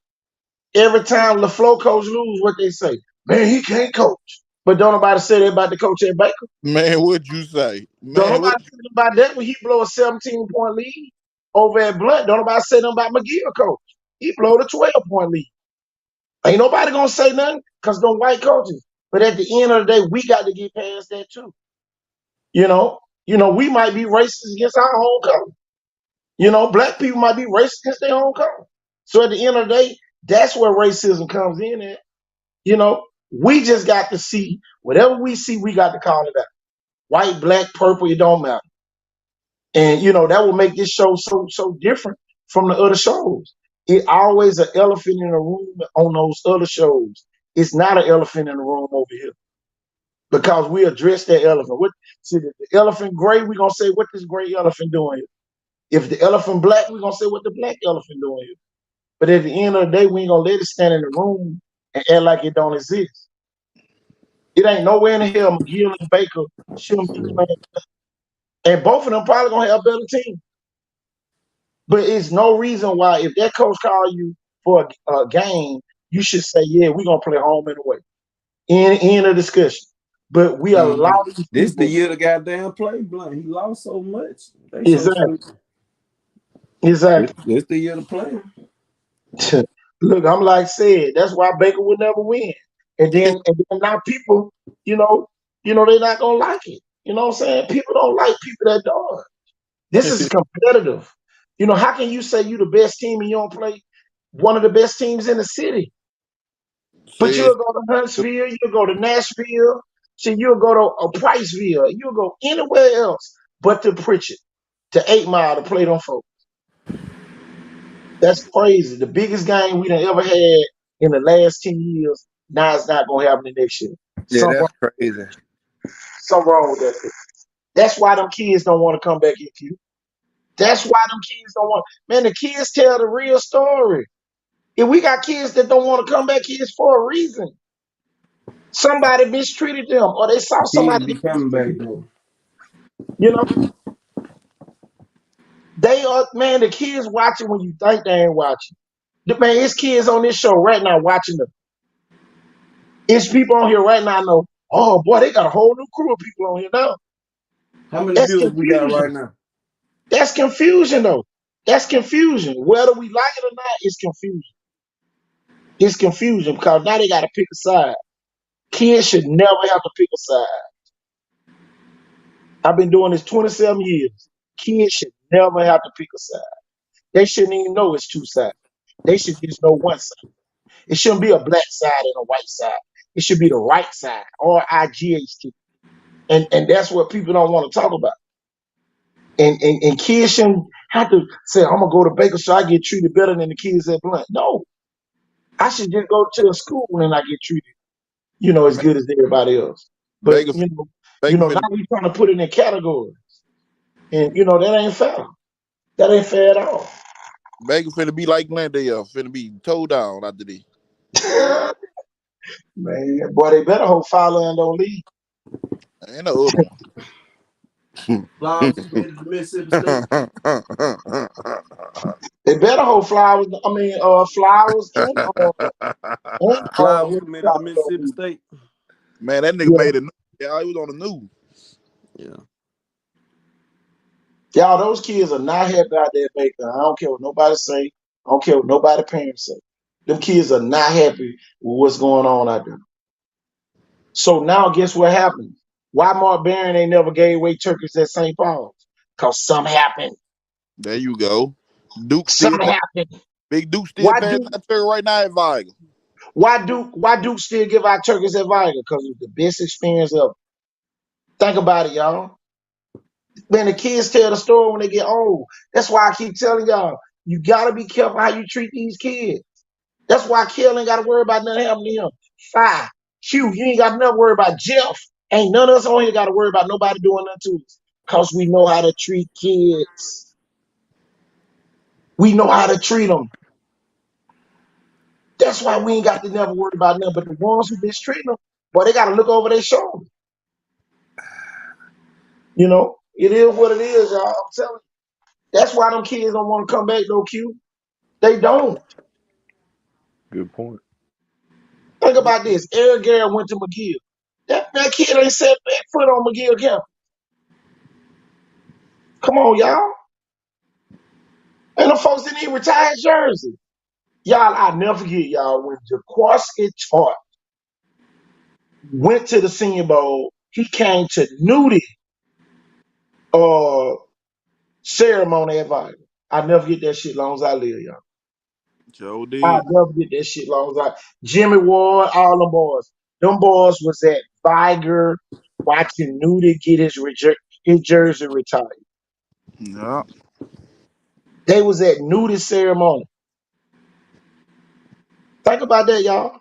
Every time LaFleur coach lose, what they say, man, he can't coach. But don't nobody say that about the coach at Baker. Man, what you say? Don't Man, nobody say about that when he blow a 17-point lead over at Blunt. Don't nobody say nothing about McGill coach. He blowed a 12-point lead. Ain't nobody gonna say nothing because them white coaches. But at the end of the day, we got to get past that too. You know, we might be racist against our own color. Black people might be racist against their own color. So at the end of the day, that's where racism comes in at. We just got to see whatever we see, we got to call it out. White, black, purple, it don't matter. And that will make this show so different from the other shows. It always an elephant in the room on those other shows. It's not an elephant in the room over here. Because we address that elephant. See the elephant gray, we're gonna say what this gray elephant doing here. If the elephant black, we're gonna say what the black elephant doing here. But at the end of the day, we ain't gonna let it stand in the room and act like it don't exist. It ain't nowhere in the hell McGill and Baker shouldn't be playing. And both of them probably gonna have a better team. But it's no reason why, if that coach call you for a game, you should say, yeah, we're gonna play home and away. End of discussion. But we allow these This the people. year the goddamn play blunt. He lost so much. Exactly. This the year to play. Look, I'm like said, that's why Baker would never win. And then now people, they're not gonna like it. You know what I'm saying? People don't like people that dodge. This is competitive. How can you say you the best team and you don't play one of the best teams in the city? But you'll go to Huntsville, you'll go to Nashville, you'll go to Priceville, you'll go anywhere else but to Pritchett, to 8 Mile to play them folks. That's crazy. The biggest game we done ever had in the last 10 years, now it's not going to happen the next year. Yeah, that's crazy. Something wrong with that. That's why them kids don't want to come back with you. That's why them kids don't want. Man, the kids tell the real story. If we got kids that don't want to come back, it's for a reason. Somebody mistreated them, or they saw somebody. Be coming back though. They are, man, the kids watching when you think they ain't watching. Man, it's kids on this show right now watching them. It's people on here right now know, oh boy, they got a whole new crew of people on here now. How many viewers we got right now? That's confusion though. That's confusion. Whether we like it or not, it's confusion. It's confusion because now they got to pick a side. Kids should never have to pick a side. I've been doing this 27 years. Kids should never have to pick a side. They shouldn't even know it's two sides. They should just know one side. It shouldn't be a black side and a white side. It should be the right side, RIGHT. And that's what people don't want to talk about. And kids shouldn't have to say, I'm going to go to Baker so I get treated better than the kids at Blunt. No. I should just go to a school and I get treated, as good as everybody else. But, now we're trying to put it in categories. And, that ain't fair. That ain't fair at all. Baker finna be like Glendale, finna be towed down after this. Man, boy, they better hope Fowler and don't leave. Ain't no other one. Flowers committed to Mississippi State. They better hope Flowers and Flowers committed to Mississippi State. Man, that nigga made it. Yeah, he was on the news. Yeah. Y'all, those kids are not happy out there, Baker. I don't care what nobody say. I don't care what nobody parents say. Them kids are not happy with what's going on out there. So now guess what happened? Why Mark Barron ain't never gave away turkeys at St. Paul's? Because something happened. There you go. Duke something happened. Big Duke still passing that turkey right now at Viger. Why Duke still give out turkeys at Viger? Because it was the best experience ever. Think about it, y'all. Man, the kids tell the story when they get old. That's why I keep telling y'all, you got to be careful how you treat these kids. That's why Kel ain't got to worry about nothing happening to him. Phi, Q, you ain't got nothing to worry about. Jeff, ain't none of us on here got to worry about nobody doing nothing to us. Because we know how to treat kids. We know how to treat them. That's why we ain't got to never worry about nothing. But the ones who mistreat them, boy, they got to look over their shoulder. It is what it is, y'all. I'm telling you. That's why them kids don't want to come back, though, Q. They don't. Good point. Think about this. Eric Garrett went to McGill. That kid ain't set back foot on McGill campus. Come on, y'all. And the folks didn't even retire jersey. Y'all, I'll never forget, y'all, when Jaquaski Tart went to the Senior Bowl. He came to Nudie ceremony at Vital. I never get that shit long as I live, y'all. Joe I did. never get that shit long as I. Jimmy Ward, all them boys. Them boys was at Viger watching Nudie get his jersey retired. Yeah. They was at Nudie ceremony. Think about that, y'all.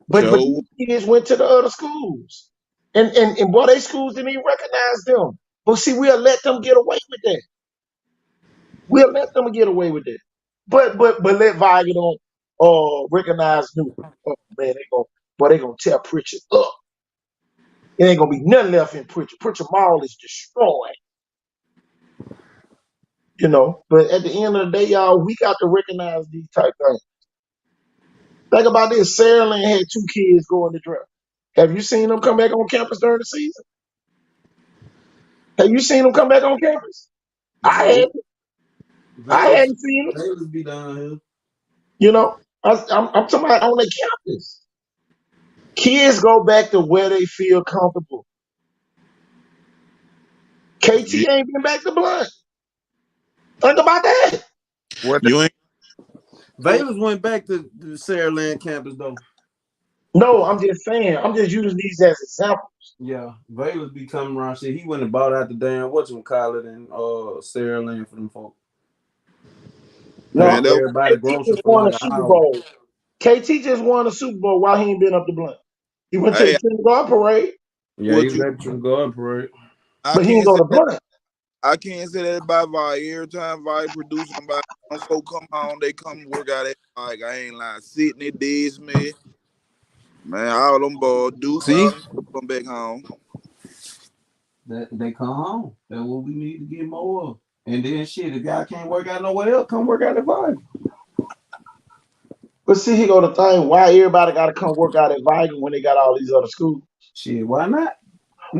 But Joe. these kids went to the other schools. And boy, they schools didn't even recognize them. But see, we'll let them get away with that. We'll let them get away with that. But let Viger don't recognize Newton. Oh man, they gonna tear Pritchard up. There ain't gonna be nothing left in Pritchard. Pritchard Mall is destroyed. You know, but at the end of the day, y'all, we got to recognize these type things. Think about this. Saraland had 2 kids going to draft. Have you seen them come back on campus during the season? Have you seen them come back on campus? I Nope. hadn't. I hadn't seen them. Vegas be down here. You know, I'm talking about on the campus. Kids go back to where they feel comfortable. KT ain't been back to Blunt. Think about that. What You ain't. Vegas went back to the Saraland campus though. No, I'm just saying. I'm just using these as examples. Yeah, Vegas be coming around. Shit, he went and bought out the damn whatchamacallit and Saraland for them folks. No, Man, that Everybody KT grocery just for won a like an Super hour. Bowl. KT just won a Super Bowl while he ain't been up to Blunt. He went to hey, the kindergarten parade, Yeah, what he was you at the garden parade. I but he ain't can't go say to that Blunt. I can't say that about Vi. Every time Vi produce somebody, some folk come home, they come work out at like I ain't lying. Sydney, Disney, man, all them boys, Duke, See, all them come back home. that they come home. That's what we need to get more of. And then shit, if y'all can't work out nowhere else, come work out at Vibe. But see, he go the thing. Why everybody got to come work out at Viking when they got all these other schools? Shit, why not?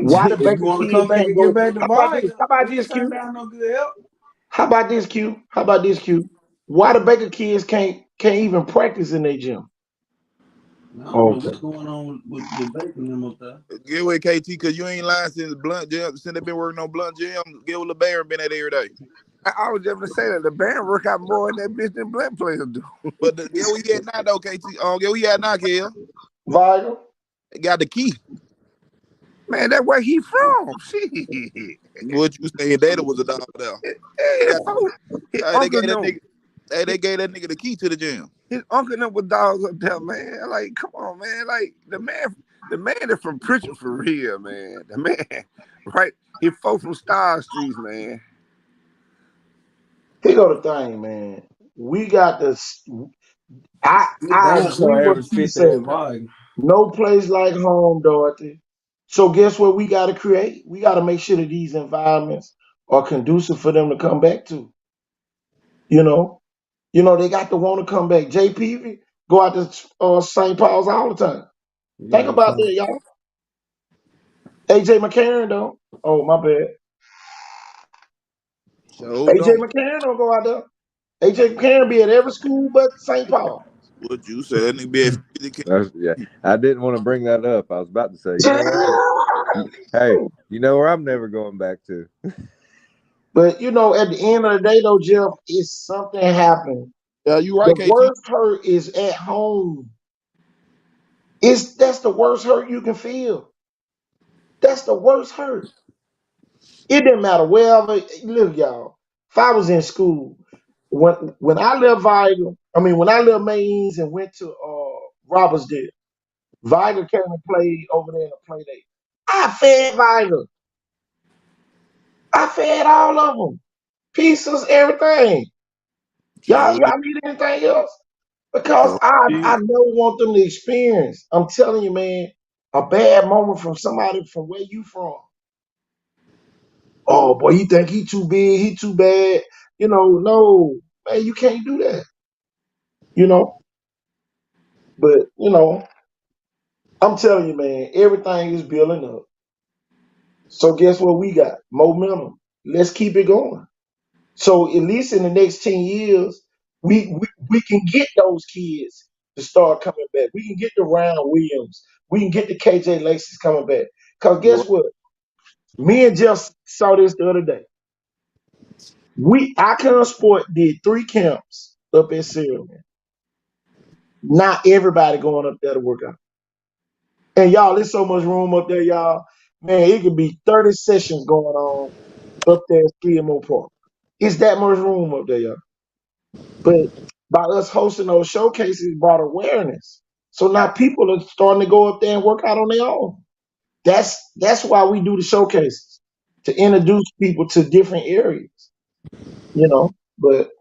Why the If you Baker want to kids come back can't and get go? back to How about this? Vibe, How about we this, ain't turn Q? down no good help. How about this, Q? How about this, Q? Why the Baker kids can't even practice in their gym? I don't know Okay. what's going on with Bacon them up there. Get with KT, because you ain't lying since Blunt Jam, since they been working on Blunt Jam. Get with LeBaron been at every day. I was just gonna say that the band work out more in that bitch than Blunt players do. But get where he at now, though, KT. Get where he at now, Kel. Vital. They got the key. Man, that's where he from. Shit. What you saying? Data was a dog there. They Hey, got. folks, his Hey, they uncle gave that them, nigga. Hey, they gave that nigga the key to the gym. his uncle them with dogs up there, man. Like, come on, man. Like the man is from Pritchard for real, man. The man, right? He folk from Star Streets, man. Here go the thing, man. We got this. I Damn agree sure with average what you 50 said. at Vibe. No place like home, Dorothy. So guess what we got to create? We got to make sure that these environments are conducive for them to come back to. You know, they got to want to come back. JP go out to St. Paul's all the time. Think Yeah, about that, y'all. AJ McCarron though. Oh my bad. So AJ don't. McCarron don't go out there. AJ McCarron be at every school but St. Paul. What you say? That nigga be at 50K. Yeah, I didn't want to bring that up. I was about to say, you know what? Hey, you know where I'm never going back to. But at the end of the day, though, Jeff, if something happened, Yeah, you right, the KT. worst hurt is at home. That's the worst hurt you can feel. That's the worst hurt. It didn't matter wherever. Look, y'all. If I was in school, when I left when I left Maines and went to Robertsdale, Viger came and played over there in a play day. I fed Viger. I fed all of them. Pieces, everything. Y'all So did. need anything else? Because So I did. never want them to experience. I'm telling you, man, a bad moment from somebody from where you from. Oh boy, he think he too big, he too bad. No, man, you can't do that. But I'm telling you, man, everything is building up. So guess what we got? Momentum. Let's keep it going. So at least in the next 10 years, we can get those kids to start coming back. We can get the Ryan Williams. We can get the KJ Lacey's coming back. Because guess what? Me and Jeff saw this the other day. Icon Sport did 3 camps up at Silverman. Not everybody going up there to work out. And y'all, there's so much room up there, y'all. Man, it could be 30 sessions going on up there at Skidmore Park. It's that much room up there, y'all. But by us hosting those showcases brought awareness. So now people are starting to go up there and work out on their own. That's why we do the showcases, to introduce people to different areas. But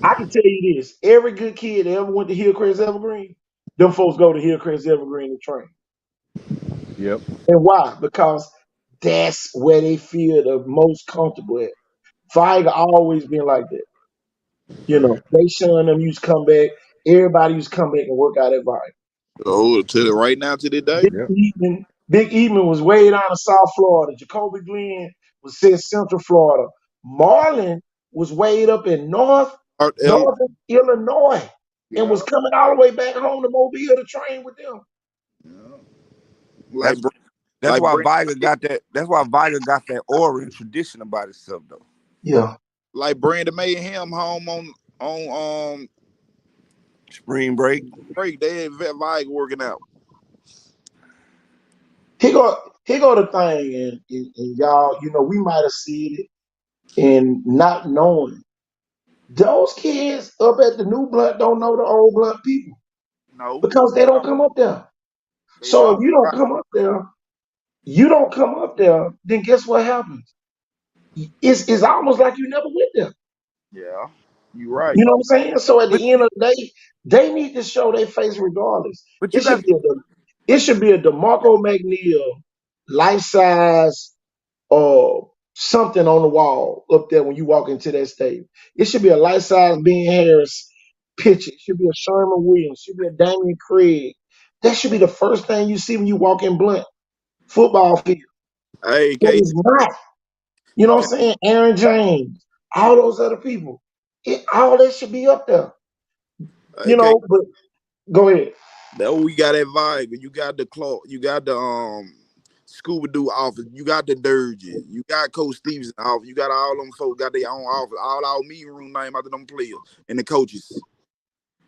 I can tell you this: every good kid that ever went to Hillcrest Evergreen, them folks go to Hillcrest Evergreen to train. Yep. And why? Because that's where they feel the most comfortable at. Viga always been like that. They showing them used to come back. Everybody used to come back and work out at Viga. Oh, right now to the day. Big Eatman was way down in South Florida. Jacoby Glenn was in Central Florida. Marlon was way up in Northern Illinois and was coming all the way back home to Mobile to train with them. That's why Viga got that. That's why Viga got that aura and tradition about itself, though. Yeah. Like Brandon Mayhem home on spring break. They had Viga working out. Here go the thing, and y'all, we might have seen it and not knowing. Those kids up at the New Blunt don't know the old Blunt people. No. Because they don't come up there. So if you don't come up there, then guess what happens? It's almost like you never went there. Yeah, you're right. You know what I'm saying? So at the end of the day, they need to show their face regardless. It should be a DeMarco McNeil life-size something on the wall up there when you walk into that stadium. It should be a life-size Ben Harris picture. It should be a Sherman Williams. It should be a Damian Craig. That should be the first thing you see when you walk in Blunt football field. Hey, it's not. You know what I'm saying? Aaron James, all those other people. All that should be up there. But go ahead. That we got at Viga. You got the Clark. You got the Scuba Doo office. You got the Durgis. You got Coach Stevenson office. You got all them folks got their own office. All our meeting room name after them players and the coaches.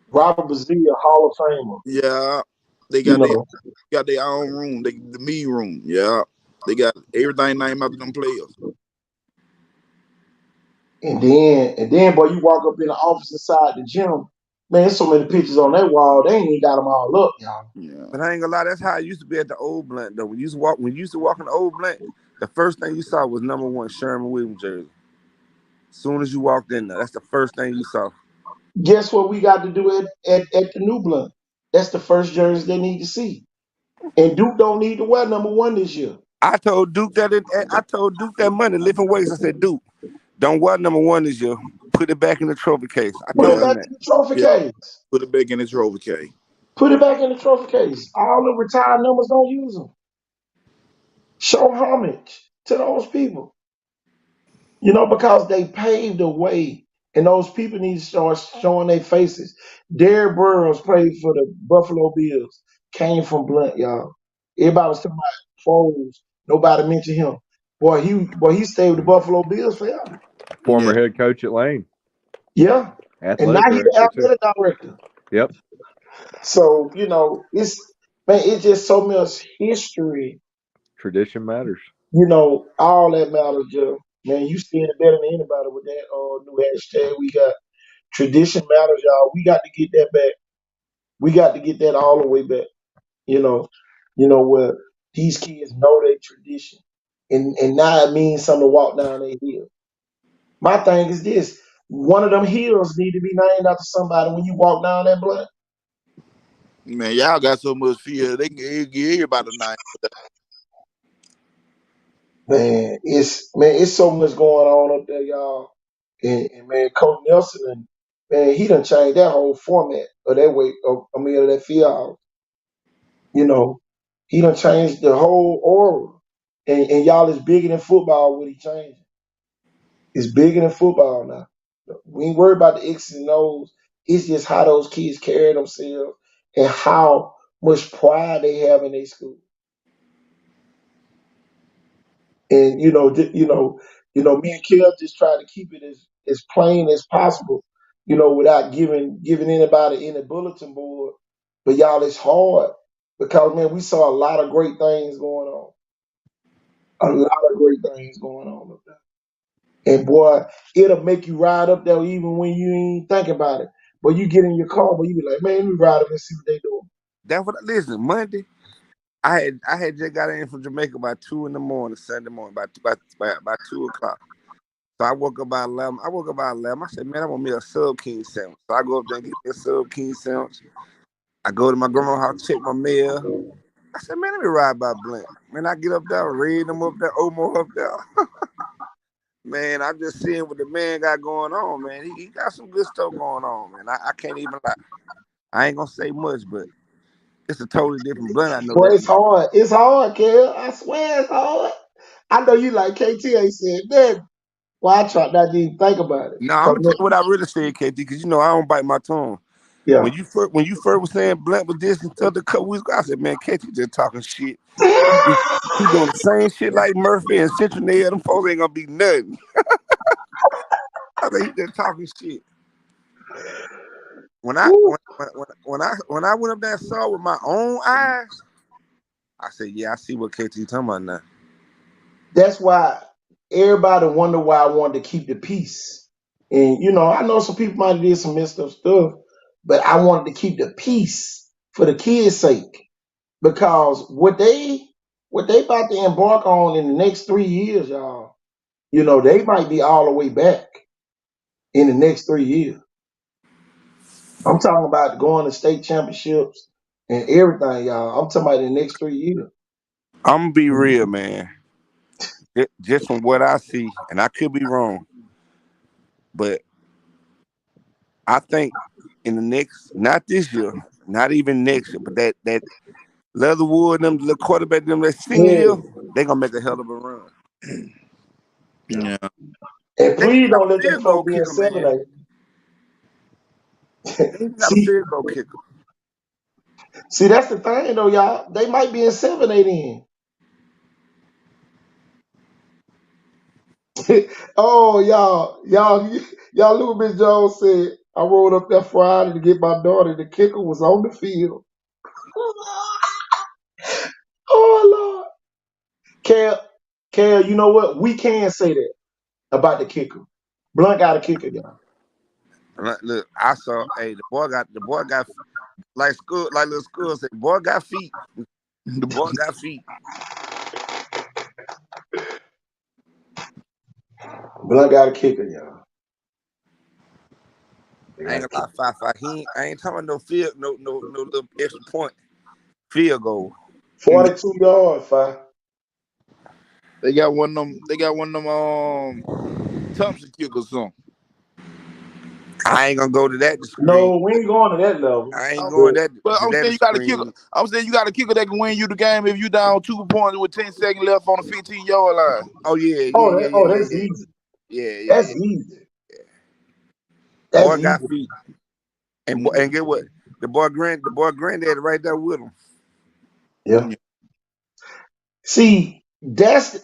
Robert Bazilla, Hall of Famer. Yeah, they got their own room. The meeting room. Yeah, they got everything named after them players. And then, boy, you walk up in the office inside the gym. Man, there's so many pictures on that wall. They ain't even got them all up, y'all. Yeah. But I ain't gonna lie, that's how it used to be at the old Blunt, though. When you used to walk in the old Blunt, the first thing you saw was #1 Sherman Williams jersey. As soon as you walked in there, that's the first thing you saw. Guess what we got to do at the New Blunt? That's the first jersey they need to see. And Duke don't need to wear #1 this year. I told Duke that Monday, lifting weights. I said, Duke, don't wear #1 this year. Put it back in the trophy case. Put it back in the trophy case. Put it back in the trophy case. Put it back in the trophy case. All the retired numbers, don't use them. Show homage to those people. Because they paved the way. And those people need to start showing their faces. Derrick Burroughs played for the Buffalo Bills. Came from Blunt, y'all. Everybody was talking about Foles. Nobody mentioned him. Boy, he stayed with the Buffalo Bills forever. Former head coach at Lane. Yeah. And now he's the athletic director. Yep. So, it's just so much history. Tradition matters. All that matters, Joe. Man, you seeing it better than anybody with that new hashtag. We got tradition matters, y'all. We got to get that back. We got to get that all the way back. Where these kids know their tradition. And now it means something to walk down their hill. My thing is this. One of them hills need to be named after somebody when you walk down that Blunt. Man, y'all got so much fear. They can give everybody a name. Man, it's so much going on up there, y'all. And man, Coach Nelson, he done changed that whole format of that way. Of that field house. He done changed the whole aura. And y'all, it's bigger than football what he changed. It's bigger than football now. We ain't worried about the X's and O's. It's just how those kids carry themselves and how much pride they have in their school. And me and Kel just try to keep it as plain as possible, without giving anybody any bulletin board. But y'all, it's hard because man, we saw a lot of great things going on. A lot of great things going on up there. And boy, it'll make you ride up there even when you ain't think about it. But you get in your car, but you be like, man, let me ride up and see what they doing. That's what. Listen, Monday, I had just got in from Jamaica by 2 in the morning, Sunday morning, by 2 o'clock. So I woke up by 11. I said, man, I want me a sub king sandwich. So I go up there and get me a sub king sandwich. I go to my grandma's house, check my mail. I said, man, let me ride by Blunt. Man, I get up there, read them up there, Omar up there. Man, I'm just seeing what the man got going on, man. He got some good stuff going on, man. I can't even lie. I ain't gonna say much, but it's a totally different Blunt. I know Boy, that it's much. hard. It's hard, Kel. I swear it's hard. I know you like KT ain't said that. Well, I try not to even think about it. No, I'm gonna tell you what I really said, KT, because I don't bite my tongue. Yeah. When you first was saying Blunt was this and stuff a couple weeks ago, I said, man, KT just talking shit. He doing the same shit like Murphy and Central Nail. Them folks ain't gonna be nothing. I think he just talking shit. When I went up there and saw it with my own eyes, I said, yeah, I see what KT talking about now. That's why everybody wonder why I wanted to keep the peace. And I know some people might have did some messed up stuff, but I wanted to keep the peace for the kids' sake. Because what they about to embark on in the next 3 years, y'all, they might be all the way back in the next 3 years. I'm talking about going to state championships and everything, y'all. I'm talking about in the next 3 years. I'm gonna be real, man. Just from what I see, and I could be wrong, but I think in the next, not this year, not even next year, but that Leatherwood, them the quarterback, them that senior year, they gonna make a hell of a run. Yeah. And They please even got don't a let them field goal folk be kicker, man. inseminated. They even got a field goal kicker. See, that's the thing though, y'all. They might be inseminating. Oh, y'all, Little Miss Jones said, I rolled up that Friday to get my daughter. The kicker was on the field. Oh, Lord. Kel, you know what? We can say that about the kicker. Blunt got a kicker, y'all. Look, I saw. Hey, the boy got like little school said. Boy got feet. The boy got feet. Blunt got a kicker, y'all. I ain't gonna lie, 5-5. I ain't talking about no field, no little extra point field goal. 42 yards, 5. They got one of them Thompson kickers on. I ain't gonna go to that screen. No, we ain't going to that level. I ain't going But I'm saying you got a kicker. I'm saying you got a kicker that can win you the game if you down 2 points with 10 seconds left on the 15-yard line. Oh yeah. that's easy. Yeah. That's easy. That's Boy easy. got feet. And get what? The boy granddaddy right there with him. Yeah. See, that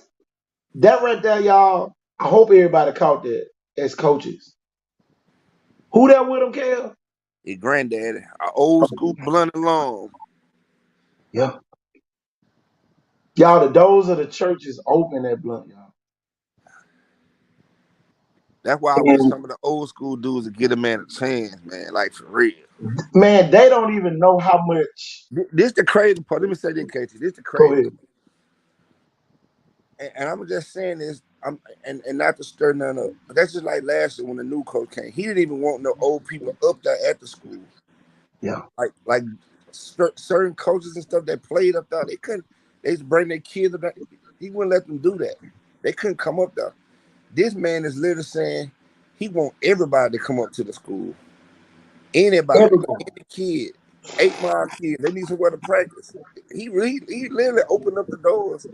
right there, y'all. I hope everybody caught that as coaches. Who that with him, Kel? His granddaddy, an old school Blunt and Long. Yeah. Y'all, the doors of the church is open at Blunt, y'all. That's why I wish some of the old school dudes would get a man a chance, man. Like for real. Man, they don't even know how much. This the crazy part. Let me say this, KT. This the crazy part. And I'm just saying this, and not to stir none up, but that's just like last year when the new coach came. He didn't even want no old people up there at the school. Yeah. Like certain coaches and stuff that played up there, they just bring their kids up there. He wouldn't let them do that. They couldn't come up there. This man is literally saying he want everybody to come up to the school. Anybody, any kid, 8 Mile kids, they need somewhere to practice. He literally opened up the doors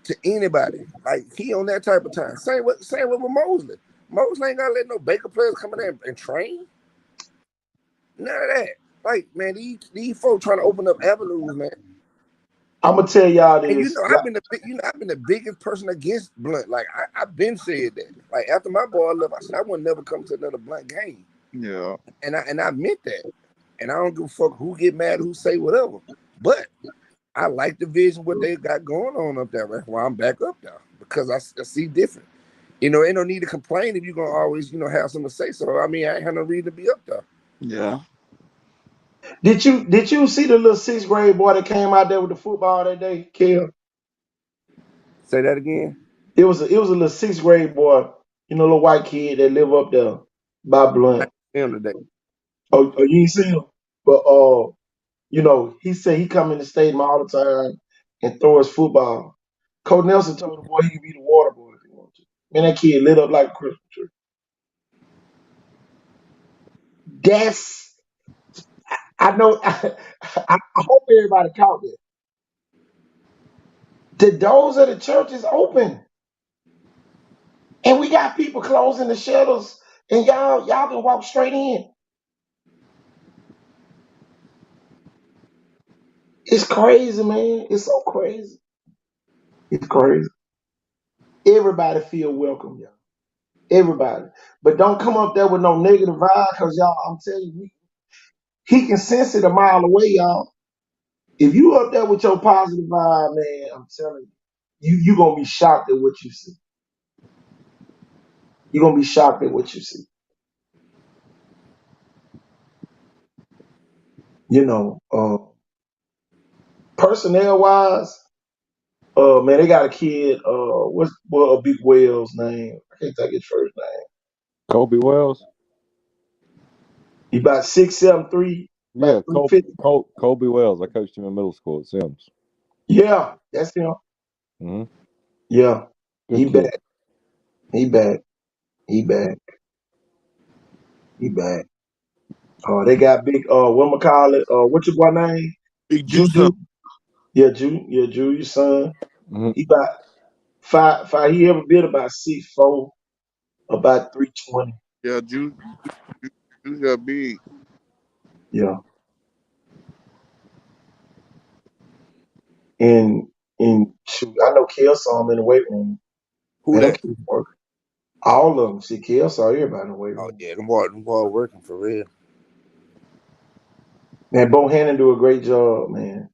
to anybody. Like he on that type of time. Same with Mosley. Mosley ain't gotta let no Baker players come in there and train. None of that. Like, man, these folks trying to open up avenues, man. I'm gonna tell y'all this. And I've been the biggest person against Blunt. Like I've been said that. Like after my boy left, I said I would never come to another Blunt game. Yeah. And I meant that. And I don't give a fuck who get mad, who say whatever. But I like the vision what they got going on up there. That's why I'm back up there because I see different. Ain't no need to complain if you're gonna always have something to say. So I mean, I ain't have no reason to be up there. Yeah. Did you see the little 6th grade boy that came out there with the football that day, Kel? Say that again. It was a little 6th grade boy, little white kid that live up there by Blunt. Him today. Oh, you ain't seen him? But he said he come in the stadium all the time and throw his football. Coach Nelson told the boy he could be the water boy if he wanted to. Man, that kid lit up like a Christmas tree. That's I know. I hope everybody caught that. The doors of the church is open, and we got people closing the shutters, and y'all can walk straight in. It's crazy, man. It's so crazy. It's crazy. Everybody feel welcome, y'all. Everybody, but don't come up there with no negative vibe, cause y'all, I'm telling you, he can sense it a mile away, y'all. If you up there with your positive vibe, man, I'm telling you gonna be shocked at what you see. You're gonna be shocked at what you see. Personnel wise, man, they got a kid. What's a Big Whale's name? I can't think his first name. Kobe Wells. He about 6'7", Yeah, about 350. Kobe Wells. I coached him in middle school at Sims. Yeah, that's him. Mm-hmm. Yeah, Good he kid. back. He back. He back. He back. They got big. Whatchamacallit? What's your boy name? Big Juju. Juice. Yeah, Juju's son. Mm-hmm. He about 5. He ever been about 6'4", about 320. Yeah, Juice got big. Yeah. And shoot, I know Kel saw him in the weight room. Who Man, them that? kids work. All of them. See, Kel saw everybody in the weight Oh room. yeah, them boy working for real. Man, Bohannon do a great job, man.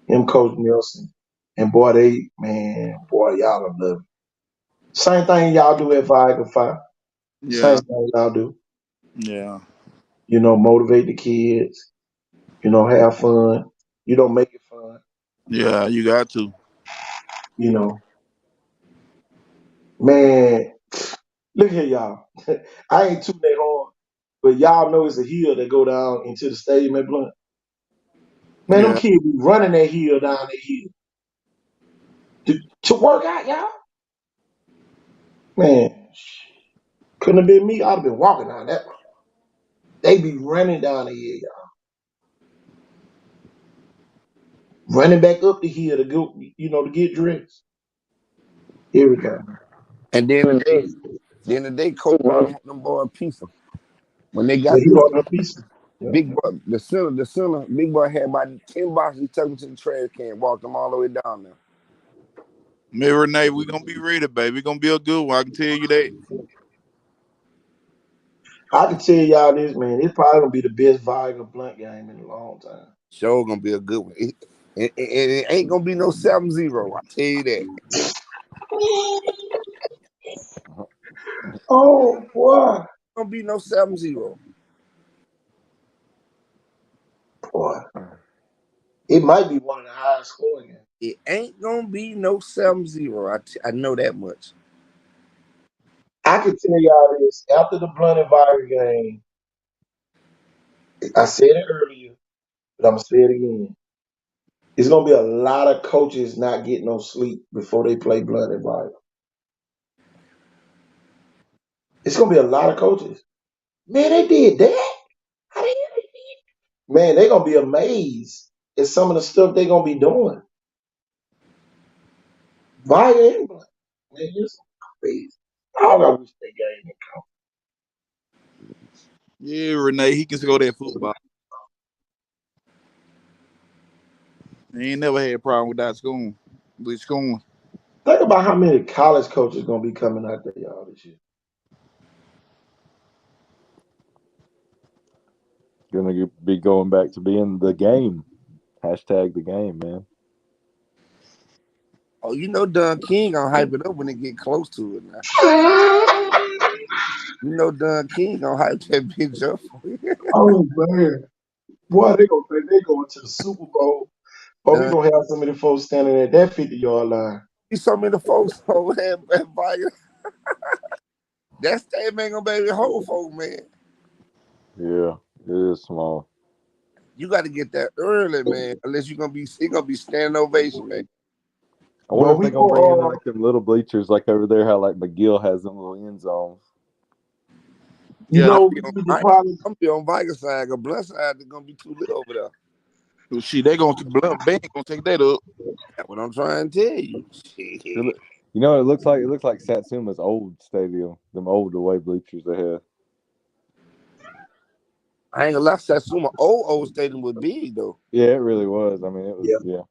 Him, Coach Nelson. And boy, y'all are love it. Same thing y'all do at 5 Same Yeah. thing y'all do. Yeah. Motivate the kids. Have fun. Make it fun. Yeah, you got to. Man, look here, y'all. I ain't tooting that hard, but y'all know it's a hill that go down into the stadium at Blunt. Man, them Yeah. kids be running that hill down that hill to work out, y'all. Man, couldn't have been me. I'd have been walking down that road. They be running down the hill, y'all. Running back up the hill to go, to get dressed. Every time. And then the day, Coach brought them boy a pizza. When they Yeah, got he through, brought them a piece. Yeah. Big boy, the center, Big boy had about 10 boxes. He took them to the trash can, walked them all the way down there. Me, Renee, we gonna be ready, baby. We gonna be a good one. I can tell you that. I can tell y'all this, man. It's probably gonna be the best Viagra Blunt game in a long time. Sure gonna be a good one. It ain't gonna be no 7-0. I tell you that. Oh boy. Gonna be no 7-0. Boy. It might be one of the highest scoring games. It ain't gonna be no 7-0. I know that much. I can tell y'all this. After the Blunt and Viagra game, I said it earlier, but I'm gonna say it again. It's gonna be a lot of coaches not getting no sleep before they play Blunt and Viagra. It's gonna be a lot of coaches. Man, they did that. How the hell they did? Man, they're gonna be amazed at some of the stuff they're gonna be doing. Viagra and Blunt. Man, it's crazy. I wish that game didn't come. Yeah, Renee, he can score that football. He ain't never had a problem with that scoring. With scoring. Think about how many college coaches gonna be coming out there, y'all, this year. Gonna be going back to being the game. Hashtag the game, man. Oh, you know Don King gonna hype it up when they get close to it now. You know Don King gonna hype that bitch up for you. Oh man, boy, they gonna think they going to the Super Bowl. But we Don, gonna have some of the folks standing at that 50-yard line. see so many folks over there at Fire. That stadium ain't gonna be able to hold folk, man. Yeah, it is small. You got to get that early, man. Unless it's gonna be standing ovation, man. I wonder But if we they're gonna bring in go. like them little bleachers like over there, how like McGill has them little end zones. You Yeah, know, I'm the problem. be on Viking side. The Blood side, they're gonna be too lit over there. So shit, they gonna Ben gonna take that up. That's what I'm trying to tell you. Shit. You know what it looks like? It looks like Satsuma's old stadium, them old away bleachers they had. I ain't gonna lie, Satsuma old stadium was big though. Yeah, it really was. I mean, it was. Yeah.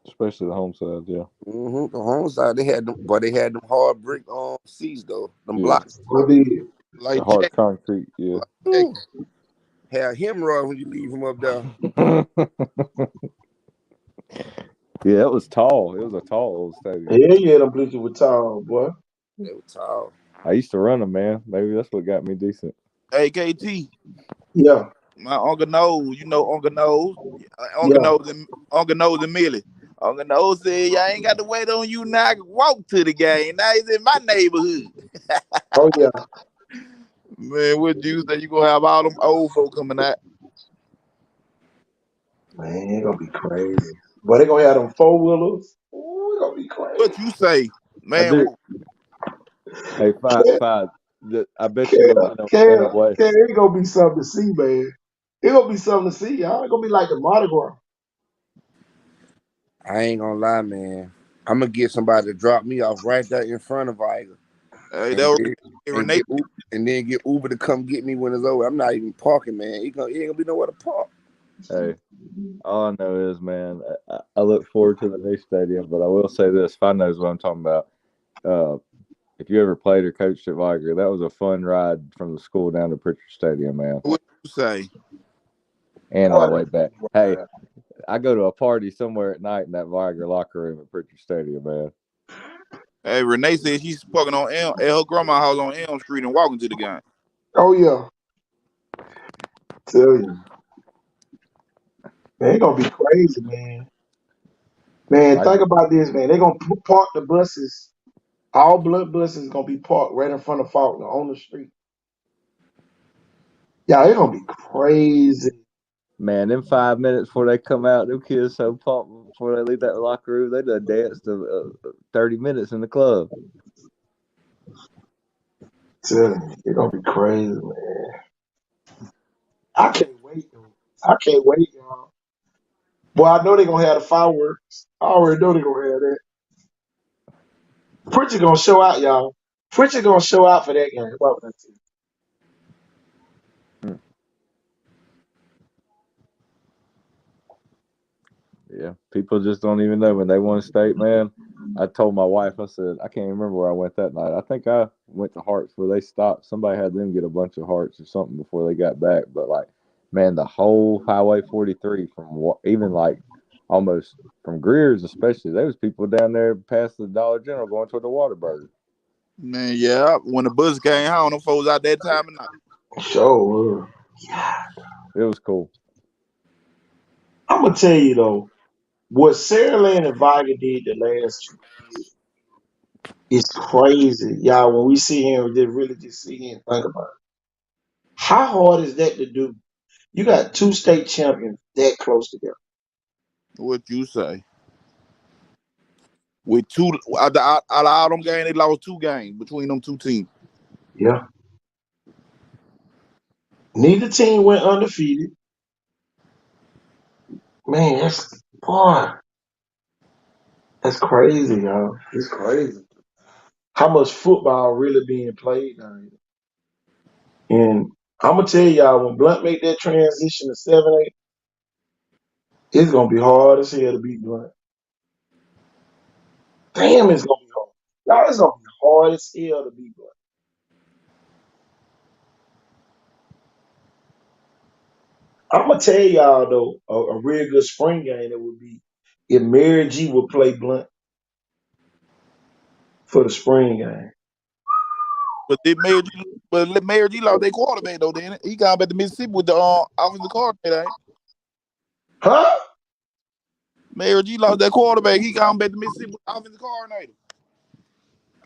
Especially the home side, yeah. Mm-hmm. The home side, they had them hard brick seats though. Them blocks. Like hard concrete, yeah. Had hemorrhoid when you leave him up there. Yeah, it was tall. It was a tall old stadium. Yeah, them bleachers were tall, boy. They were tall. I used to run them, man. Maybe that's what got me decent. Hey, KT. Yeah. My Uncle Nose, you know Uncle Nose. Uncle Nose and Millie. Uncle Nose said, y'all ain't got to wait on you now. I can walk to the game. Now he's in my neighborhood. Oh, yeah. Man, what you say? You gonna have all them old folk coming out? Man, it's gonna be crazy. But they gonna have them 4-wheelers. Ooh, it's gonna be crazy. What you say, man? Hey, five. I bet you in a way. It's gonna be something to see, man. It's gonna be something to see, y'all. It's gonna be like the Mardi Gras. I ain't gonna lie, man. I'm gonna get somebody to drop me off right there in front of Iger. And then get Uber to come get me when it's over. I'm not even parking, man. He ain't gonna be nowhere to park. Hey, all I know is, man, I look forward to the new stadium, but I will say this: Fine knows what I'm talking about. If you ever played or coached at Viger, that was a fun ride from the school down to Pritchard Stadium, man. What you say? And on the way back. Hey, I go to a party somewhere at night in that Viger locker room at Pritchard Stadium, man. Hey, Renee said she's parking on at her grandma's house on Elm Street and walking to the game. Oh yeah. Tell you. Man, it's gonna be crazy, man. Man, think about this, man. They're gonna park the buses. All blood buses gonna be parked right in front of Faulkner on the street. Yeah, it's gonna be crazy. Man, them 5 minutes before they come out, them kids so pumped before they leave that locker room, they done danced 30 minutes in the club. Tell you, it's gonna be crazy, man. I can't wait, though. I can't wait, y'all. Boy, I know they're gonna have the fireworks. I already know they're gonna have that. Pritchard gonna show out, y'all. Pritchard gonna show out for that game. What would I tell you? Yeah, people just don't even know when they won state, man. I told my wife, I said, I can't remember where I went that night. I think I went to Hearts where they stopped. Somebody had them get a bunch of hearts or something before they got back. But, like, man, the whole Highway 43 from even, like, almost from Greer's especially, there was people down there past the Dollar General going toward the Whataburger. Man, yeah, when the bus came home, them folks out that time of night. Sure. It was cool. I'm gonna tell you though, what Saraland and Viger did the last 2 years is crazy, y'all. When we see him, just see him, think about it. How hard is that to do? You got 2 state champions that close together. What you say? With two out of all them games, they lost 2 games between them 2 teams. Yeah. Neither team went undefeated. Man, that's crazy, y'all. It's crazy. How much football really being played now? And I'm gonna tell y'all, when Blunt make that transition to 7-8, it's gonna be hard as hell to beat Blunt. Damn, it's gonna be hard. Y'all, it's gonna be hard as hell to beat Blunt. I'm gonna tell y'all though, a real good spring game it would be if Mary G would play Blunt for the spring game. But Mayor G lost their quarterback though. Then he got back to Mississippi with the offensive coordinator. Ain't? Huh? Mayor G lost that quarterback. He got back to Mississippi with the offensive coordinator.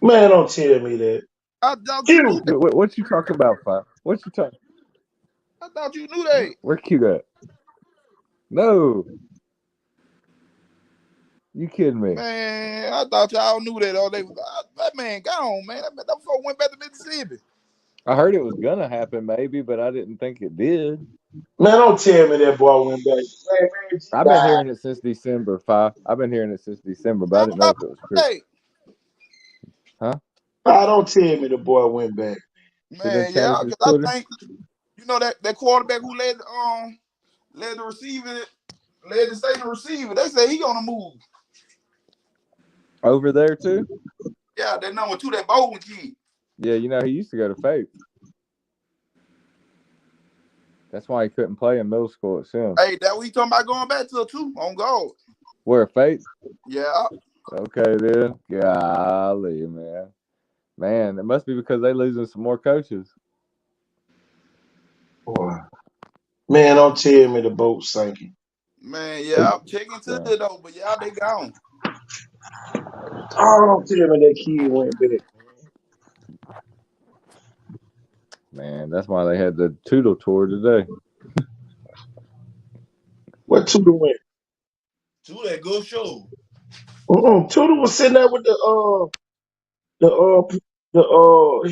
Man, don't tell me that. I thought you knew that. What you talking about, Five? What you talking? I thought you knew that. Where Q at? No. You kidding me? Man, I thought y'all knew that. That man gone, man. That folk went back to Mississippi. I heard it was gonna happen, maybe, but I didn't think it did. Man, don't tell me that boy went back. Man, Mary G I've been died. hearing it since December, Five. I've been hearing it since December, but I didn't know if it was true. Hey, Huh? Don't tell me the boy went back. man, yeah, because I think you know that quarterback who led the receiver, led the state receiver. They say he gonna move over there too. Yeah, that number 2, that Bowman kid. Yeah, you know he used to go to Faith. That's why he couldn't play in middle school at Sims. Hey, that what he talking about going back to too on God. Where, Faith? Yeah. Okay then. Golly, man. Man, it must be because they losing some more coaches. Boy. Man, don't tell me the boat's sinking. Man, yeah, I'm checking to it though, but y'all they gone. Oh, don't tell me that kid went back. Man, that's why they had the Tootle tour today. What Tootle went? Tootle that good show. Tootle was sitting there with the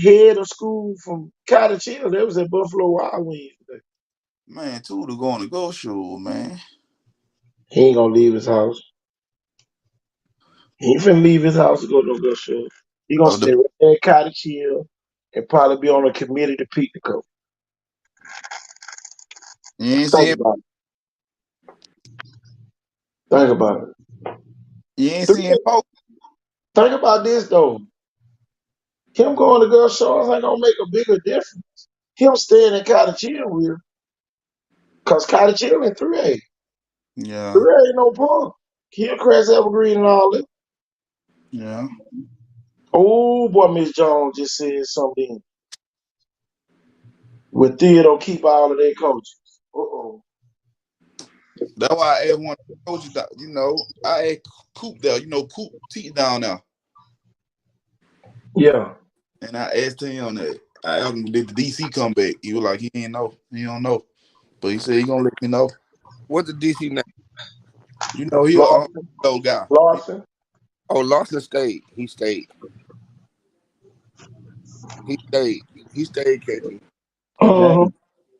head of school from Cottage Hill. That was at Buffalo Wild Wings today. Man, Tootle going to go show, man. He ain't gonna leave his house. He ain't finna leave his house to go to go show. He gonna stay right there at Cottage Hill and probably be on a committee to pick the coach. You ain't see him. Think about it. You ain't seeing folks. Think about this though. Him going to girl shows ain't gonna make a bigger difference. Him staying in Cottage Hill will. Cause Cottage Hill in 3A. Yeah. 3A ain't no punk. Hillcrest, Evergreen, and all that. Yeah. Oh boy, Miss Jones just said something. With Theodore keep all of their coaches. That's why I asked one of the coaches that, you know, I asked Coop there, you know, Coop T down there. Yeah. And I asked him that. I asked him, did the DC come back? He was like, he ain't know. He don't know. But he said he gonna let me know. What's the DC name? You know, he a old guy. Lawson. Oh, Lawson stayed. He stayed. He stayed, KT.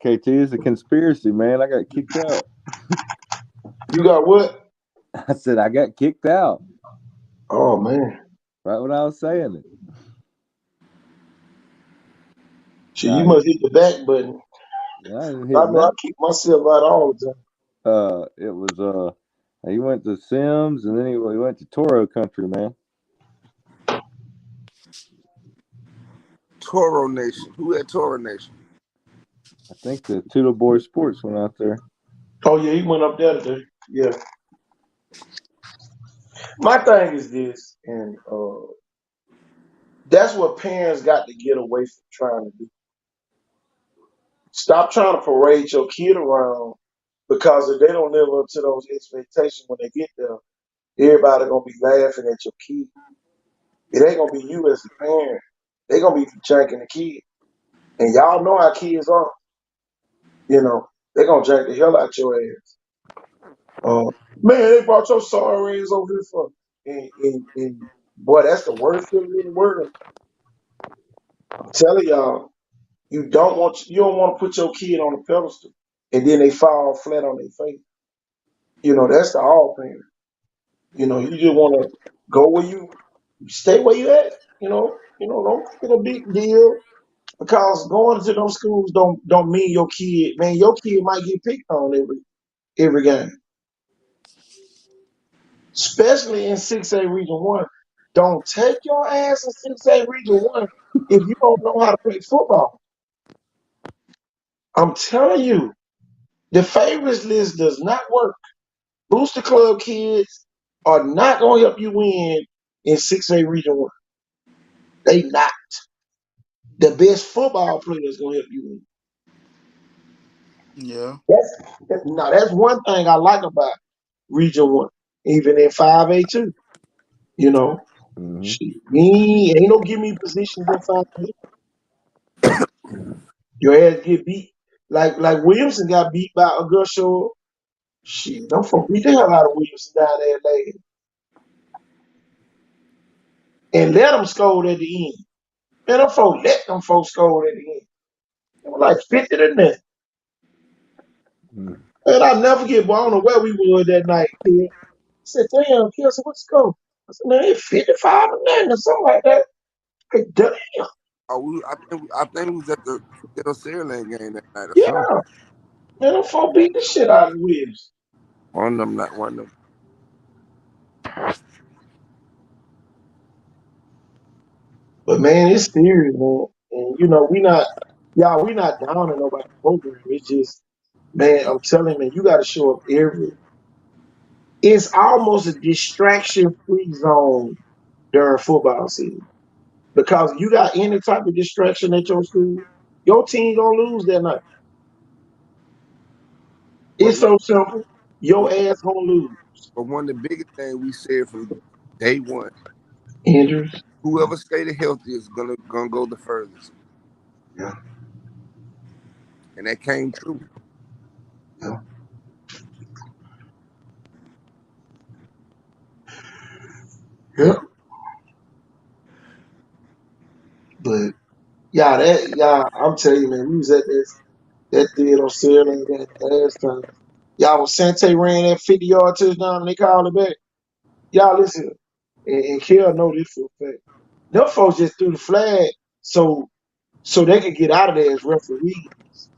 KT is a conspiracy, man. I got kicked out. You got what? I said I got kicked out. Oh man. Right when I was saying it. So you must hit the back button. I know I keep myself out all the time. It was he went to Sims and then he went to Toro Country, man. Toro Nation. Who at Toro Nation? I think the Tootle Boy Sports went out there. Oh yeah, he went up there today. Yeah. My thing is this, and that's what parents got to get away from trying to do. Stop trying to parade your kid around, because if they don't live up to those expectations when they get there, everybody gonna be laughing at your kid. It ain't gonna be you as a parent. They gonna be janking the kid. And y'all know how kids are. You know, they gonna jank the hell out your ass. Man, they brought your sorry ass over here for and boy, that's the worst feeling in the world. I'm telling y'all, you don't want to put your kid on a pedestal and then they fall flat on their face. You know, that's the all parent. You know, you just want to go where you stay where you at. You know, don't make it a big deal. Because going to those schools don't mean your kid, man. Your kid might get picked on every game, especially in 6A Region 1. Don't take your ass in 6A Region 1 if you don't know how to play football. I'm telling you, the favorites list does not work. Booster Club kids are not going to help you win in 6A Region 1. They not. The best football players going to help you win. Yeah. That's one thing I like about Region 1, even in 5A too. You know, shit, ain't no give me positions in 5A. Your ass get beat. Like Williamson got beat by Augusta. Shit, don't folk beat the hell out of Williamson down there later. And let them score at the end. Man, let them folks score at the end. It was like 50 to nothing. And I'll never forget, boy, I don't know where we were that night, kid. I said, damn, kid, so what's the score? I said, man, it's 55 to nothing or something like that. Hey, damn. Oh, I think we was at the Saraland game that night or Yeah. something. Man, them folk beat the shit out of the Williams. One of them, not one of them. But man, it's serious, man. And you know, we not down in nobody's program. It's just, man, I'm telling you, man, you gotta show up it's almost a distraction-free zone during football season. Because you got any type of distraction at your school, your team gonna lose that night. It's so simple. Your ass gonna lose. But one of the biggest things we said from day one, Injuries. whoever stayed healthy is gonna go the furthest. Yeah. And that came true. Yeah. Yeah. But I'm telling you, man, we was at that theater on Sailing game last time. Y'all when Sante ran that 50-yard touchdown and they called it back. Y'all listen, and Kel know this for a fact. Them folks just threw the flag so they could get out of there as referees.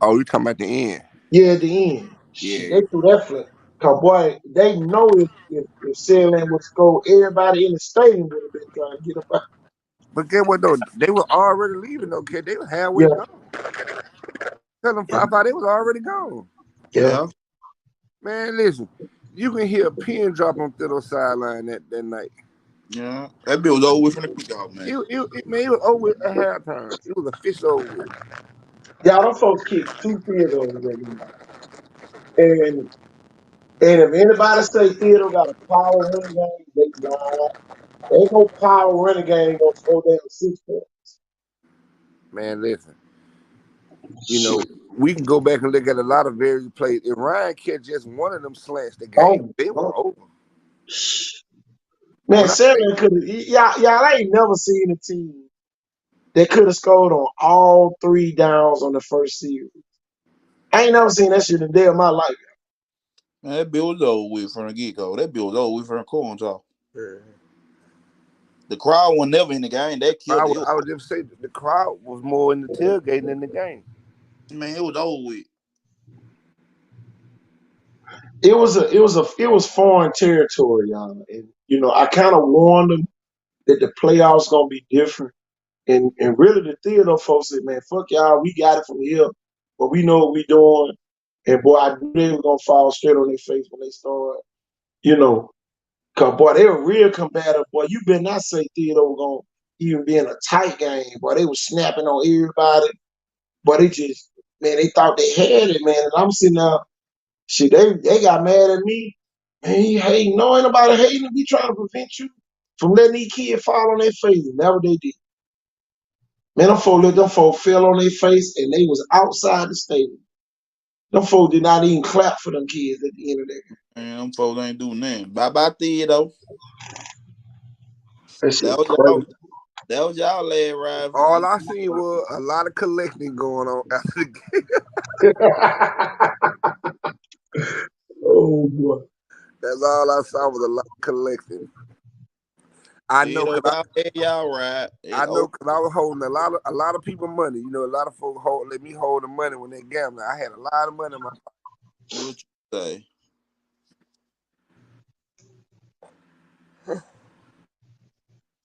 Oh, you talking about the end? Yeah, at the end. Yeah. They threw that flag. Cause boy, they know if Sailing would score, everybody in the stadium would have been trying to get up out. But get what though? They were already leaving though, kid. They were halfway gone. Tell them 5-5, they was already gone. Yeah. Man, listen, you can hear a pin drop on Thittle sideline that night. Yeah. That bill was over with from the kickoff, man. It was over at halftime. It was official over with. Yeah, them folks kicked 2 field goals that night. And if anybody say Theodore got a power running game, they lie. Ain't no power running game gonna score down 6 points. Man, listen. You know, we can go back and look at a lot of various plays. If Ryan catch just one of them slants, the game, they were over. Man, Sherman could have. Y'all ain't never seen a team that could have scored on all 3 downs on the first series. I ain't never seen that shit in a day of my life. Man, that bill was over with from the get-go. That bill was over with from the corn talk. Yeah. The crowd was never in the game. That killed it. I would just say the crowd was more in the tailgate than the game. Man, it was over with. It was foreign territory, y'all. And you know, I kind of warned them that the playoffs gonna be different. And really the Theodore folks said, man, fuck y'all, we got it from here, but we know what we doing. And boy, I knew they were gonna fall straight on their face when they started, you know. Cause boy, they were real combative. Boy, you better not say Theodore was gonna even be in a tight game. Boy, they was snapping on everybody. But they just, man, they thought they had it, man. And I'm sitting there, shit, they got mad at me. Man, he hating. No, ain't nobody hating. We trying to prevent you from letting these kids fall on their face. Never they did. Man, them folk fell on their face and they was outside the stadium. Them folk did not even clap for them kids at the end of that game. Man, them folks ain't doing nothing. Bye-bye, Theodore. That was y'all last ride. All I seen was a lot of collecting going on after the game. Oh boy. That's all I saw was a lot of collecting. I You know know, because y'all right. I know because I was holding a lot of people money. You know, a lot of folks let me hold the money when they gambling. I had a lot of money in my pocket. What you say?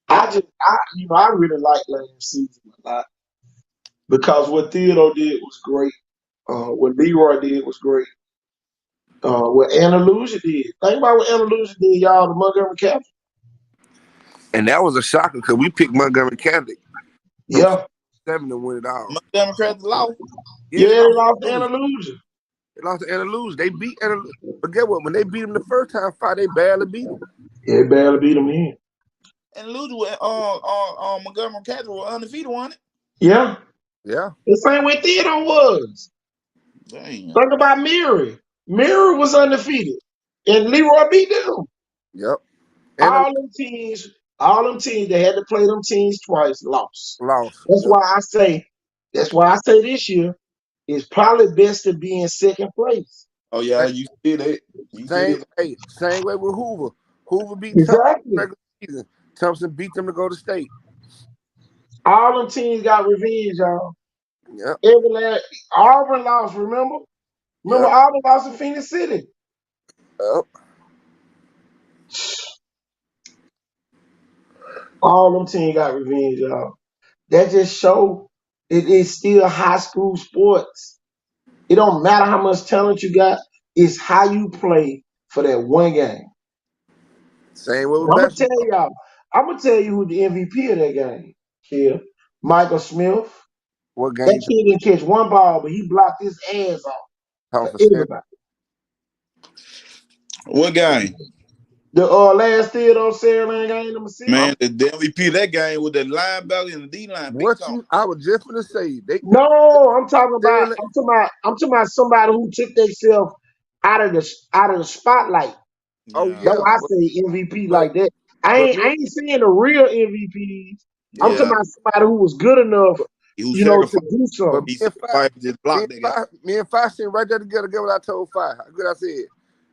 I really like last season a lot because what Theodore did was great. What Leroy did was great. What Andalusia did. Think about what Andalusia did, y'all, to Montgomery Catholic. And that was a shocker because we picked Montgomery Catholic. Yeah. 7 to win it all. Montgomery Catholic lost. Yeah, they lost to Andalusia. They lost to Andalusia. They beat Andalusia. But guess what? When they beat them the first time fight, they barely beat them. Yeah, they barely beat them in. And Luger Montgomery Catholic were undefeated, wasn't it? Yeah. Yeah. The same way Theodore was. Damn. Think about Mary. Mary was undefeated. And Leroy beat them. Yep. All them teams that had to play them teams twice lost. That's why I say this year it's probably best to be in second place. Oh yeah, you see that. Same way with Hoover. Hoover beat Exactly. Thompson regular season. Thompson beat them to go to state. All them teams got revenge, y'all. Yep. Auburn lost, remember? Auburn lost in Phoenix City. Yep. All them teams got revenge, y'all. That just show it is still high school sports. It don't matter how much talent you got. It's how you play for that one game. Same way with I'm gonna tell you who the MVP of that game is. Michael Smith. What game? That kid didn't catch one ball, but he blocked his ass off. Everybody. What game? The last Theodore Saraland game, number 6. Man, the MVP of that game with the linebacker and the D line. I was just gonna say I'm talking about somebody who took themselves out of the spotlight. Oh yeah. That's why I say MVP like that. I ain't saying the real MVPs. I'm talking about somebody who was good enough, to do something. Me and Five sitting right there together. Get what I told Five. How good I said.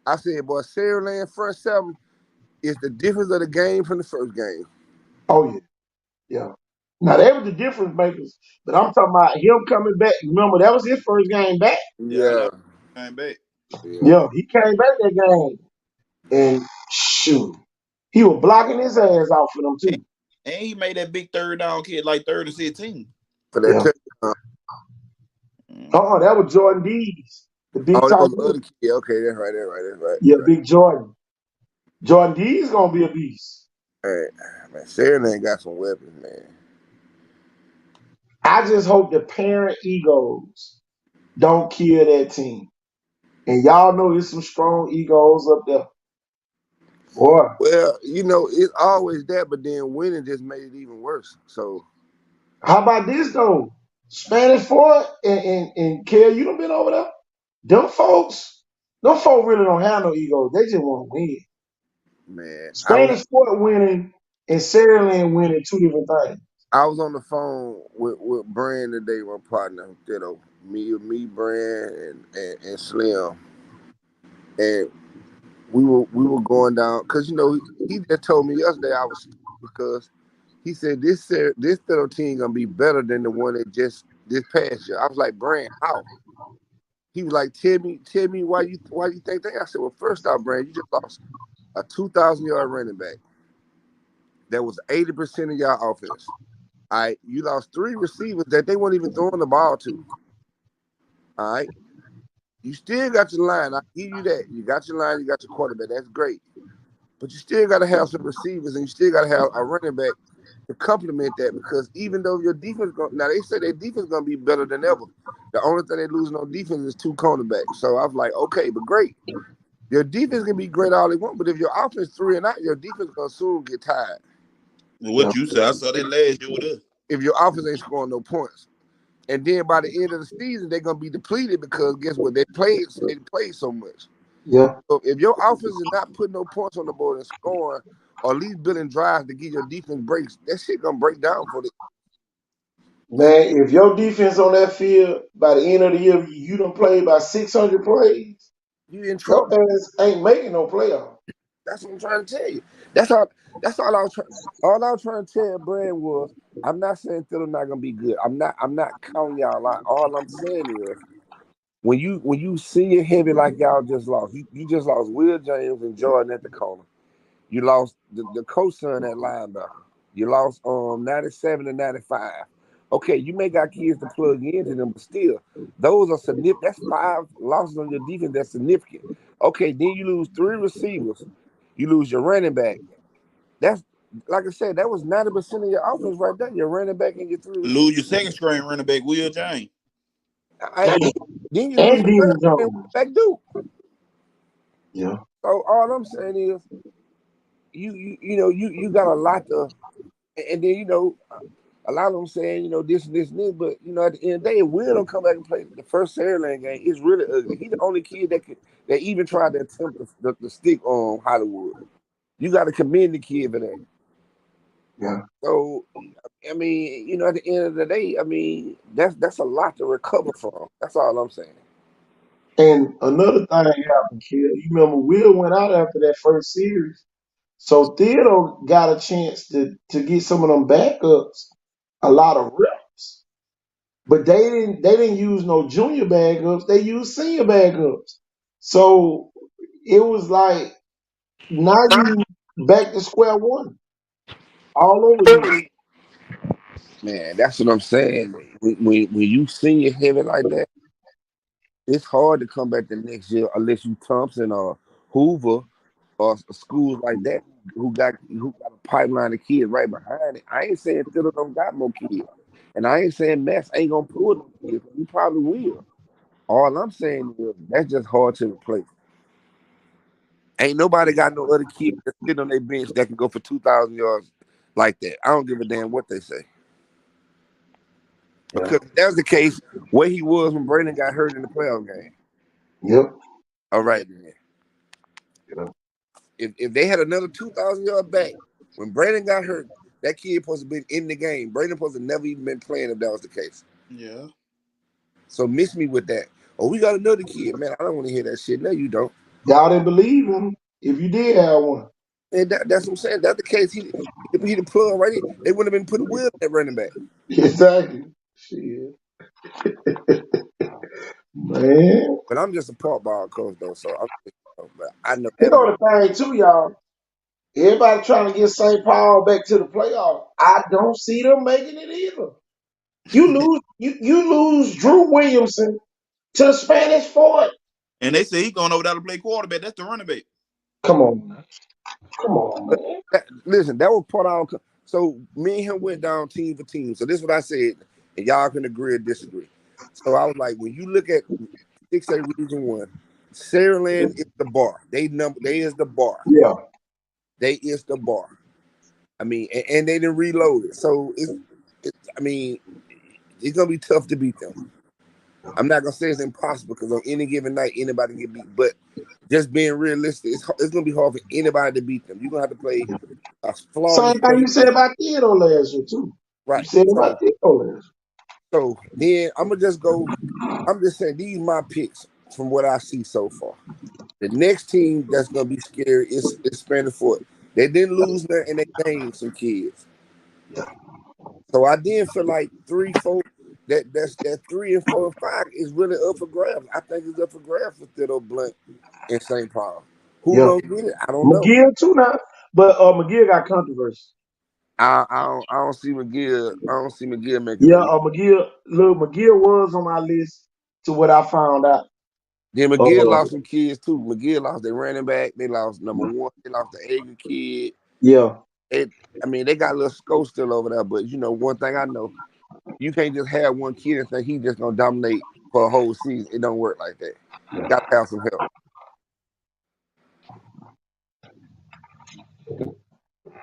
I said, boy, Saraland front 7 is the difference of the game from the first game. Oh yeah. Yeah. Now they were the difference makers, but I'm talking about him coming back. Remember, that was his first game back. Yeah. Came back. Yeah, he came back that game. And shoot, he was blocking his ass out for them too. And he made that big third down kid like 3rd and 16. For that that was Jordan Dees. The big tight end. Yeah, okay, that's right. Yeah, big Jordan. Jordan Dees gonna be a beast. Hey, man, Saraland got some weapons, man. I just hope the parent egos don't kill that team. And y'all know there's some strong egos up there. Boy. Well, it's always that, but then winning just made it even worse. So, how about this though? Spanish Fort and Kel, you done been over there? Them folks really don't have no ego. They just want to win. Man, Spanish Fort winning and Saraland winning 2 different things. I was on the phone with Brand today, my partner, me, Brand, and Slim, and we were going down because he just told me yesterday I was because he said this little team gonna be better than the one that just this past year. I was like, Brand, how? He was like, tell me why you think that? I said, well, first off, Brand, you just lost a 2,000-yard running back. That was 80% of y'all offense. All right, you lost 3 receivers that they weren't even throwing the ball to. All right, you still got your line. I give you that. You got your line. You got your quarterback. That's great. But you still got to have some receivers, and you still got to have a running back to complement that. Because even though your defense, now they say their defense is gonna be better than ever. The only thing they're losing on defense is 2 cornerbacks. So I was like, okay, but great. Your defense can be great all they want, but if your offense 3 and out, your defense gonna soon get tired. What you said, I saw that last year with us. If your offense ain't scoring no points, and then by the end of the season they're gonna be depleted because guess what? They played so much. Yeah. So if your offense is not putting no points on the board and scoring, or at least building drives to give your defense breaks, that shit gonna break down for the. Man, if your defense on that field by the end of the year you done played by 600 plays, you in trouble. Your ass ain't making no playoff. That's what I'm trying to tell you. That's all I was trying. All I was trying to tell Brand was, I'm not saying Philly not gonna be good. I'm not counting y'all out. All I'm saying is, when you senior heavy like y'all just lost, you just lost Will James and Jordan at the corner. You lost the co-son at linebacker. You lost 97 and 95. Okay, you may got kids to plug into them, but still, those are significant. That's 5 losses on your defense. That's significant. Okay, then you lose 3 receivers. You lose your running back. That's like I said, that was 90% of your offense right there. Your running back and your 3 receivers. Lose your second string running back, Will James. Then you lose And your Dean third running Jones. back, Duke. Yeah. So all I'm saying is, you got a lot to, and then a lot of them saying this and this and this, but at the end of the day, if Will don't come back and play the first Saraland game, it's really ugly. He's the only kid that even tried to attempt the stick on Hollywood. You got to commend the kid for that. Yeah. So I mean, at the end of the day, I mean that's a lot to recover from. That's all I'm saying. And another thing happened, kid. You remember Will went out after that first series. So Theodore got a chance to get some of them backups, a lot of reps. But they didn't use no junior backups. They used senior backups. So it was like now you back to square one all over again. Man, that's what I'm saying. When you senior heavy like that, it's hard to come back the next year unless you Thompson or Hoover or schools like that who got a pipeline of kids right behind it. I ain't saying Philly don't got more kids, and I ain't saying Mass ain't gonna pull no kids. He probably will. All I'm saying is that's just hard to replace. Ain't nobody got no other kid that sit on their bench that can go for 2,000 yards like that. I don't give a damn what they say. Yeah. Because if that was the case, where he was when Brandon got hurt in the playoff game. Yep. All right, then. Yeah. If they had another 2,000 yard back when Brandon got hurt, that kid supposed to be in the game. Brandon supposed to never even been playing if that was the case. Yeah. So miss me with that. Oh, we got another kid, man. I don't want to hear that shit. No, you don't. Y'all didn't believe him if you did have one. And that's what I'm saying. That's the case. He the plug right here. They wouldn't have been putting Will at running back. Exactly. Shit. Man. But I'm just a part ball coach though, so but I know You at a know the thing too, y'all. Everybody trying to get St. Paul back to the playoff. I don't see them making it either. You lose Drew Williamson to the Spanish Fort. And they say he going over there to play quarterback. That's the running back. Come on, man. Come on, man. Listen, that was part of our. So me and him went down team for team. So this is what I said, and y'all can agree or disagree. So I was like, when you look at 6A Region 1, Saraland is the bar. They is the bar. Yeah. They is the bar. I mean, and they didn't reload it. So I mean, it's gonna be tough to beat them. I'm not gonna say it's impossible because on any given night anybody can get beat. But just being realistic, it's gonna be hard for anybody to beat them. You're gonna have to play a flawless. Same thing you said about Theodore last year too. Right. You said about Theodore last year. So then I'm gonna just go. I'm just saying these are my picks from what I see so far. The next team that's gonna be scary is Spanish Fort. They didn't lose there and they gained some kids. So I did feel like 3, 4. That's 3 and 4 and 5 is really up for grabs. I think it's up for grabs for Theodore Blunt and St. Paul. Who gonna get it? I don't know. McGill too now, but McGill got controversy. I don't see McGill. I don't see McGill making Yeah, it. McGill was on my list to what I found out. Then McGill lost some kids too. McGill lost their running back. They lost number 1. They lost the Aiken kid. Yeah. They got a little scope still over there. But one thing I know, you can't just have one kid and think he's just gonna dominate for a whole season. It don't work like that. You gotta have some help.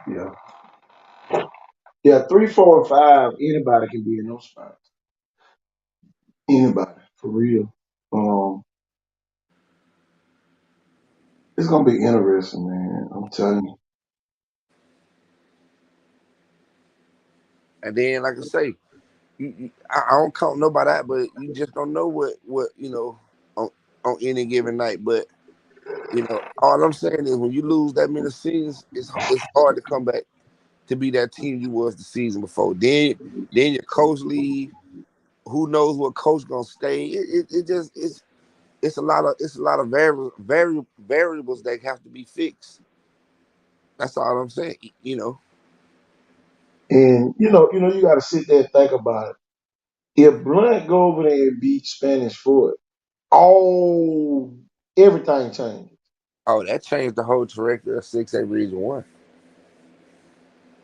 Yeah. Yeah, 3, 4, and 5. Anybody can be in those spots. Anybody, for real. It's gonna be interesting, man. I'm telling you. And then, like I say, I don't count nobody out, but you just don't know what on any given night. But All I'm saying is when you lose that many seasons, it's hard to come back to be that team you was the season before. Then your coach leave. Who knows what coach gonna stay? It's a lot of variables that have to be fixed. That's all I'm saying. And you got to sit there and think about it. If Blunt go over there and beat Spanish Fort, everything changes. Oh, that changed the whole trajectory of 6A Region 1.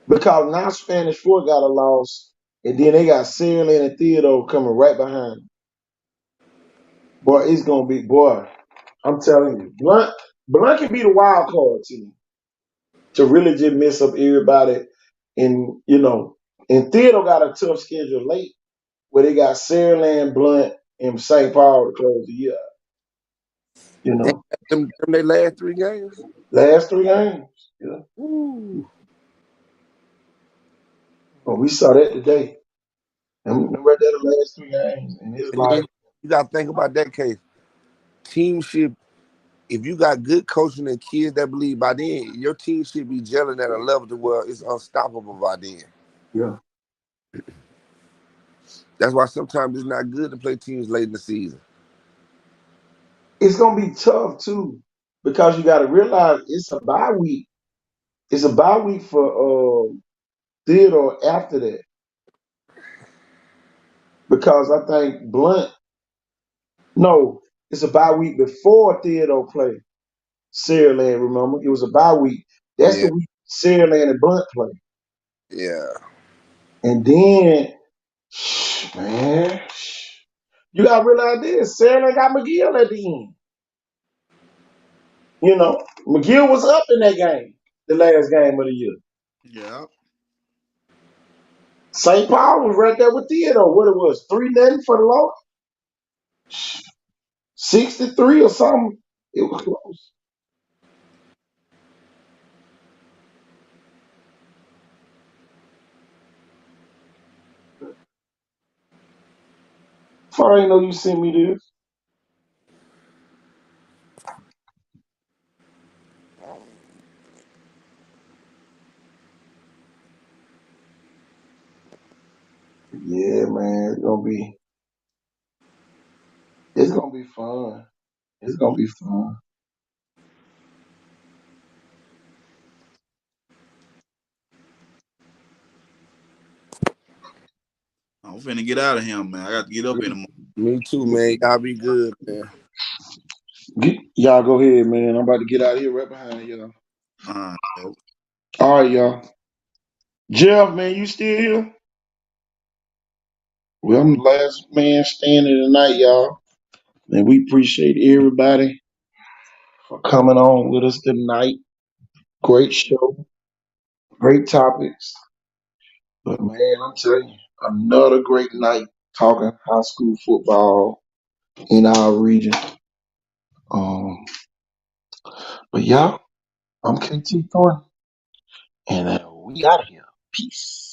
Because now Spanish Fort got a loss, and then they got Saraland and Theodore coming right behind them. Boy, it's gonna be I'm telling you, Blunt can be the wild card team to really just mess up everybody. And and Theodore got a tough schedule late, where they got Saraland, Blunt, and St. Paul to close the year. Them they last 3 games. Last 3 games. Yeah. Ooh. Well, we saw that today. And we read that the last 3 games, and it's like you got to think about that case. Team should, if you got good coaching and kids that believe, by then your team should be gelling at a level to where it's unstoppable by then. Yeah. That's why sometimes it's not good to play teams late in the season. It's gonna be tough too, because you got to realize it's a bye week. It's a bye week for Theodore after that, because I think Blunt. No, it's a bye week before Theodore play Saraland. Remember, it was a bye week. That's the week Saraland and Blunt play. Yeah. And then, man, you gotta realize this: Saraland got McGill at the end. McGill was up in that game, the last game of the year. Yeah. St. Paul was right there with Theodore. What it was, 3-0 for the Lord? 63 or something. It was close. Far ain't know you sent me this. Yeah, man, it's gonna be fun. It's gonna be fun. I'm finna get out of here, man. I got to get up in the morning. Me too, man. Y'all be good, man. Y'all go ahead, man. I'm about to get out of here right behind y'all. All right, y'all. Jeff, man, you still here? Well, I'm the last man standing tonight, y'all. And we appreciate everybody for coming on with us tonight. Great show. Great topics. But man, I'm telling you, another great night talking high school football in our region. But y'all, I'm KT Thornton, and we out of here. Peace.